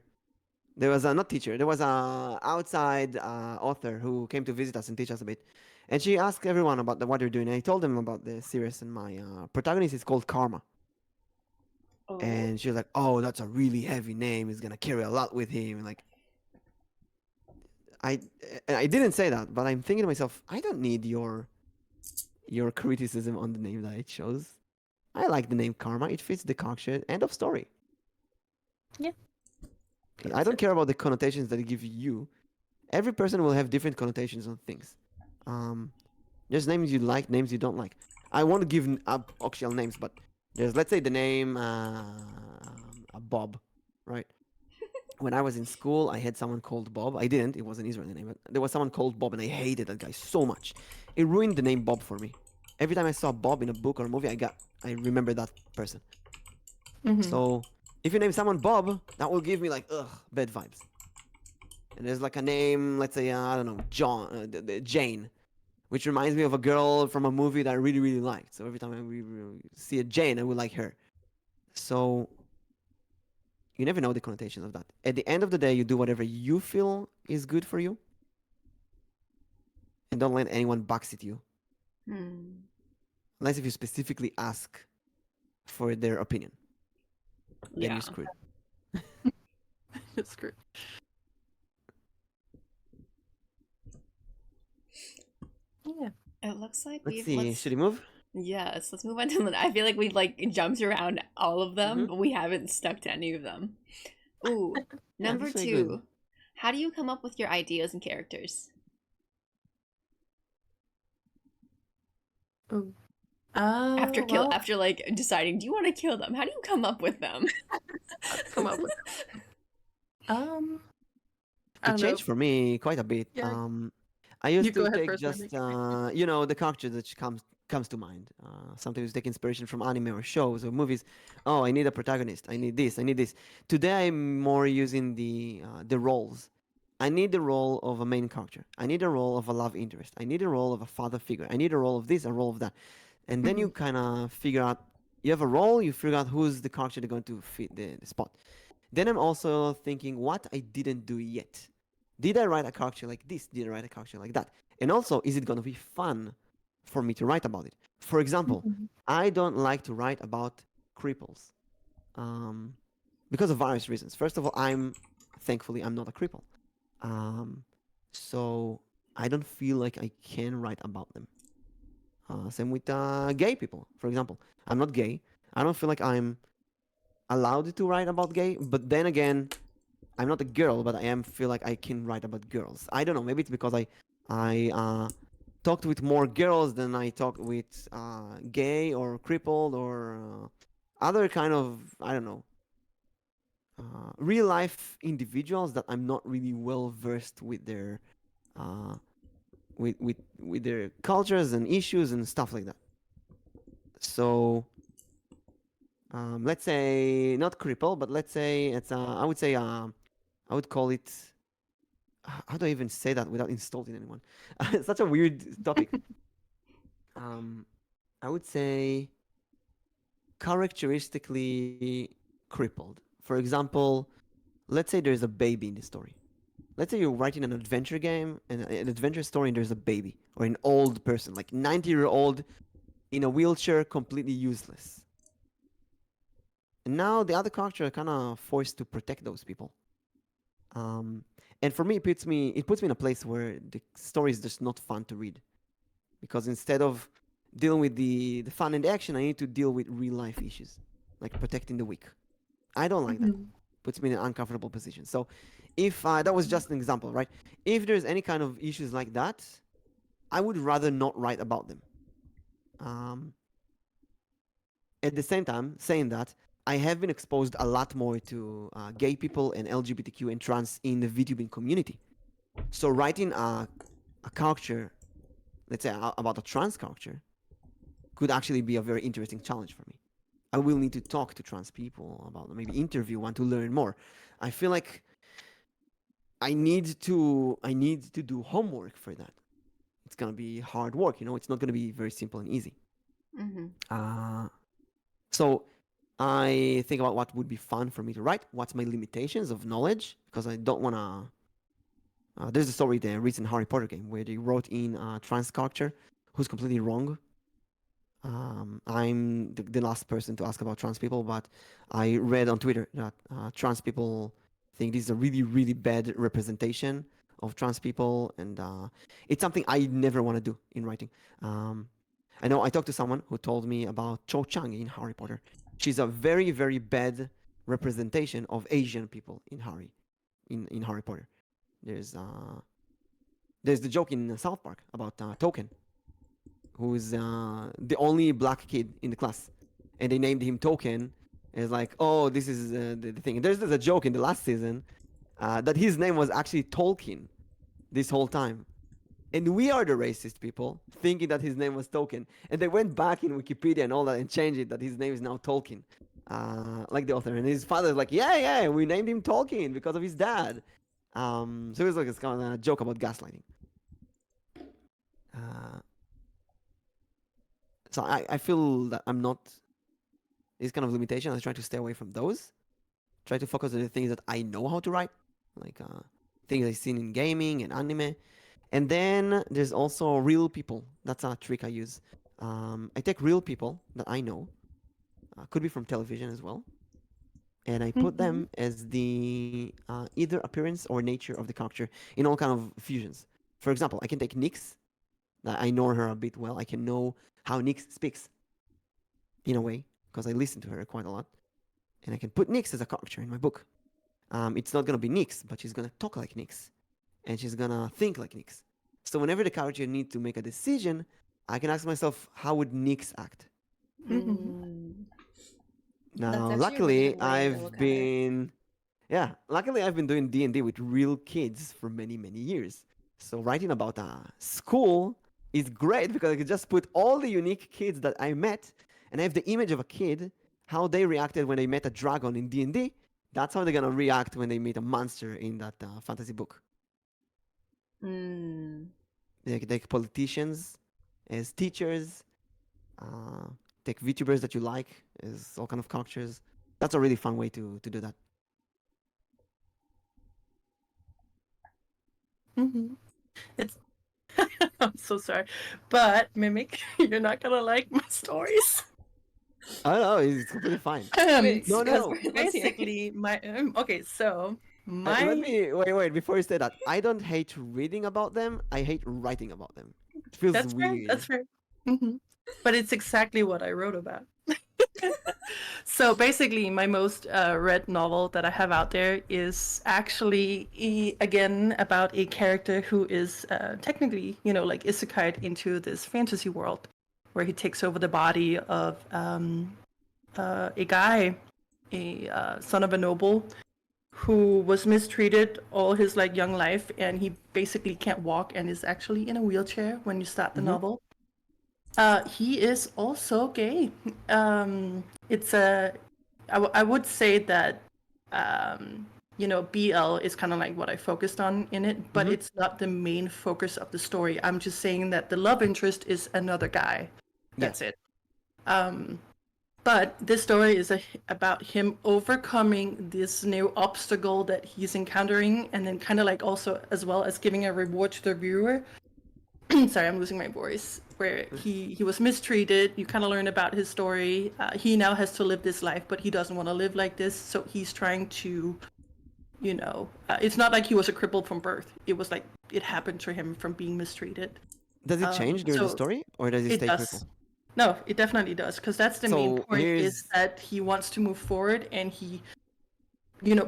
there was a outside author who came to visit us and teach us a bit. And she asked everyone about what they're doing. And I told them about the series, and my protagonist is called Karma. Oh. And she was like, "Oh, that's a really heavy name. He's gonna carry a lot with him." And like, I didn't say that, but I'm thinking to myself, I don't need your criticism on the name that I chose. I like the name Karma. It fits the culture. End of story. Yeah. I don't care about the connotations that it gives you. Every person will have different connotations on things. There's names you like, names you don't like. I won't give up actual names, but there's, let's say, the name Bob, right? When I was in school, I had someone called Bob. I didn't. It was an Israeli name, but there was someone called Bob, and I hated that guy so much. It ruined the name Bob for me. Every time I saw Bob in a book or a movie, I remember that person. So if you name someone Bob, that will give me like bad vibes. And there's like a name, let's say I don't know, Jane, which reminds me of a girl from a movie that I really really liked. So every time I see a Jane, I will like her. So you never know the connotations of that. At the end of the day, you do whatever you feel is good for you, and don't let anyone backseat you. Unless if you specifically ask for their opinion. Then you're screwed. It's screwed. Yeah. It looks like Let's see. Should we move? Yes, let's move on to. I feel like we've like jumped around all of them, but we haven't stuck to any of them. Ooh, number this is 2. good. How do you come up with your ideas and characters? After like deciding, do you want to kill them? How do you come up with them? Come up with It changed for me quite a bit. Yeah. I used You go to ahead take first, just the character that comes to mind. Sometimes take inspiration from anime or shows or movies. Oh, I need a protagonist. I need this. I need this. Today I'm more using the roles. I need the role of a main character. I need a role of a love interest. I need a role of a father figure. I need a role of this, a role of that. And then you kind of figure out you have a role, you figure out who's the character that's going to fit the spot. Then I'm also thinking what I didn't do yet. Did I write a character like this? Did I write a character like that? And also, is it going to be fun for me to write about it? For example, Mhm. I don't like to write about cripples um, because of various reasons. First of all, thankfully I'm not a cripple, um, so I don't feel like I can write about them. Same with gay people, for example. I'm not gay. I don't feel like I'm allowed to write about gay, but then again, I'm not a girl, but I am feel like I can write about girls. I don't know. Maybe it's because I talked with more girls than I talked with gay or crippled or other kind of, I don't know, real life individuals that I'm not really well versed with their uh, with their cultures and issues and stuff like that. So let's say not cripple, but let's say it's I would say I would call it. How do I even say that without insulting anyone? It's such a weird topic. Um, I would say characteristically crippled. For example, let's say there's a baby in the story. Let's say you're writing an adventure game and an adventure story, and there's a baby or an old person, like 90-year-old in a wheelchair, completely useless. And now the other character are kind of forced to protect those people. Um, and for me, it puts me in a place where the story is just not fun to read, because instead of dealing with the fun and the action, I need to deal with real life issues like protecting the weak. I don't like that. Mhm. Puts me in an uncomfortable position. So, if that was just an example, right? If there's any kind of issues like that, I would rather not write about them. Um, at the same time, saying that, I have been exposed a lot more to gay people and LGBTQ and trans in the VTubing community. So writing a character, let's say about a trans character, could actually be a very interesting challenge for me. I will need to talk to trans people about maybe interview one to learn more. I feel like I need to do homework for that. It's gonna be hard work, It's not gonna be very simple and easy. Mm-hmm. Uh, so I think about what would be fun for me to write. What's my limitations of knowledge? Because I don't wanna. There's a story, the recent Harry Potter game, where they wrote in a trans character who's completely wrong. I'm the last person to ask about trans people, but I read on Twitter that trans people think this is a really, really bad representation of trans people, and it's something I never want to do in writing. Um, I know I talked to someone who told me about Cho Chang in Harry Potter. She's a very, very bad representation of Asian people in Harry Potter. There's uh, there's the joke in South Park about Token, who is the only black kid in the class, and they named him Token. And it's like, oh, this is the thing. And there's a joke in the last season that his name was actually Tolkien this whole time. And we are the racist people thinking that his name was Tolkien. And they went back in Wikipedia and all that and changed it that his name is now Tolkien, like the author. And his father's like, yeah, we named him Tolkien because of his dad. So it's like it's kind of a joke about gaslighting. Uh, so I feel that I'm not these kind of limitations. I try to stay away from those. Try to focus on the things that I know how to write, like things I've seen in gaming and anime. And then there's also real people. That's a trick I use. I take real people that I know, could be from television as well, and I put Mhm. them as the either appearance or nature of the character in all kind of fusions. For example, I can take Nyx. I know her a bit well. I can know how Nyx speaks in a way because I listen to her quite a lot, and I can put Nyx as a character in my book. It's not gonna be Nyx, but she's gonna talk like Nyx, and she's gonna think like Nyx. So whenever the character needs to make a decision, I can ask myself, how would Nyx act? Mhm. Mm. That's Now, actually a really luckily, good way to I've look at it. been luckily I've been doing D&D with real kids for many, many years. So writing about a school is great because I can just put all the unique kids that I met and I have the image of a kid, how they reacted when they met a dragon in D&D. That's how they're gonna react when they meet a monster in that fantasy book. Mm. They take politicians as teachers, uh, take VTubers that you like as all kind of characters. That's a really fun way to do that. It's I'm so sorry, but Mimic, you're not gonna like my stories. I don't know, it's completely fine. Wait, No, because no. let's hear. Basically, my okay, so Let my me wait before you say that. I don't hate reading about them. I hate writing about them. It feels that's fair. weird. That's fair. But it's exactly what I wrote about. So basically, my most read novel that I have out there is actually again about a character who is technically, like isekai'd into this fantasy world, where he takes over the body of a guy, a son of a noble, who was mistreated all his like young life, and he basically can't walk and is actually in a wheelchair when you start the novel. He is also gay. It's I would say that, BL is kind of like what I focused on in it, but it's not the main focus of the story. I'm just saying that the love interest is another guy. That's it. But this story is about him overcoming this new obstacle that he's encountering, and then kind of like also as well as giving a reward to the viewer. Sorry, I'm losing my voice. Where he was mistreated. You kind of learn about his story. He now has to live this life, but he doesn't want to live like this. So he's trying to, it's not like he was a cripple from birth. It was like it happened to him from being mistreated. Does it change during the story, or does it stay crippled? No, it definitely does, because that's the main point. here's- Is that he wants to move forward, and he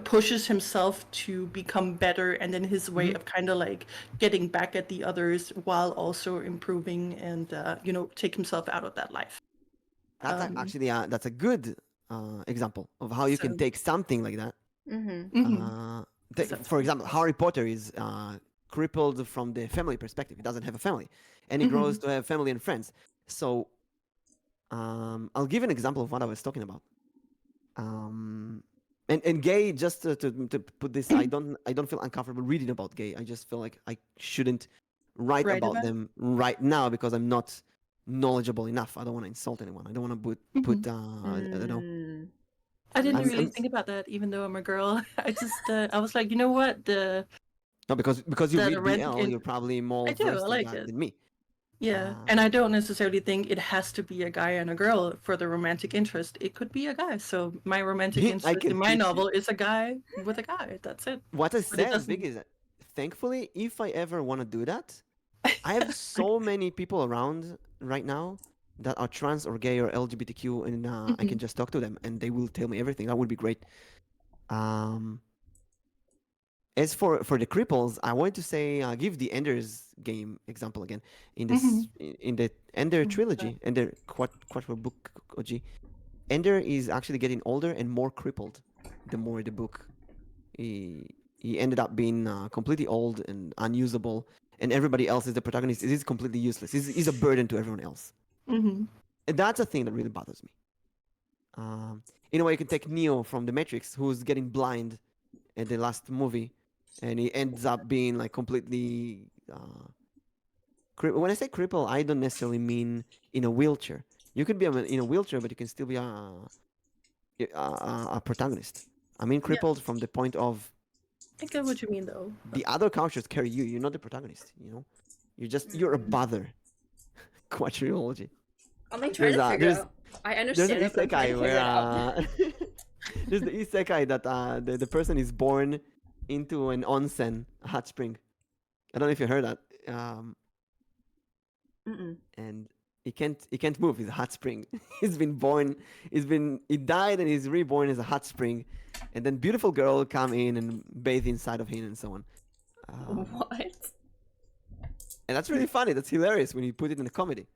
pushes himself to become better, and then his way of kind of like getting back at the others while also improving and take himself out of that life. That's actually that's a good example of how you can take something like that. For example, Harry Potter is crippled from the family perspective. He doesn't have a family, and he grows to have family and friends. So I'll give an example of what I was talking about. And gay, just to put this, I don't feel uncomfortable reading about gay. I just feel like I shouldn't write about them right now because I'm not knowledgeable enough. I don't want to insult anyone. I don't want to put I don't know. I didn't really think about that, even though I'm a girl. I just I was like, you know what, No, because you the read BL, you're probably more I do, versed I in like that it. than me. Yeah, and I don't necessarily think it has to be a guy and a girl for the romantic interest. It could be a guy. So my romantic I interest can in my teach you. novel is a guy with a guy. That's it. What I But it said, doesn't- Big, is that thankfully, if I ever want to do that, I have so many people around right now that are trans or gay or LGBTQ, and I can just talk to them and they will tell me everything. That would be great. As for the cripples, I want to say give the Ender's game example again in this in the Ender trilogy, Ender Quattro book OG. Ender is actually getting older and more crippled the more the book. He ended up being completely old and unusable, and everybody else is the protagonist. He's completely useless. He's a burden to everyone else. And that's a thing that really bothers me. In a way, you can take Neo from The Matrix, who's getting blind in the last movie, and he ends up being like completely. When I say cripple, I don't necessarily mean in a wheelchair. You could be in a wheelchair, but you can still be a protagonist. I mean, crippled from the point of I get what you mean, though. the other characters carry you. You're not the protagonist. You're a bother. Quadrilogy. I'm like trying to figure out. I understand There's an it, but I'm trying isekai to figure it out. where there's the isekai that the person is born into an onsen, a hot spring. I don't know if you heard that. And he can't move. He's a hot spring. He died and he's reborn as a hot spring, and then beautiful girl come in and bathe inside of him and so on. What? And that's really funny. That's hilarious when you put it in a comedy.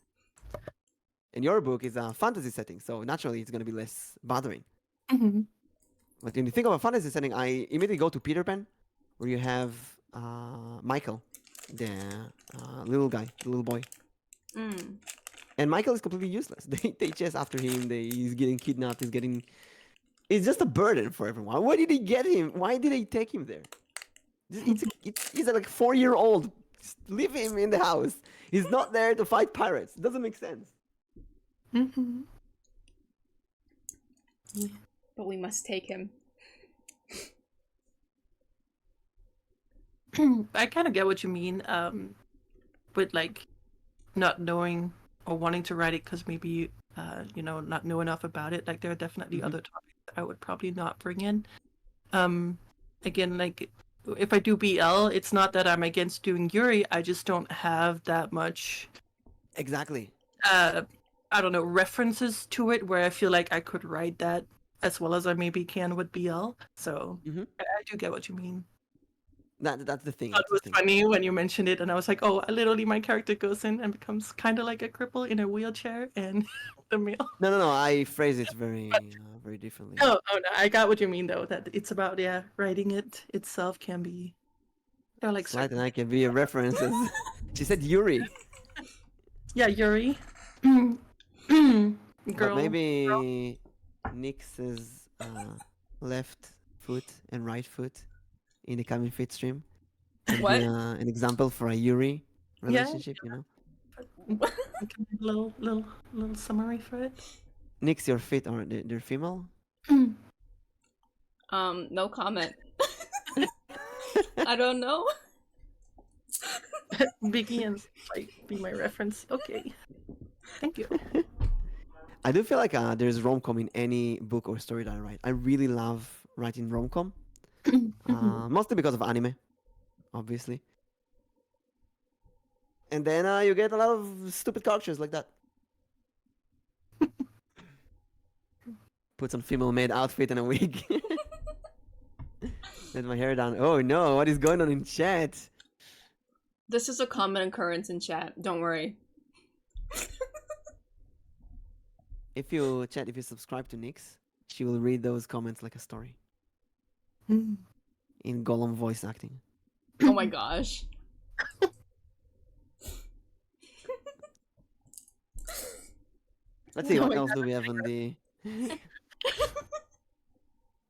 And your book is a fantasy setting, so naturally it's going to be less bothering. But when you think of a fantasy setting, I immediately go to Peter Pan, where you have Michael, the little guy, the little boy. And Michael is completely useless. They chase after him. He's getting kidnapped. It's just a burden for everyone. Why did he get him? Why did they take him there? He's a like 4-year-old. Just leave him in the house. He's not there to fight pirates. It doesn't make sense. But we must take him. I kind of get what you mean. With like not knowing or wanting to write it because maybe not know enough about it. Like there are definitely other topics I would probably not bring in. Again, like if I do BL, it's not that I'm against doing Yuri. I just don't have that much. Exactly. I don't know, references to it where I feel like I could write that as well as I maybe can with BL. So I do get what you mean. That's the thing. It was funny when you mentioned it, and I was like, "Oh, literally, my character goes in and becomes kind of like a cripple in a wheelchair, and the male." No. I phrase it very, very differently. Oh no, I got what you mean though. That it's about writing it itself can be. They're like Slide and I can be a reference. She said Yuri. Yeah, Yuri. But Girl. maybe Nyx's left foot and right foot in the coming fit stream can What? be an example for a Yuri relationship, you know? Little summary for it. Nyx, your feet are they're female? No comment. I don't know. Vicky and like be my reference. Okay. Thank you. I do feel like there's rom-com in any book or story that I write. I really love writing rom-com. Mostly because of anime, obviously. And then you get a lot of stupid characters like that. Puts on female maid outfit and a wig. Let my hair down. Oh no, what is going on in chat? This is a common occurrence in chat. Don't worry. If you subscribe to Nyx, she will read those comments like a story. In Gollum voice acting. Oh my gosh. Let's see, what else do we have on the...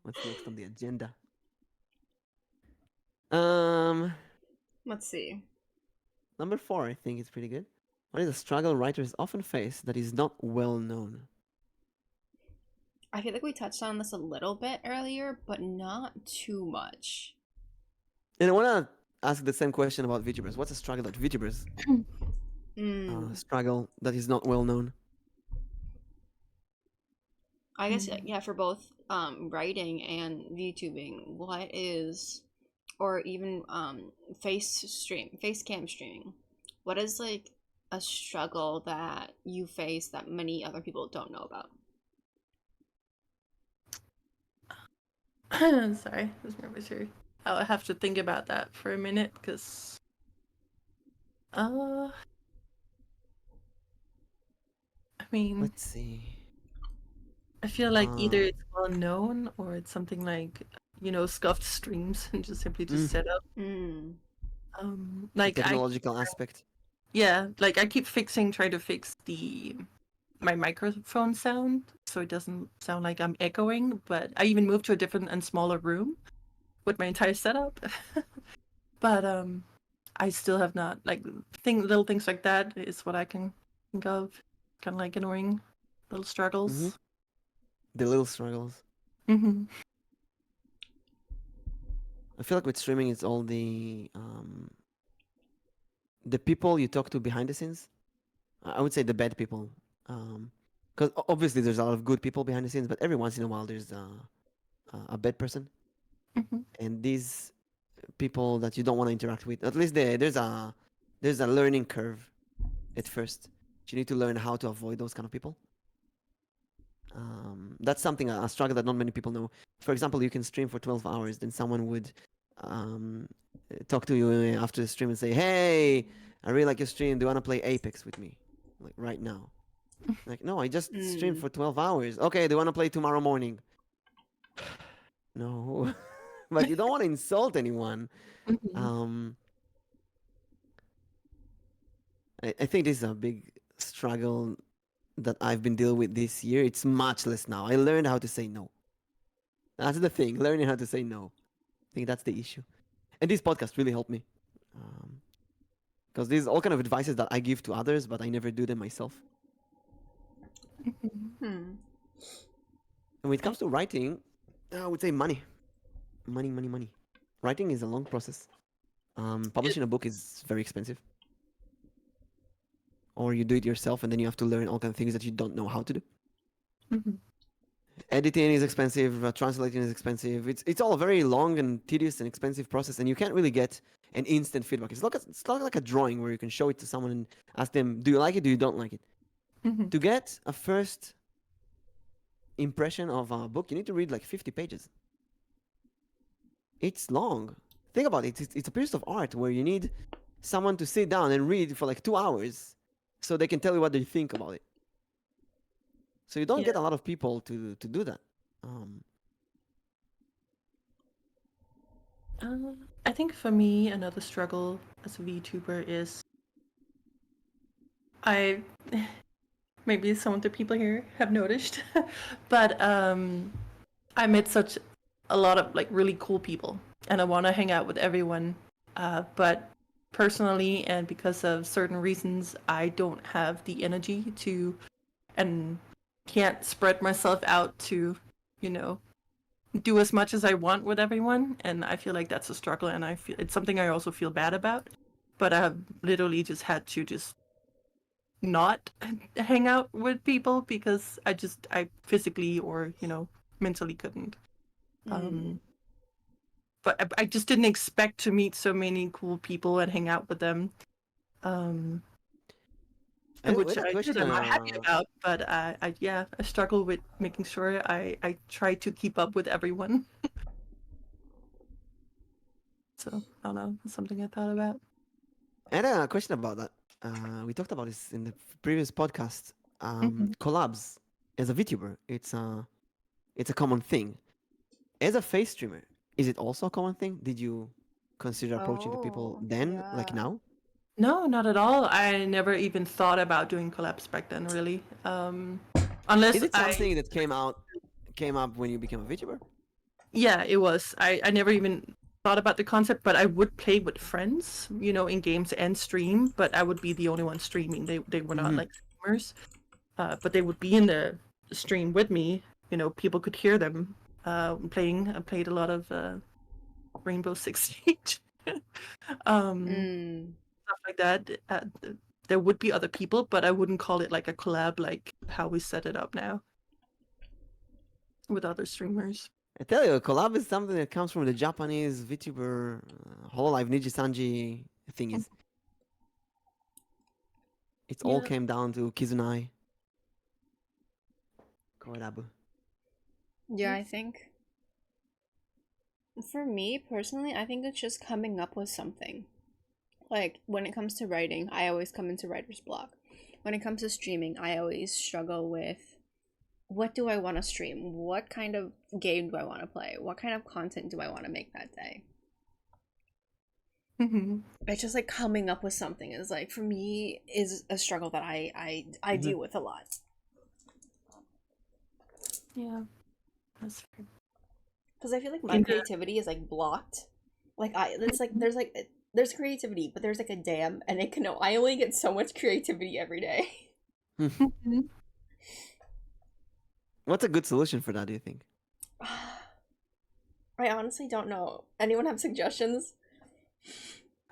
What's next on the agenda? Let's see. Number 4, I think is pretty good. What is a struggle writers often face that is not well known? I feel like we touched on this a little bit earlier, but not too much. And I want to ask the same question about VTubers. What's a struggle that VTubers struggle that is not well known? I guess yeah, for both writing and VTubing, what is, or even face cam streaming, what is like a struggle that you face that many other people don't know about? Sorry, I was nervous here. I'll have to think about that for a minute because I mean, Let's see. I feel like either it's well known or it's something like, scuffed streams and just simply just set up. Like technological aspect. Yeah, like I keep trying to fix my microphone sound so it doesn't sound like I'm echoing, but I even moved to a different and smaller room with my entire setup. But I still have not, like, little things like that is what I can think of, kind of like annoying little struggles. The little struggles. I feel like with streaming, it's all the people you talk to behind the scenes. I would say the bad people. Because obviously there's a lot of good people behind the scenes, but every once in a while there's a bad person. And these people that you don't want to interact with, at least there's a learning curve at first. You need to learn how to avoid those kind of people. That's something, a struggle that not many people know. For example, you can stream for 12 hours, then someone would talk to you after the stream and say, "Hey, I really like your stream. Do you want to play Apex with me? Like right now?" Like, no, I just streamed for 12 hours. Okay, do you want to play tomorrow morning? No. But you don't want to insult anyone. I think this is a big struggle that I've been dealing with this year. It's much less now. I learned how to say no. That's the thing, learning how to say no. I think that's the issue. And this podcast really helped me. Because these all kind of advices that I give to others, but I never do them myself. And when it comes to writing, I would say money. Money, money, money. Writing is a long process. Publishing a book is very expensive. Or you do it yourself and then you have to learn all kinds of things that you don't know how to do. Mhm. Editing is expensive, translating is expensive. It's all a very long and tedious and expensive process, and you can't really get an instant feedback. It's not like a drawing where you can show it to someone and ask them, do you like it, do you don't like it? Mhm. To get a first impression of a book, you need to read like 50 pages. It's long. Think about it. It's a piece of art where you need someone to sit down and read for like 2 hours so they can tell you what they think about it. So you don't get a lot of people to do that. I think for me, another struggle as a VTuber is I maybe some of the people here have noticed, but I met such a lot of like really cool people, and I want to hang out with everyone. But personally, and because of certain reasons, I don't have the energy to, and can't spread myself out to, you know, do as much as I want with everyone, and I feel like that's a struggle, and I feel it's something I also feel bad about. But I have literally just had to just not hang out with people because I physically or mentally couldn't. But I just didn't expect to meet so many cool people and hang out with them. Which I did, I'm not happy about, but I struggle with making sure I try to keep up with everyone. So I don't know, it's something I thought about. I had a question about that. We talked about this in the previous podcast. Collabs as a VTuber, it's a common thing. As a face streamer, is it also a common thing? Did you consider approaching the people then, like now? No, not at all. I never even thought about doing collabs back then, really. Unless is it something that came up when you became a VTuber? Yeah, it was. I never even thought about the concept, but I would play with friends, in games and stream, but I would be the only one streaming. They were not like streamers, but they would be in the stream with me. People could hear them playing. I played a lot of Rainbow Six Siege. Stuff like that. There would be other people, but I wouldn't call it like a collab like how we set it up now with other streamers. I tell you, collab is something that comes from the Japanese VTuber Hololive Nijisanji thingies. It all came down to Kizunai. Collab. Yeah, I think for me personally, I think it's just coming up with something. Like when it comes to writing, I always come into writer's block. When it comes to streaming, I always struggle with what do I want to stream? What kind of game do I want to play? What kind of content do I want to make that day? It's just like coming up with something is like, for me, is a struggle that I deal with a lot. Yeah, that's fair. Because I feel like my creativity is like blocked. Like there's creativity, but there's like a dam, and I only get so much creativity every day. What's a good solution for that, do you think? I honestly don't know. Anyone have suggestions?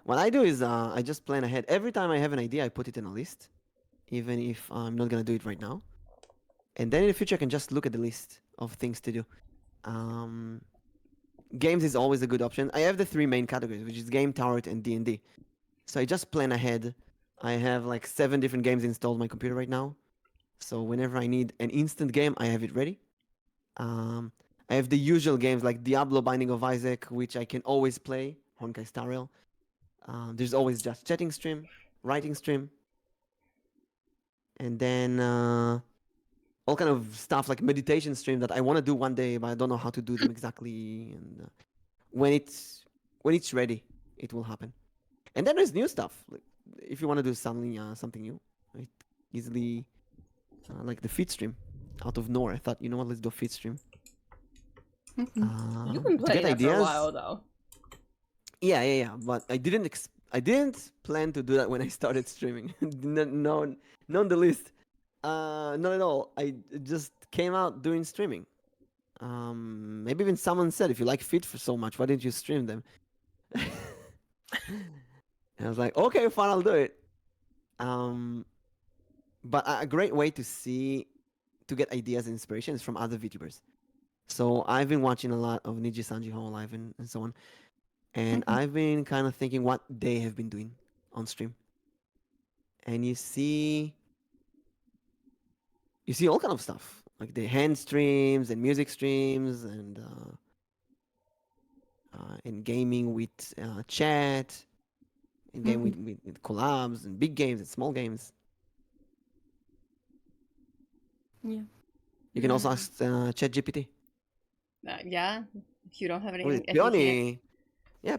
What I do is I just plan ahead. Every time I have an idea, I put it in a list, even if I'm not going to do it right now. And then in the future, I can just look at the list of things to do. Games is always a good option. I have the 3 main categories, which is game, tarot, and D&D. So I just plan ahead. I have like 7 different games installed on my computer right now. So whenever I need an instant game, I have it ready. I have the usual games like Diablo Binding of Isaac, which I can always play, Honkai Star Rail. There's always just chatting stream, writing stream. And then all kind of stuff like meditation stream that I want to do one day, but I don't know how to do them exactly. And when it's ready, it will happen. And then there's new stuff. Like, if you want to do something new, right? Easily like the feed stream out of nowhere. I thought, you know what, let's do a feed stream. You've been playing that for a while though. Yeah. But I didn't plan to do that when I started streaming. None the least. Not at all. I just came out doing streaming. Maybe even someone said, if you like feet for so much, why didn't you stream them? And I was like, okay, fine, I'll do it. But a great way to get ideas and inspirations from other VTubers. So I've been watching a lot of Niji Sanji Live and so on. And I've been kind of thinking what they have been doing on stream. And you see all kind of stuff. Like the hand streams and music streams and gaming with chat, and game with collabs and big games and small games. Yeah. You can also ask ChatGPT. Yeah, if you don't have any. Well, Peony,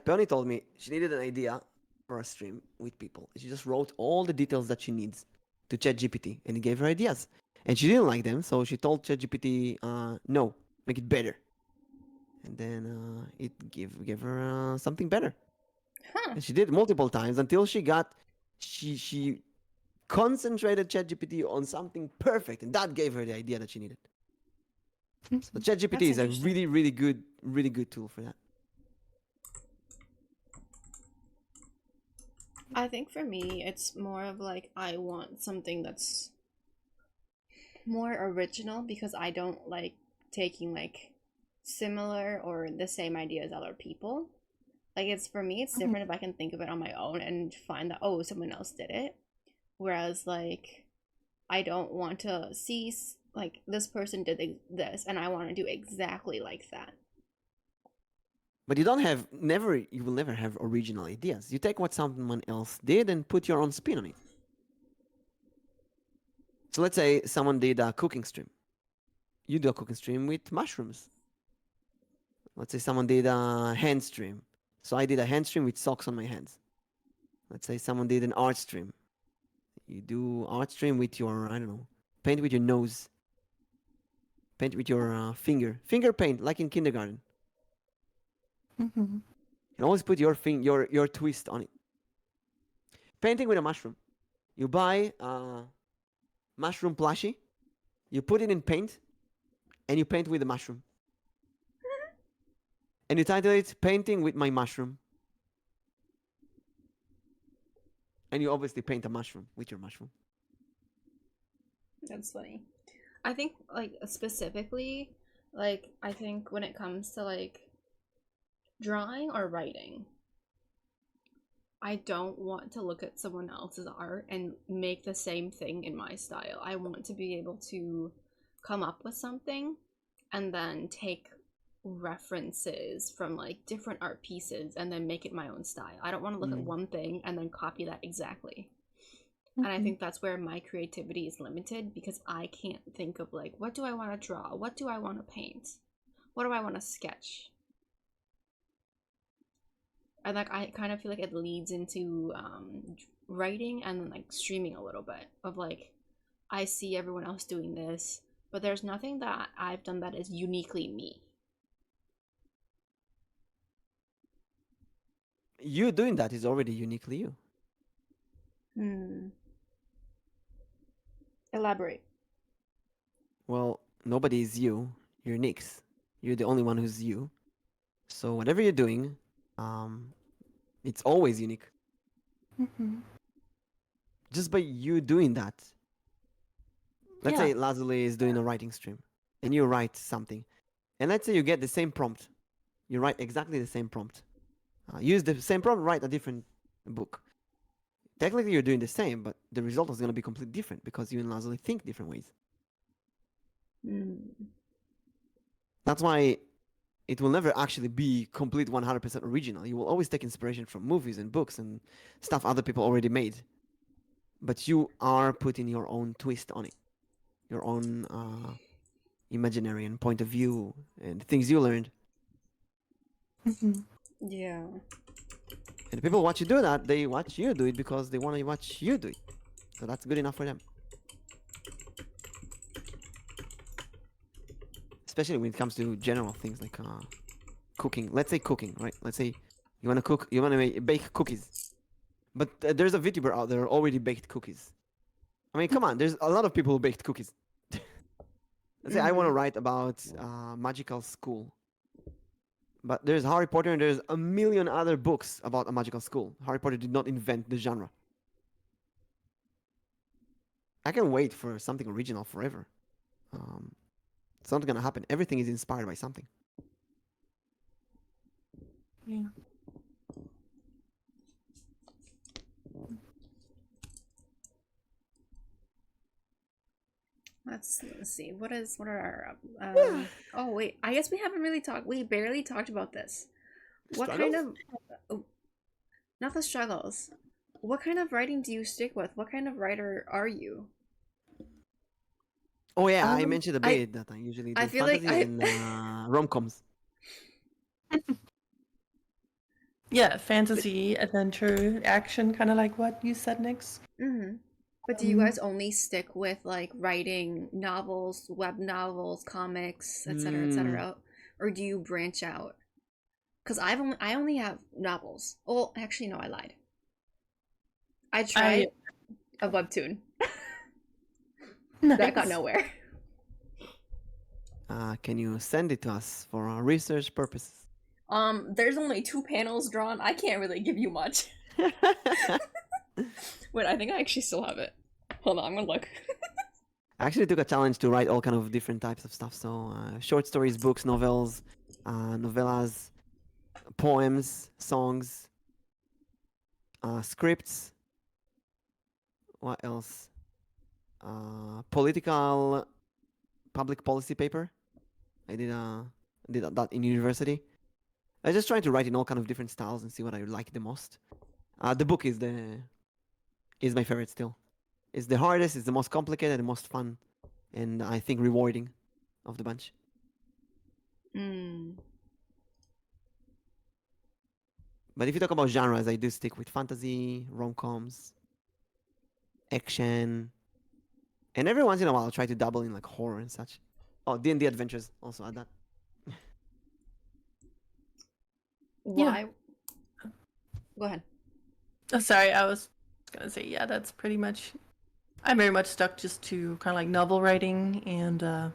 Peony told me she needed an idea for a stream with people. She just wrote all the details that she needs to ChatGPT, and it gave her ideas. And she didn't like them, so she told ChatGPT, "No, make it better." And then it gave her something better. Huh. And she did multiple times until she concentrated ChatGPT on something perfect, and that gave her the idea that she needed. So ChatGPT is a really good tool for that. I think for me, it's more of like I want something that's more original because I don't like taking like similar or the same idea as other people. Like it's for me, it's different if I can think of it on my own and find that, oh, someone else did it. Whereas like I don't want to see like this person did this and I want to do exactly like that. But you will never have original ideas. You take what someone else did and put your own spin on it. So let's say someone did a cooking stream. You do a cooking stream with mushrooms. Let's say someone did a hand stream. So I did a hand stream with socks on my hands. Let's say someone did an art stream. You do art stream with your, I don't know, paint with your nose. Paint with your finger. Finger paint, like in kindergarten. You always put your twist on it. Painting with a mushroom. You buy a mushroom plushie, you put it in paint, and you paint with the mushroom. And you title it Painting with My Mushroom. And you obviously paint a mushroom with your mushroom. That's funny. I think like specifically, like I think when it comes to like drawing or writing, I don't want to look at someone else's art and make the same thing in my style. I want to be able to come up with something and then take references from like different art pieces and then make it my own style. I don't want to look at one thing and then copy that exactly. And I think that's where my creativity is limited because I can't think of like, what do I want to draw? What do I want to paint? What do I want to sketch? And like I kind of feel like it leads into writing and then like streaming a little bit of like I see everyone else doing this, but there's nothing that I've done that is uniquely me. You doing that is already uniquely you. Elaborate. Well, nobody is you. You're Nyx. You're the only one who's you. So whatever you're doing, it's always unique. Just by you doing that. Let's say Lazullli is doing a writing stream, and you write something, and let's say you get the same prompt. You write exactly the same prompt. Use the same prompt, write a different book. Technically, you're doing the same, but the result is going to be completely different because you and Lazullli think different ways. That's why it will never actually be complete 100% original. You will always take inspiration from movies and books and stuff other people already made. But you are putting your own twist on it. Your own imaginary and point of view and things you learned. Yeah. And people watch you do that, they watch you do it because they want to watch you do it. So that's good enough for them. Especially when it comes to general things like cooking. Let's say cooking, right? Let's say you want to cook, you want to bake cookies. But there's a VTuber out there already baked cookies. I mean, come on, there's a lot of people who baked cookies. Let's say I want to Mhm. write about magical school, but there's Harry Potter and there's a million other books about a magical school. Harry Potter did not invent the genre. I can wait for something original forever. Um, it's not gonna happen. Everything is inspired by something. Yeah. Let's see. What are our oh wait, I guess we haven't really talked. We barely talked about this. What kind Struggles? of oh, not the struggles. What kind of writing do you stick with? What kind of writer are you? Oh yeah, I Um, mentioned a I bit that I usually I do feel like fantasy and rom-coms. yeah, fantasy, adventure, action, kind of like what you said, Nyx. Mm-hmm. But do you Um, guys only stick with like writing novels, web novels, comics, etc., Mm, etc., or do you branch out? Because I only have novels. Oh, actually, no, I lied. I I tried a webtoon that got nice. nowhere. can you send it to us for research purposes? There's only 2 panels drawn. I can't really give you much. Wait, I think I actually still have it. Hold on, I'm gonna look. I actually took a challenge to write all kind of different types of stuff. So short stories, books, novels, novellas, poems, songs, scripts. What else? Political public policy paper. I did that in university. I was just trying to write in all kind of different styles and see what I like the most. The book is my favorite still. It's the hardest, it's the most complicated, the most fun, and I think rewarding of the bunch. Mm. But if you talk about genres, I do stick with fantasy, rom-coms, action, and every once in a while I'll try to dabble in like horror and such. Oh, D&D Adventures also add that. Yeah. Why? Go ahead. Oh, sorry, I was gonna say, yeah, that's pretty much. I'm very much stuck just to kind of like novel writing and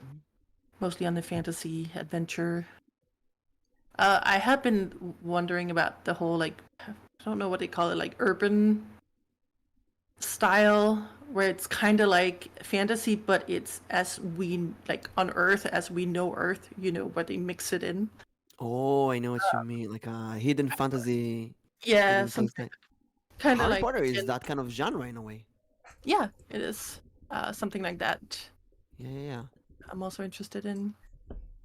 mostly on the fantasy adventure. I have been wondering about the whole like I don't know what they call it, like urban style, where it's kind of like fantasy, but it's as we like on Earth as we know Earth. You know, where they mix it in. Oh, I know what you mean, like a hidden fantasy Yeah, taking place something there. kind of Harry like Potter is that kind of genre in a way. yeah, it is something like that. Yeah, yeah, yeah. I'm also interested in.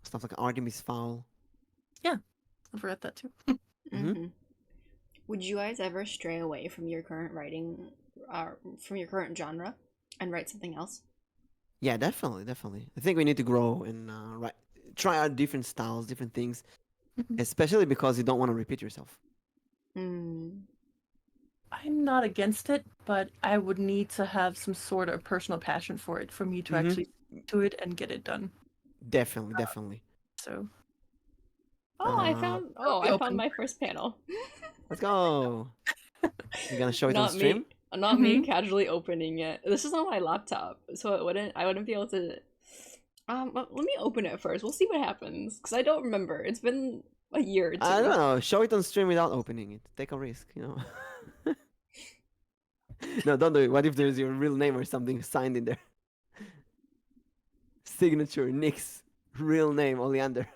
Stuff like Artemis Fowl. Yeah, I've read that too. Mm-hmm. Mm-hmm. Would you guys ever stray away from your current writing, from your current genre, and write something else? Yeah, definitely, definitely. I think we need to grow and try out different styles, different things, Mhm. especially because you don't want to repeat yourself. Mm. I'm not against it, but I would need to have some sort of personal passion for it for me to Mm-hmm. actually do it and get it done. Definitely, definitely. So Oh, I be found open. my first panel. Let's go. You gonna show it on Not stream? me. Not me Mhm. casually opening it. This is on my laptop, so I wouldn't be able to. Let me open it first. We'll see what happens, because I don't remember. It's been a year or two. I don't know. Show it on stream without opening it. Take a risk, you know. No, don't do it. What if there's your real name or something signed in there? Signature, Nyx, real name, Oleander.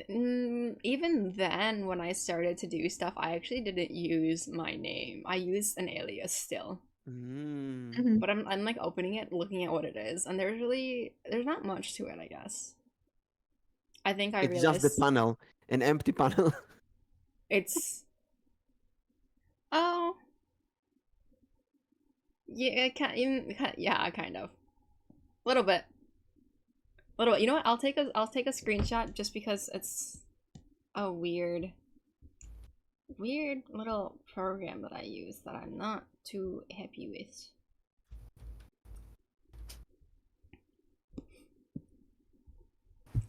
Even then, when I started to do stuff, I actually didn't use my name. I used an alias still. Mm. Mhm. But I'm like opening it, looking at what it is, and there's not much to it, I guess. I think I It's realized just the panel, an empty panel. it's oh yeah, yeah, kind of, little bit. You know what? I'll take a screenshot just because it's a weird little program that I use that I'm not too happy with.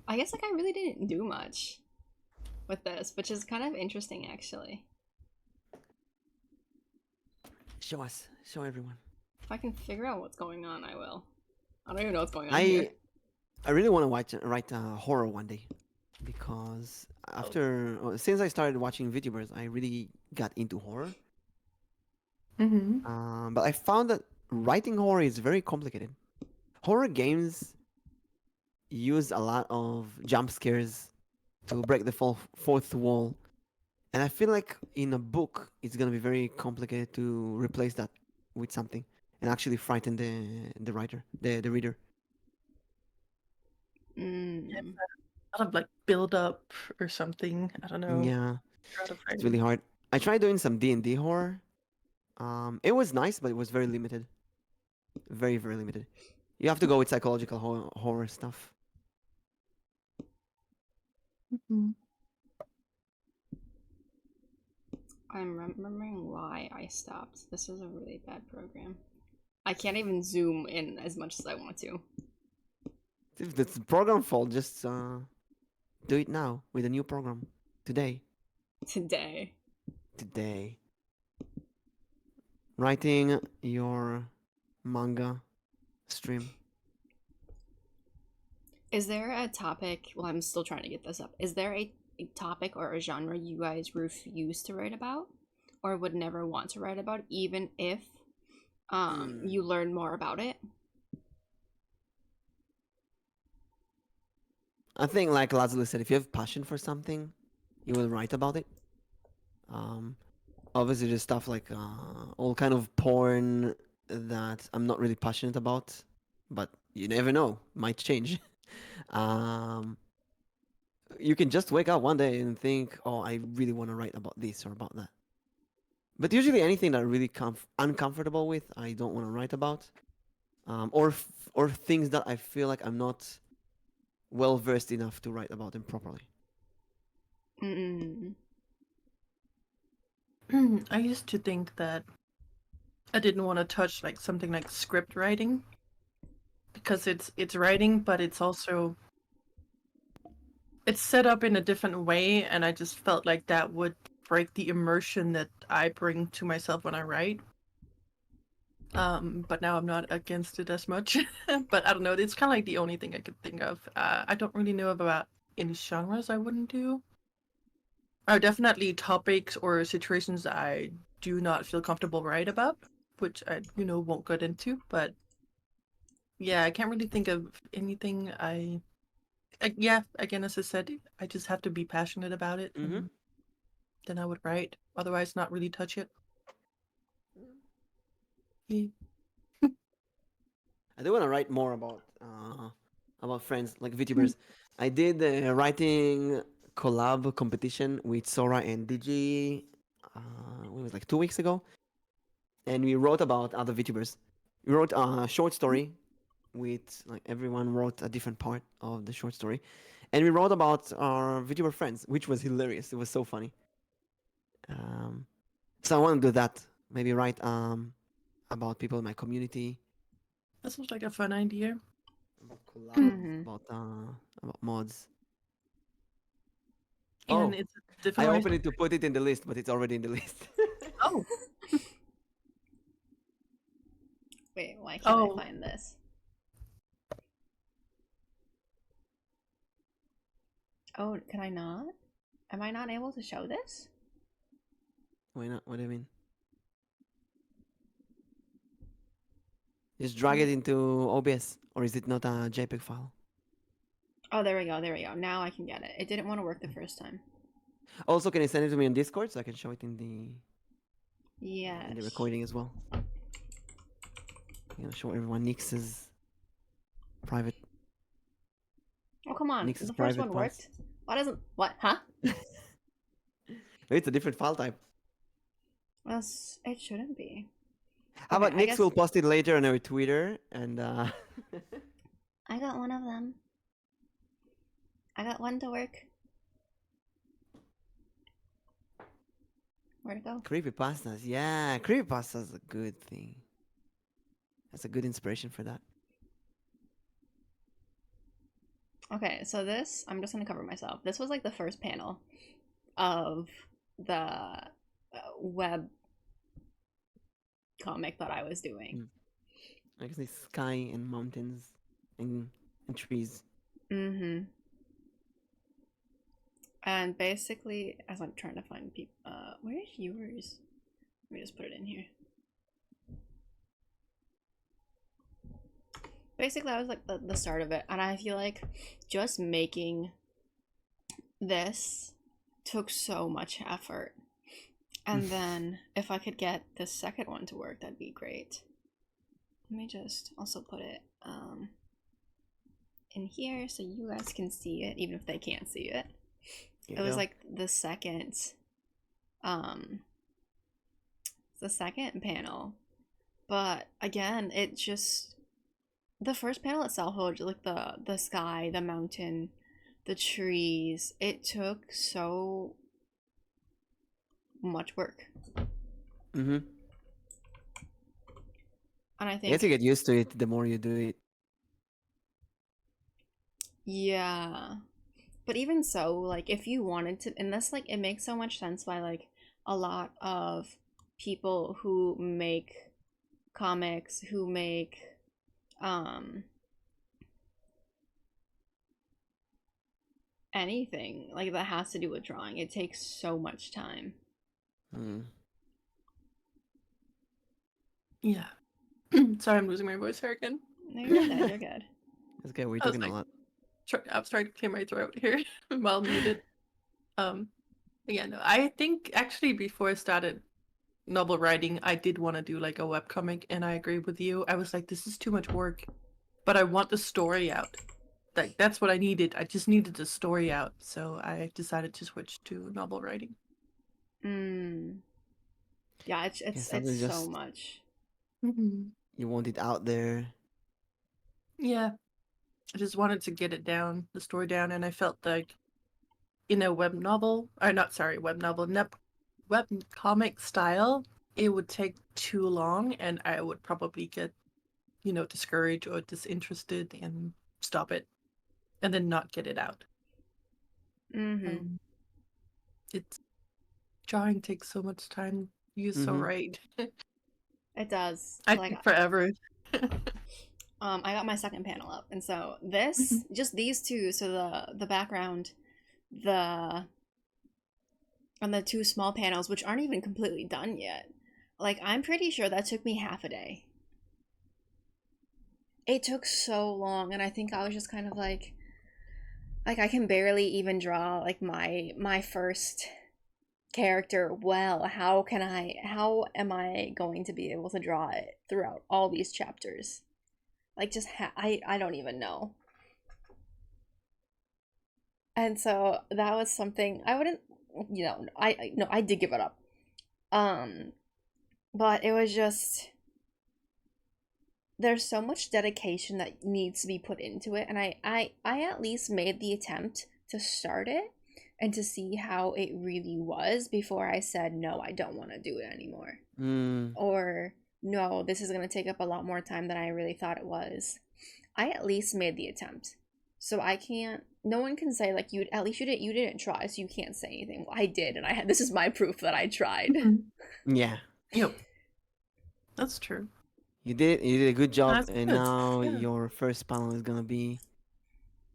I guess like I really didn't do much with this, which is kind of interesting actually. Show us. Show everyone. If I can figure out what's going on, I will. I don't even know what's going on here. I really want to write horror one day, because since I started watching VTubers, I really got into horror. Mm-hmm. But I found that writing horror is very complicated. Horror games use a lot of jump scares to break the fourth wall, and I feel like in a book it's gonna be very complicated to replace that with something and actually frighten the writer, the reader. Mm. A lot of like build up or something. I don't know. Yeah, Out of it's really hard. I tried doing some D&D horror. It was nice, but it was very limited. Very, very limited. You have to go with psychological horror stuff. Mm-hmm. I'm remembering why I stopped. This is a really bad program. I can't even zoom in as much as I want to. If it's program fault, just do it now with a new program. Today. Writing your manga stream. Is there a topic? Well, I'm still trying to get this up. Is there a topic or a genre you guys refuse to write about, or would never want to write about, even if you learn more about it? I think, like Lazullli said, if you have passion for something, you will write about it. Obviously, there's stuff like all kind of porn that I'm not really passionate about, but you never know, might change. You can just wake up one day and think, oh, I really want to write about this or about that. But usually anything that I'm really uncomfortable with, I don't want to write about. Or things that I feel like I'm not well versed enough to write about them properly. I used to think that I didn't want to touch like something like script writing, because it's writing, but it's also it's set up in a different way, and I just felt like that would break the immersion that I bring to myself when I write. But now I'm not against it as much. But I don't know, it's kind of like the only thing I could think of. I don't really know about any genres I wouldn't do. Are definitely topics or situations I do not feel comfortable write about, which I won't get into. But yeah, I can't really think of anything. Yeah, again, as I said, I just have to be passionate about it, and then I would write. Otherwise, not really touch it. Yeah. I do want to write more about friends like VTubers. I did a writing collab competition with Sora and Digi. It was like 2 weeks ago, and we wrote about other VTubers. We wrote a short story with like everyone wrote a different part of the short story, and we wrote about our VTuber friends, which was hilarious. It was so funny. So I want to do that. Maybe write about people in my community. That sounds like a fun idea. About collabs, about mods. And it's I different ways. opened it to put it in the list, but it's already in the list. Oh. Wait, why can't I find this? Oh, can I not? Am I not able to show this? Why not? What do you mean? Just drag it into OBS, or is it not a JPEG file? Oh, there we go. There we go. Now I can get it. It didn't want to work the first time. Also, can you send it to me on Discord so I can show it in the recording as well? I'm gonna show everyone Nyx's private. Oh, come on. Nyx's The first one parts. worked. Why doesn't... What? Huh? Maybe it's a different file type. Well, it shouldn't be. How about Nyx will post it later on our Twitter, and I got one of them. I got one to work. Where'd it go? Creepypastas. Yeah, creepypastas is a good thing. That's a good inspiration for that. Okay, so this, I'm just gonna cover myself. This was like the first panel of the web comic that I was doing. I can see sky and mountains and trees. Mm-hmm. And basically, as I'm trying to find people, where is yours? Let me just put it in here. Basically, I was like the start of it, and I feel like just making this took so much effort. And then if I could get the second one to work, that'd be great. Let me just also put it in here so you guys can see it, even if they can't see it. It was like the second panel, but again, it just, the first panel itself, like the sky, the mountain, the trees, it took so much work. Mm-hmm. And I You think, have to get used to it the more you do it. yeah, but even so, like, if you wanted to, and that's like, it makes so much sense why like a lot of people who make comics, who make anything like that has to do with drawing, it takes so much time. Yeah. Sorry, I'm losing my voice here again. No, you're good, you're good. It's okay, we're I was talking a like- lot. I was trying to clear my throat here while muted. Yeah, no, I think actually before I started novel writing, I did want to do like a webcomic, and I agree with you. I was like, this is too much work, but I want the story out. Like, that's what I needed. I just needed the story out, so I decided to switch to novel writing. Yeah, it's something so just- much. You want it out there. Yeah, I just wanted to get it down, the story down, and I felt like in a web comic style, it would take too long, and I would probably get, discouraged or disinterested and stop it, and then not get it out. It's drawing takes so much time. You're so right. It does. I Like, think forever. I got my second panel up, and so this, just these two, so the background, and the two small panels, which aren't even completely done yet. Like, I'm pretty sure that took me half a day. It took so long, and I think I was just kind of like I can barely even draw like my first character well. How am I going to be able to draw it throughout all these chapters? Like, just I don't even know. And so that was something I wouldn't, I did give it up. But it was just, there's so much dedication that needs to be put into it, and I at least made the attempt to start it and to see how it really was before I said, no, I don't want to do it anymore. Or, no, this is going to take up a lot more time than I really thought it was. I at least made the attempt. So I can't, no one can say, like, you didn't try, so you can't say anything. Well, I did, and this is my proof that I tried. Yeah. Yep. That's true. You did a good job, That's and good. now Yeah. your first panel is gonna be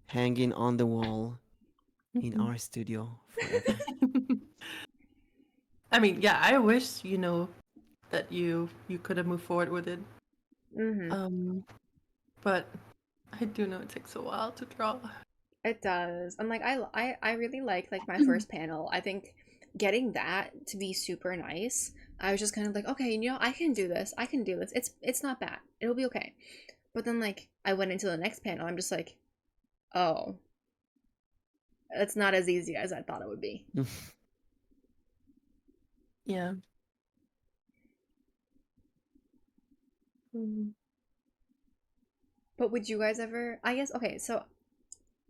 hanging on the wall in our studio forever. I mean, yeah, I wish, that you could have moved forward with it. But I do know it takes a while to draw. It does. And like I really like my first panel. I think getting that to be super nice. I was just kind of like, okay, I can do this. It's not bad. It'll be okay. But then like I went into the next panel, I'm just like, oh, it's not as easy as I thought it would be. Yeah. But would you guys ever, I guess, okay, so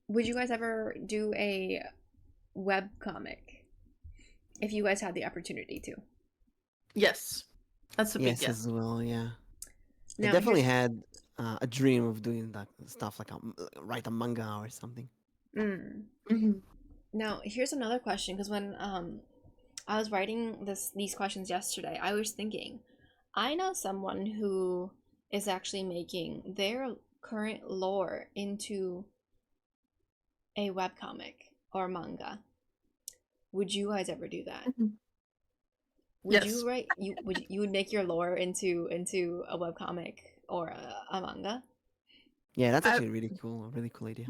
would you guys ever do a web comic if you guys had the opportunity to? Yes. That's a big Yes, yes. as well. Yeah. Now, I definitely had a dream of doing that stuff, like write a manga or something. Now, here's another question, because when I was writing these questions yesterday, I was thinking, I know someone who is actually making their current lore into a webcomic or manga. Would you guys ever do that? Would Yes. you write you would make your lore into a webcomic or a manga? Yeah, that's I- actually a really cool idea.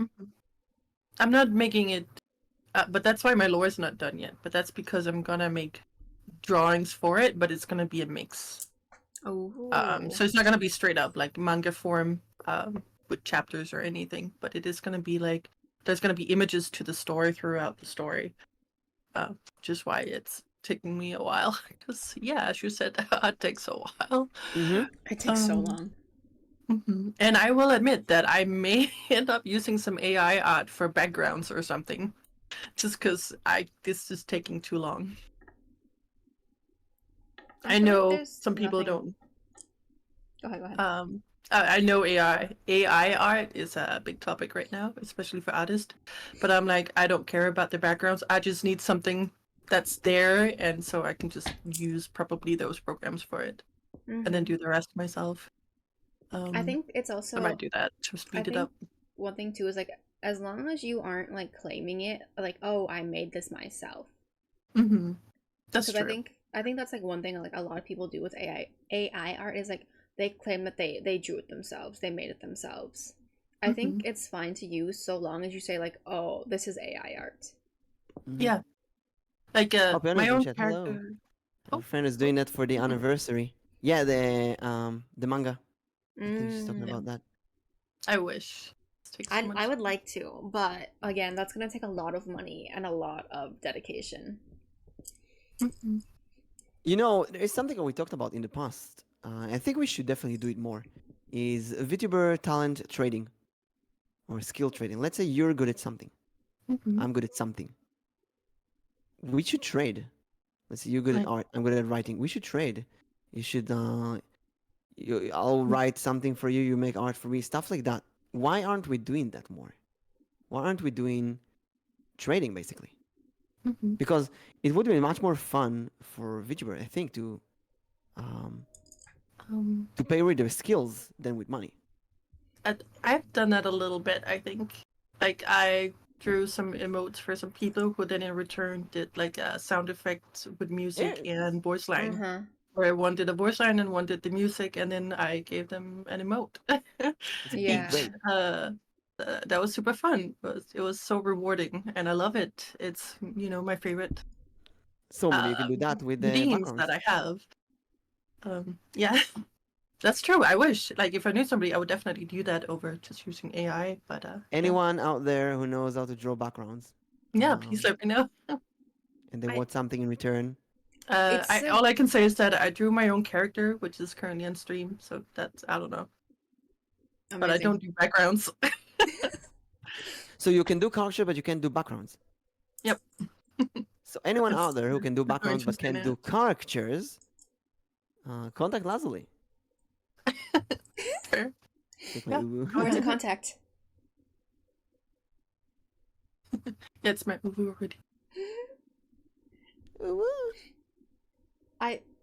I'm not making it, but that's why my lore is not done yet. But that's because I'm gonna make drawings for it, but it's gonna be a mix. Oh. So it's not gonna be straight up like manga form with chapters or anything, but it is gonna be like there's gonna be images to the story throughout the story, which is why it's taking me a while. Because yeah, as you said, it takes a while. It takes so um, long. And I will admit that I may end up using some AI art for backgrounds or something, just because this is taking too long. I feel like know there's some people nothing- don't. Go ahead. I know AI art is a big topic right now, especially for artists. But I'm like, I don't care about the backgrounds. I just need something that's there, and so I can just use probably those programs for it, and then do the rest myself. I think it's also I might do that to speed it up. one thing too is like as long as you aren't like claiming it, like, oh, I made this myself. Mm-hmm. That's Because true. I think that's like one thing like a lot of people do with AI art is like they claim that they drew it themselves, they made it themselves. I think it's fine to use so long as you say like, oh, this is AI art. Yeah. Like Piano's my in own chat. Hello. character. Our friend is doing that for the anniversary. Yeah, the manga. I think she's talking about that. I wish. This takes so much I would like to, but again, that's gonna take a lot of money and a lot of dedication. Mhm. You know, there's something that we talked about in the past. I think we should definitely do it more. Is VTuber talent trading or skill trading. Let's say you're good at something. Mhm. I'm good at something. We should trade. Let's say you're good at art. I'm good at writing. We should trade. You should. I'll write something for you. You make art for me. Stuff like that. Why aren't we doing that more? Why aren't we doing trading basically? Mhm. Because it would be much more fun for VTuber, I think, to pay with their skills than with money. I've done that a little bit, I think. Like I drew some emotes for some people who then in return did like sound effects with music and voice line. Where one did a voice line and one did the music, and then I gave them an emote. Yeah. Each. That was super fun. It was so rewarding, and I love it. It's my favorite So maybe you can do that with the themes backgrounds. that I have. Yeah. That's true. I wish, like, if I knew somebody, I would definitely do that over just using AI. But Anyone out there who knows how to draw backgrounds, yeah, please let me know. and they want something in return. All I can say is that I drew my own character, which is currently on stream. So that's I don't know, but I don't do backgrounds. So you can do character, but you can't do backgrounds. Yep. So anyone out there who can do That's backgrounds but interesting, can't do characters, contact Lazullli. Fair. Take my uwu. Where's the contact? Yeah, it's my uwu already.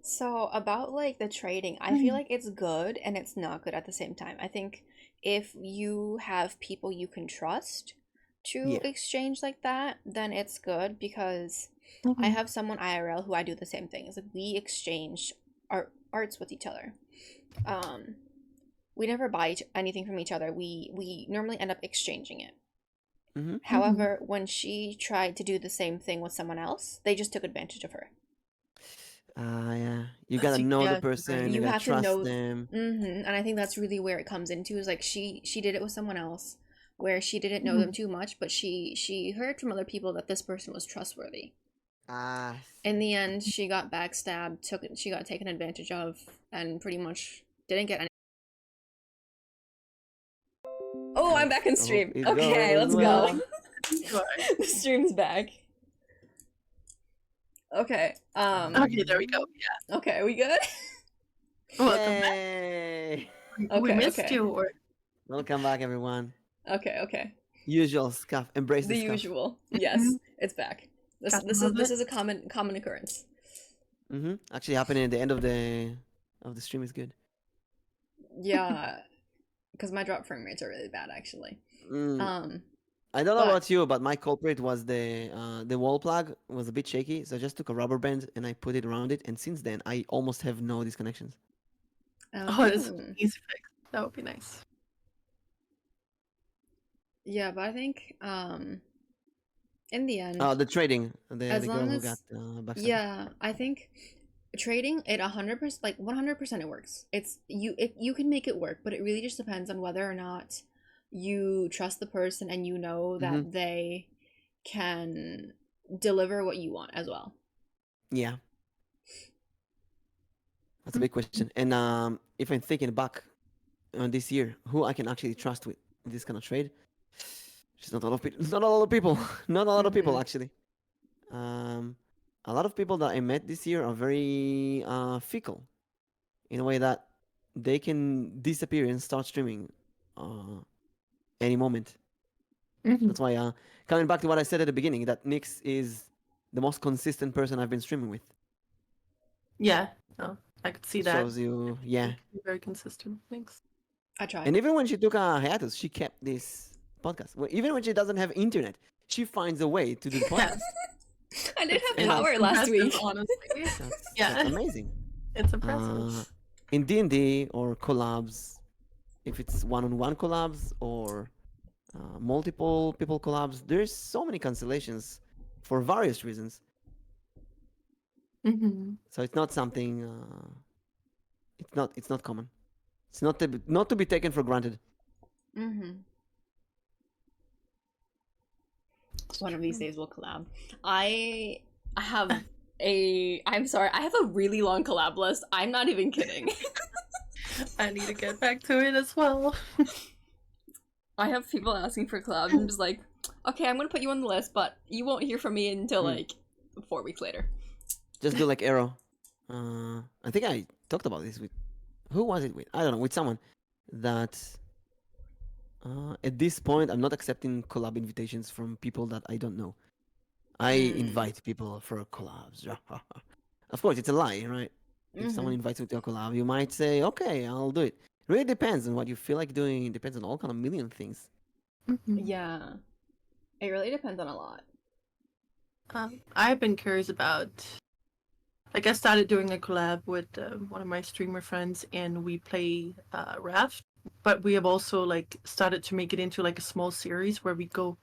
So about like the trading, I feel like it's good and it's not good at the same time. I think if you have people you can trust to exchange like that, then it's good because I have someone IRL who I do the same thing. It's like we exchange arts with each other. We never buy anything from each other. We normally end up exchanging it. However, when she tried to do the same thing with someone else, they just took advantage of her. Yeah. You gotta know the person. You gotta have to trust know them. And I think that's really where it comes into is like she did it with someone else where she didn't know them too much, but she heard from other people that this person was trustworthy. In the end, she got backstabbed, she got taken advantage of, and pretty much didn't get any. Oh, I'm back in stream. Okay, let's go. The stream's back. Okay. Okay, there we go. Yeah. Okay, we good? Welcome back. Yay! We missed you. Or Welcome back, everyone. Okay. Usual stuff. Embrace The stuff. usual. Yes, it's back. This is a common occurrence. Actually, happening at the end of the stream is good. Yeah, because my drop frame rates are really bad actually. Mm, I don't know But about you, but my culprit was the wall plug was a bit shaky, so I just took a rubber band and I put it around it, and since then I almost have no disconnections. Oh, it's oh, an easy fix. That would be nice. yeah, but I think in the end, The trading, the as girl long who got as backstabbed. yeah, I think trading it 100%, like 100% it works. You can make it work, but it really just depends on whether or not you trust the person and you know Mm-hmm. that they can deliver what you want as well. Yeah, that's a big question. And if I'm thinking back on this year, who I can actually trust with this kind of trade, there's not a lot of people. Not a lot of people. Not a lot of people Mhm. actually. Um, a lot of people that I met this year are very fickle in a way that they can disappear and start streaming any moment. Mhm. That's why coming back to what I said at the beginning, that Nyx is the most consistent person I've been streaming with. Yeah, no, I could see It that. shows you, yeah. Very consistent. Thanks. I try. And even when she took a hiatus, she kept this podcast. Even when she doesn't have internet, she finds a way to do the podcast. I didn't It's have power last impressive, week. honestly. That's Yeah. amazing. It's impressive. In D&D or collabs, if it's one-on-one collabs or multiple people collabs, there's so many cancellations for various reasons. Mm-hmm. So it's not something. It's not common. It's not to be taken for granted. Mm-hmm. One of these days we'll collab. I have I'm sorry, I have a really long collab list. I'm not even kidding. I need to get back to it as well. I have people asking for collabs. I'm just like, okay, I'm gonna put you on the list, but you won't hear from me until like 4 weeks later. Just do like Arrow. I think I talked about this with who was it with? I don't know, with someone that at this point I'm not accepting collab invitations from people that I don't know. I invite people for collabs. Of course, it's a lie, right? If someone invites you to a collab, you might say, "Okay, I'll do it." Really depends on what you feel like doing. It depends on all kind of million things. Mm-hmm. Yeah, it really depends on a lot. I've been curious about. Like I started doing a collab with one of my streamer friends, and we play Raft. But we have also like started to make it into like a small series where we go,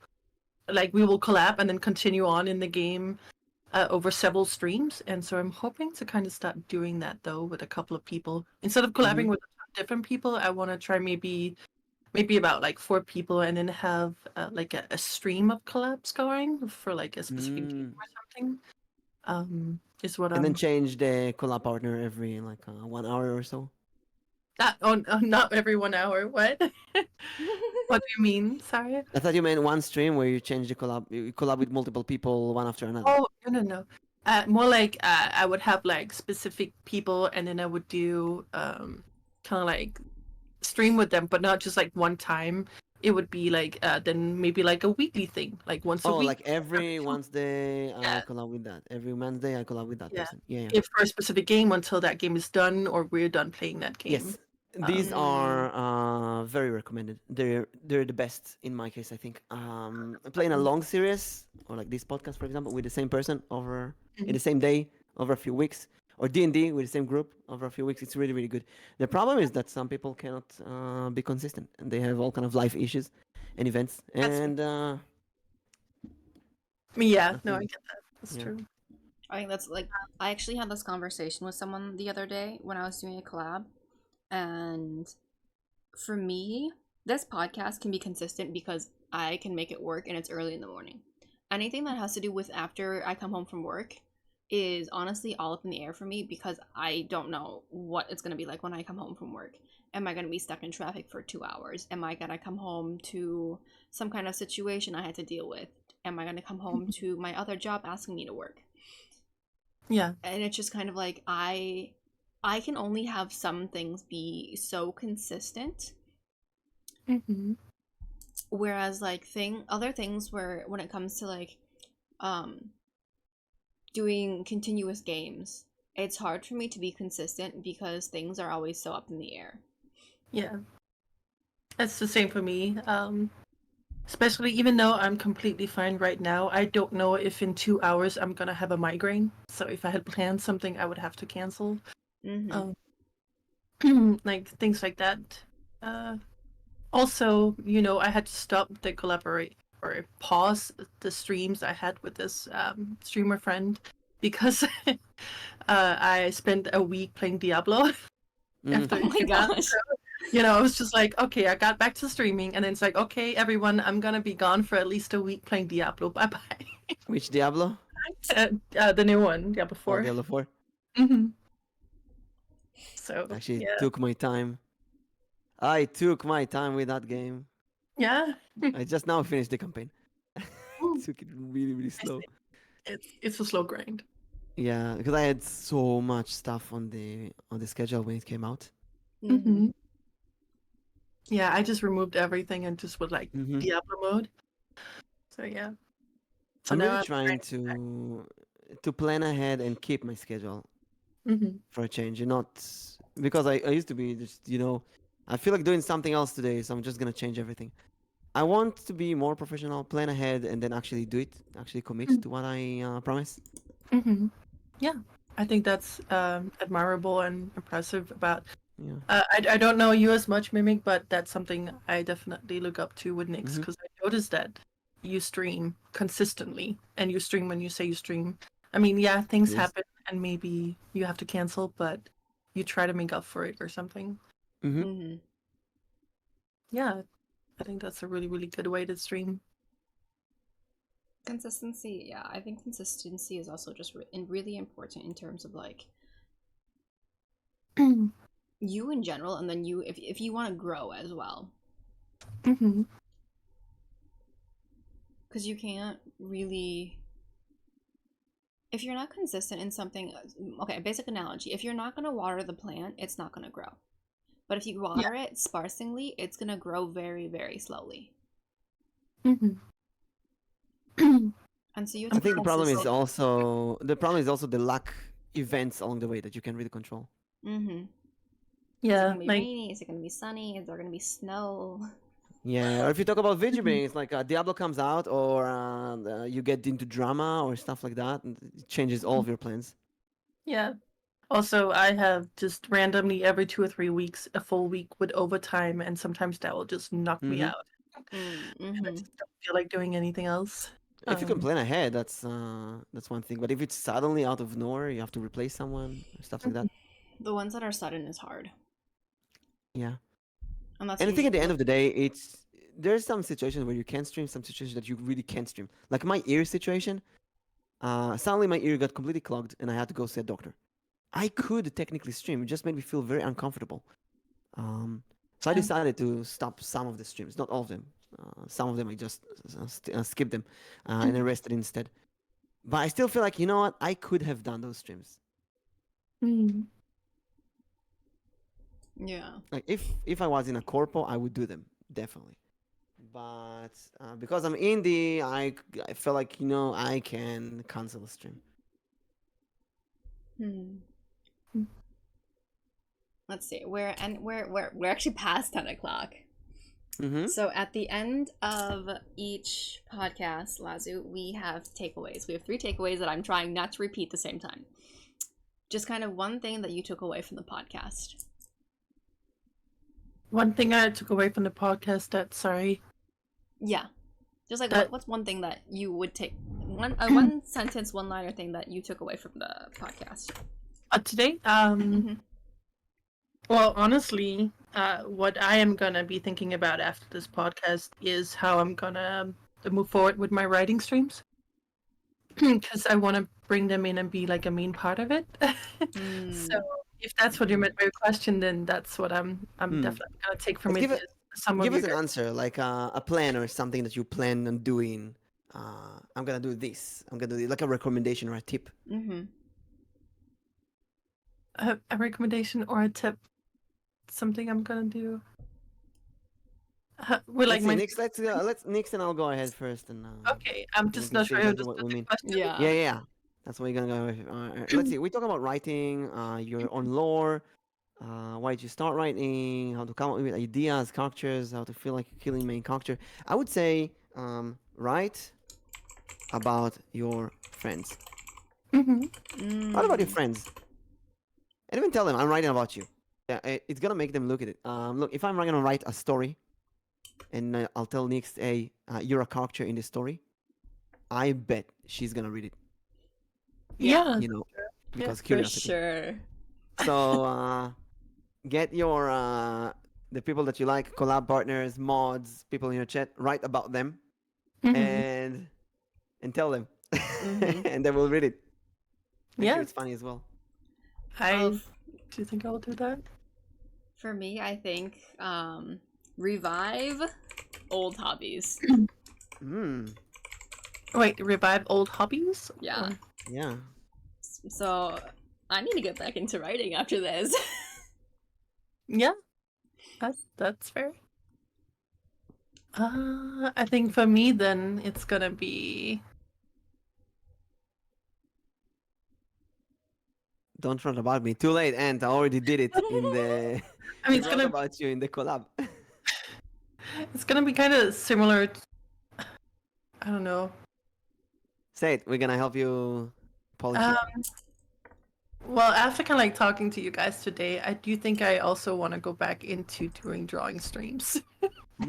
like we will collab and then continue on in the game over several streams. And so I'm hoping to kind of start doing that though with a couple of people instead of collabing with different people. I want to try maybe about like 4 people and then have like a stream of collabs going for like a specific game or something. Is what And then I'm. change the collab partner every like 1 hour or so. Not every 1 hour. What? What do you mean? Sorry. I thought you meant one stream where you change the collab, you collab with multiple people one after another. Oh no. More like I would have like specific people, and then I would do kind of like stream with them, but not just like one time. It would be like then maybe like a weekly thing, like once a week. Like every two- Wednesday I Yeah. collab with that. Every Wednesday I collab with that Yeah. person. Yeah. If for a specific game until that game is done or we're done playing that game. Yes. These are very recommended. They're the best in my case, I think. Playing a long series or like this podcast, for example, with the same person over in the same day over a few weeks, or D&D with the same group over a few weeks, it's really good. The problem is that some people cannot be consistent, and they have all kind of life issues and events. And Yeah, no, I get that. That's Yeah. true. I think that's like, I actually had this conversation with someone the other day when I was doing a collab, and for me, this podcast can be consistent because I can make it work and it's early in the morning. Anything that has to do with after I come home from work is honestly all up in the air for me because I don't know what it's going to be like when I come home from work. Am I going to be stuck in traffic for 2 hours? Am I going to come home to some kind of situation I had to deal with? Am I going to come home to my other job asking me to work? Yeah. And it's just kind of like I can only have some things be so consistent, whereas like other things where when it comes to like doing continuous games, it's hard for me to be consistent because things are always so up in the air. Yeah, it's the same for me. Especially even though I'm completely fine right now, I don't know if in 2 hours I'm gonna have a migraine. So if I had planned something, I would have to cancel. Mm-hmm. Like things like that. Uh, Also, I had to stop the collaborate or pause the streams I had with this streamer friend because I spent a week playing Diablo after Oh it my came out. gosh. I was just like, okay, I got back to streaming, and then it's like, okay, everyone, I'm gonna be gone for at least a week playing Diablo. Bye bye. Which Diablo? The new one, Diablo Oh, 4. Diablo 4. hmm So Actually, yeah, took my time. I took my time with that game. yeah. I just now finished the campaign. Took it really, really slow. It's a slow grind. Yeah, because I had so much stuff on the schedule when it came out. Mm-hmm. Yeah, I just removed everything and just with like Mm-hmm. Diablo mode. So yeah. So I'm now really I'm trying to plan ahead and keep my schedule for a change, and not because I used to be just I feel like doing something else today, so I'm just gonna change everything. I want to be more professional, plan ahead, and then actually do it, actually commit to what I promise. Mm-hmm. Yeah, I think that's admirable and impressive about. Yeah. I don't know you as much, Mimic, but that's something I definitely look up to with Nyx Mm-hmm. because I noticed that you stream consistently and you stream when you say you stream. I mean, yeah, things Yes. happen and maybe you have to cancel, but you try to make up for it or something. Mm-hmm. Mm-hmm. Yeah, I think that's a really, really good way to stream. Consistency, yeah. I think consistency is also just really important in terms of like you in general, and then you if you want to grow as well, Mm-hmm. because you can't really if you're not consistent in something. Okay, basic analogy: if you're not gonna water the plant, it's not gonna grow. But if you water it sparsely, it's gonna grow very, very slowly. Mm-hmm. And so you have I to be think the problem is consistent. also the luck events along the way that you can really control. Mm-hmm. Is it Yeah, gonna be like rainy? Is it gonna be sunny? Is there gonna be snow? Yeah, or if you talk about video games, like Diablo comes out, or you get into drama or stuff like that, and it changes all of your plans. yeah. Also, I have just randomly every 2 or 3 weeks a full week with overtime, and sometimes that will just knock me Mm-hmm. out. And I Mm-hmm. just don't feel like doing anything else. If you can plan ahead, that's one thing. But if it's suddenly out of nowhere, you have to replace someone, stuff like that. The ones that are sudden is hard. Yeah. And that's And I think at the usually end of the day, there's some situations where you can stream, some situations that you really can't stream. Like my ear situation, suddenly my ear got completely clogged, and I had to go see a doctor. I could technically stream; it just made me feel very uncomfortable. So I Yeah. decided to stop some of the streams, not all of them. Some of them I just skipped them and I rested instead. But I still feel like you know what? I could have done those streams. Mm. yeah. Like if I was in a corpo, I would do them definitely. But because I'm indie, I feel like I can cancel a stream. Let's see. We're actually past 10 o'clock. Mm-hmm. So at the end of each podcast, Lazu, we have takeaways. We have 3 takeaways that I'm trying not to repeat the same time. Just kind of one thing that you took away from the podcast. One thing I took away from the podcast that, sorry. Yeah. Just like That- what's one thing that you would take one sentence, one liner thing that you took away from the podcast. Today, well, honestly, what I am gonna be thinking about after this podcast is how I'm gonna move forward with my writing streams, because I want to bring them in and be like a main part of it. So if that's what you meant by your question, then that's what I'm definitely gonna take from But it. give us an answer, like a plan or something that you plan on doing. I'm gonna do this. I'm gonna do like a recommendation or a tip. A recommendation or a tip, something I'm gonna do. With like my Let's Nix and I'll go ahead first and okay, I'm we just can not see sure I exactly what understood we the mean. question. Yeah. That's what we're gonna go with. Let's see. We talk about writing. You're on lore. why did you start writing, how to come up with ideas, characters, how to feel like you're killing main character. I would say write about your friends. Write about your friends. And even tell them, I'm writing about you. Yeah, it's gonna make them look at it. Look, if I'm gonna write a story, and I'll tell Nyx, hey, you're a character in this story, I bet she's gonna read it. Yeah. You know, because For curiosity. sure. So get your the people that you like, collab partners, mods, people in your chat, write about them, and tell them, and they will read it. Make sure Yeah. it's funny as well. Do you think I'll do that? For me, I think revive old hobbies. Wait, revive old hobbies? Yeah. Or- Yeah. So I need to get back into writing after this. Yeah. That's fair. I think for me then it's gonna be Don't write about me. Too late, Ant. I already did it in the. I mean, it's wrote gonna about you in the collab. be kind of similar. I don't know. Say it. We're gonna help you polish it. Well, after kind of like talking to you guys today, I do think I also want to go back into doing drawing streams. But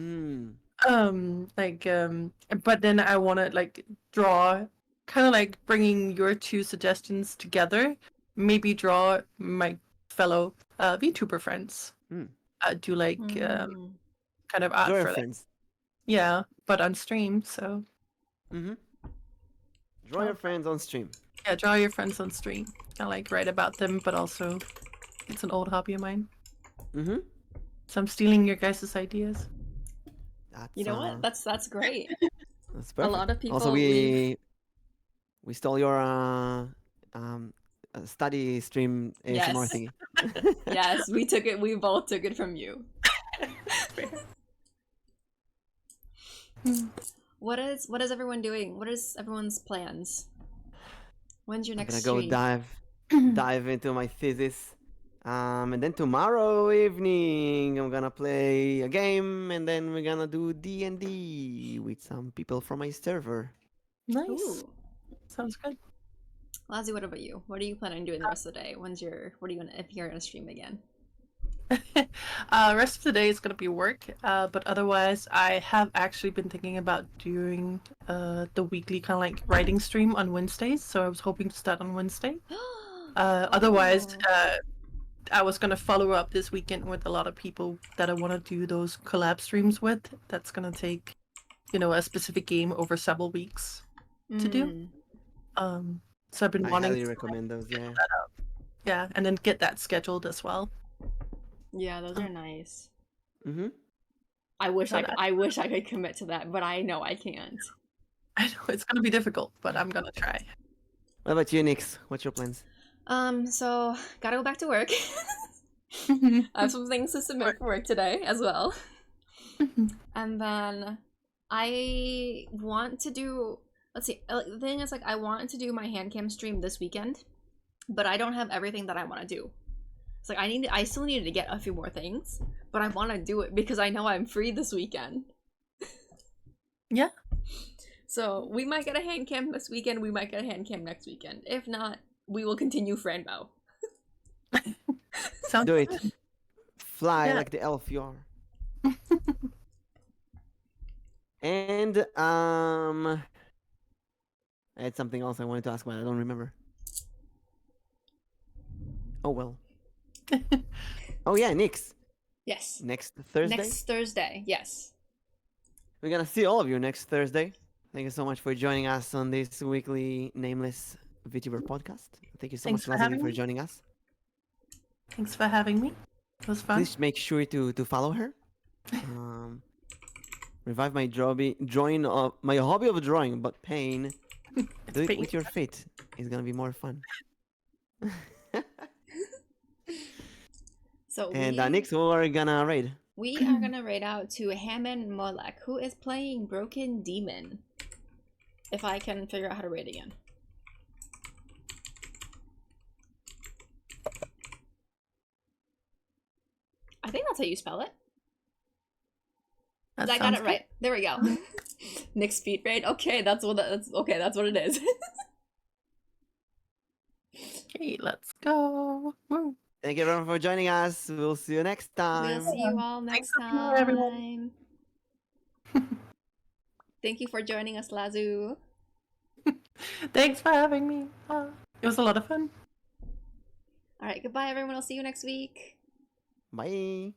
then I want to like draw, kind of like bringing your two suggestions together. Maybe draw my fellow VTuber friends. Do like kind of art Draw your for like, friends. yeah, but on stream. So Draw your friends on stream. yeah, draw your friends on stream. Kind of like write about them, but also it's an old hobby of mine. So I'm stealing your guys' ideas. You know what? That's great. That's A perfect. lot of people Also, leave. we stole your study stream ASMR Yes. thingy. Yes, we took it. We both took it from you. What is everyone doing? What is everyone's plans? When's your I'm next gonna go stream? dive into my thesis. And then tomorrow evening I'm gonna play a game, and then we're gonna do D&D with some people from my server. Nice. Ooh. Sounds good. Lazzy, what about you? What are you planning on doing the rest of the day? What are you gonna, if you're gonna stream again? Rest of the day is gonna be work, but otherwise I have actually been thinking about doing the weekly kind of like writing stream on Wednesdays, so I was hoping to start on Wednesday. Otherwise, I was gonna follow up this weekend with a lot of people that I want to do those collab streams with. That's gonna take, a specific game over several weeks to do. So I've been I wanting highly to recommend those. Yeah. set up. Yeah, and then get that scheduled as well. Yeah, those are nice. I wish I could commit to that, but I know I can't. I know it's gonna be difficult, but I'm gonna try. What about you, Nyx? What's your plans? So gotta go back to work. I have some things to submit for work today as well. And then I want to do, let's see, the thing is, like, I want to do my hand cam stream this weekend, but I don't have everything that I want to do. It's like I still needed to get a few more things, but I want to do it because I know I'm free this weekend. Yeah. So we might get a hand cam this weekend, we might get a hand cam next weekend. If not, we will continue Franbo. Sounds Do it. good. Fly like the elf you are. And I had something else I wanted to ask, but I don't remember. Oh well. Oh yeah, Nyx. Yes. Next Thursday. Next Thursday, yes. We're gonna see all of you next Thursday. Thank you so much for joining us on this weekly Nameless Vtuber Podcast. Thank you so Thanks much, for Lazullli, having for me. joining us. Thanks for having me. It was fun. Please make sure to follow her. Revive my hobby, my hobby of drawing, but pain. Do it pain. with your feet. It's gonna be more fun. So And Nyx, who are gonna raid? we are gonna raid out to Hammond Molek, who is playing Broken Demon. If I can figure out how to raid again. how you spell it? That I got sounds it right. There we go. Nyx speed raid. Okay, that's what it is. Okay, let's go. Woo. Thank you everyone for joining us. We'll see you next time. We'll see you all next Thanks for being here, everyone. time. Thank you for joining us, Lazu. Thanks for having me. It was a lot of fun. All right, goodbye, everyone. I'll see you next week. Bye.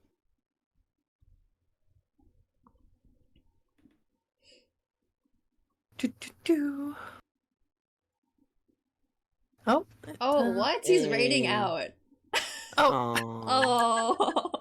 Do. Oh. Oh, what? He's raiding Hey. out. Oh. Aw. Oh.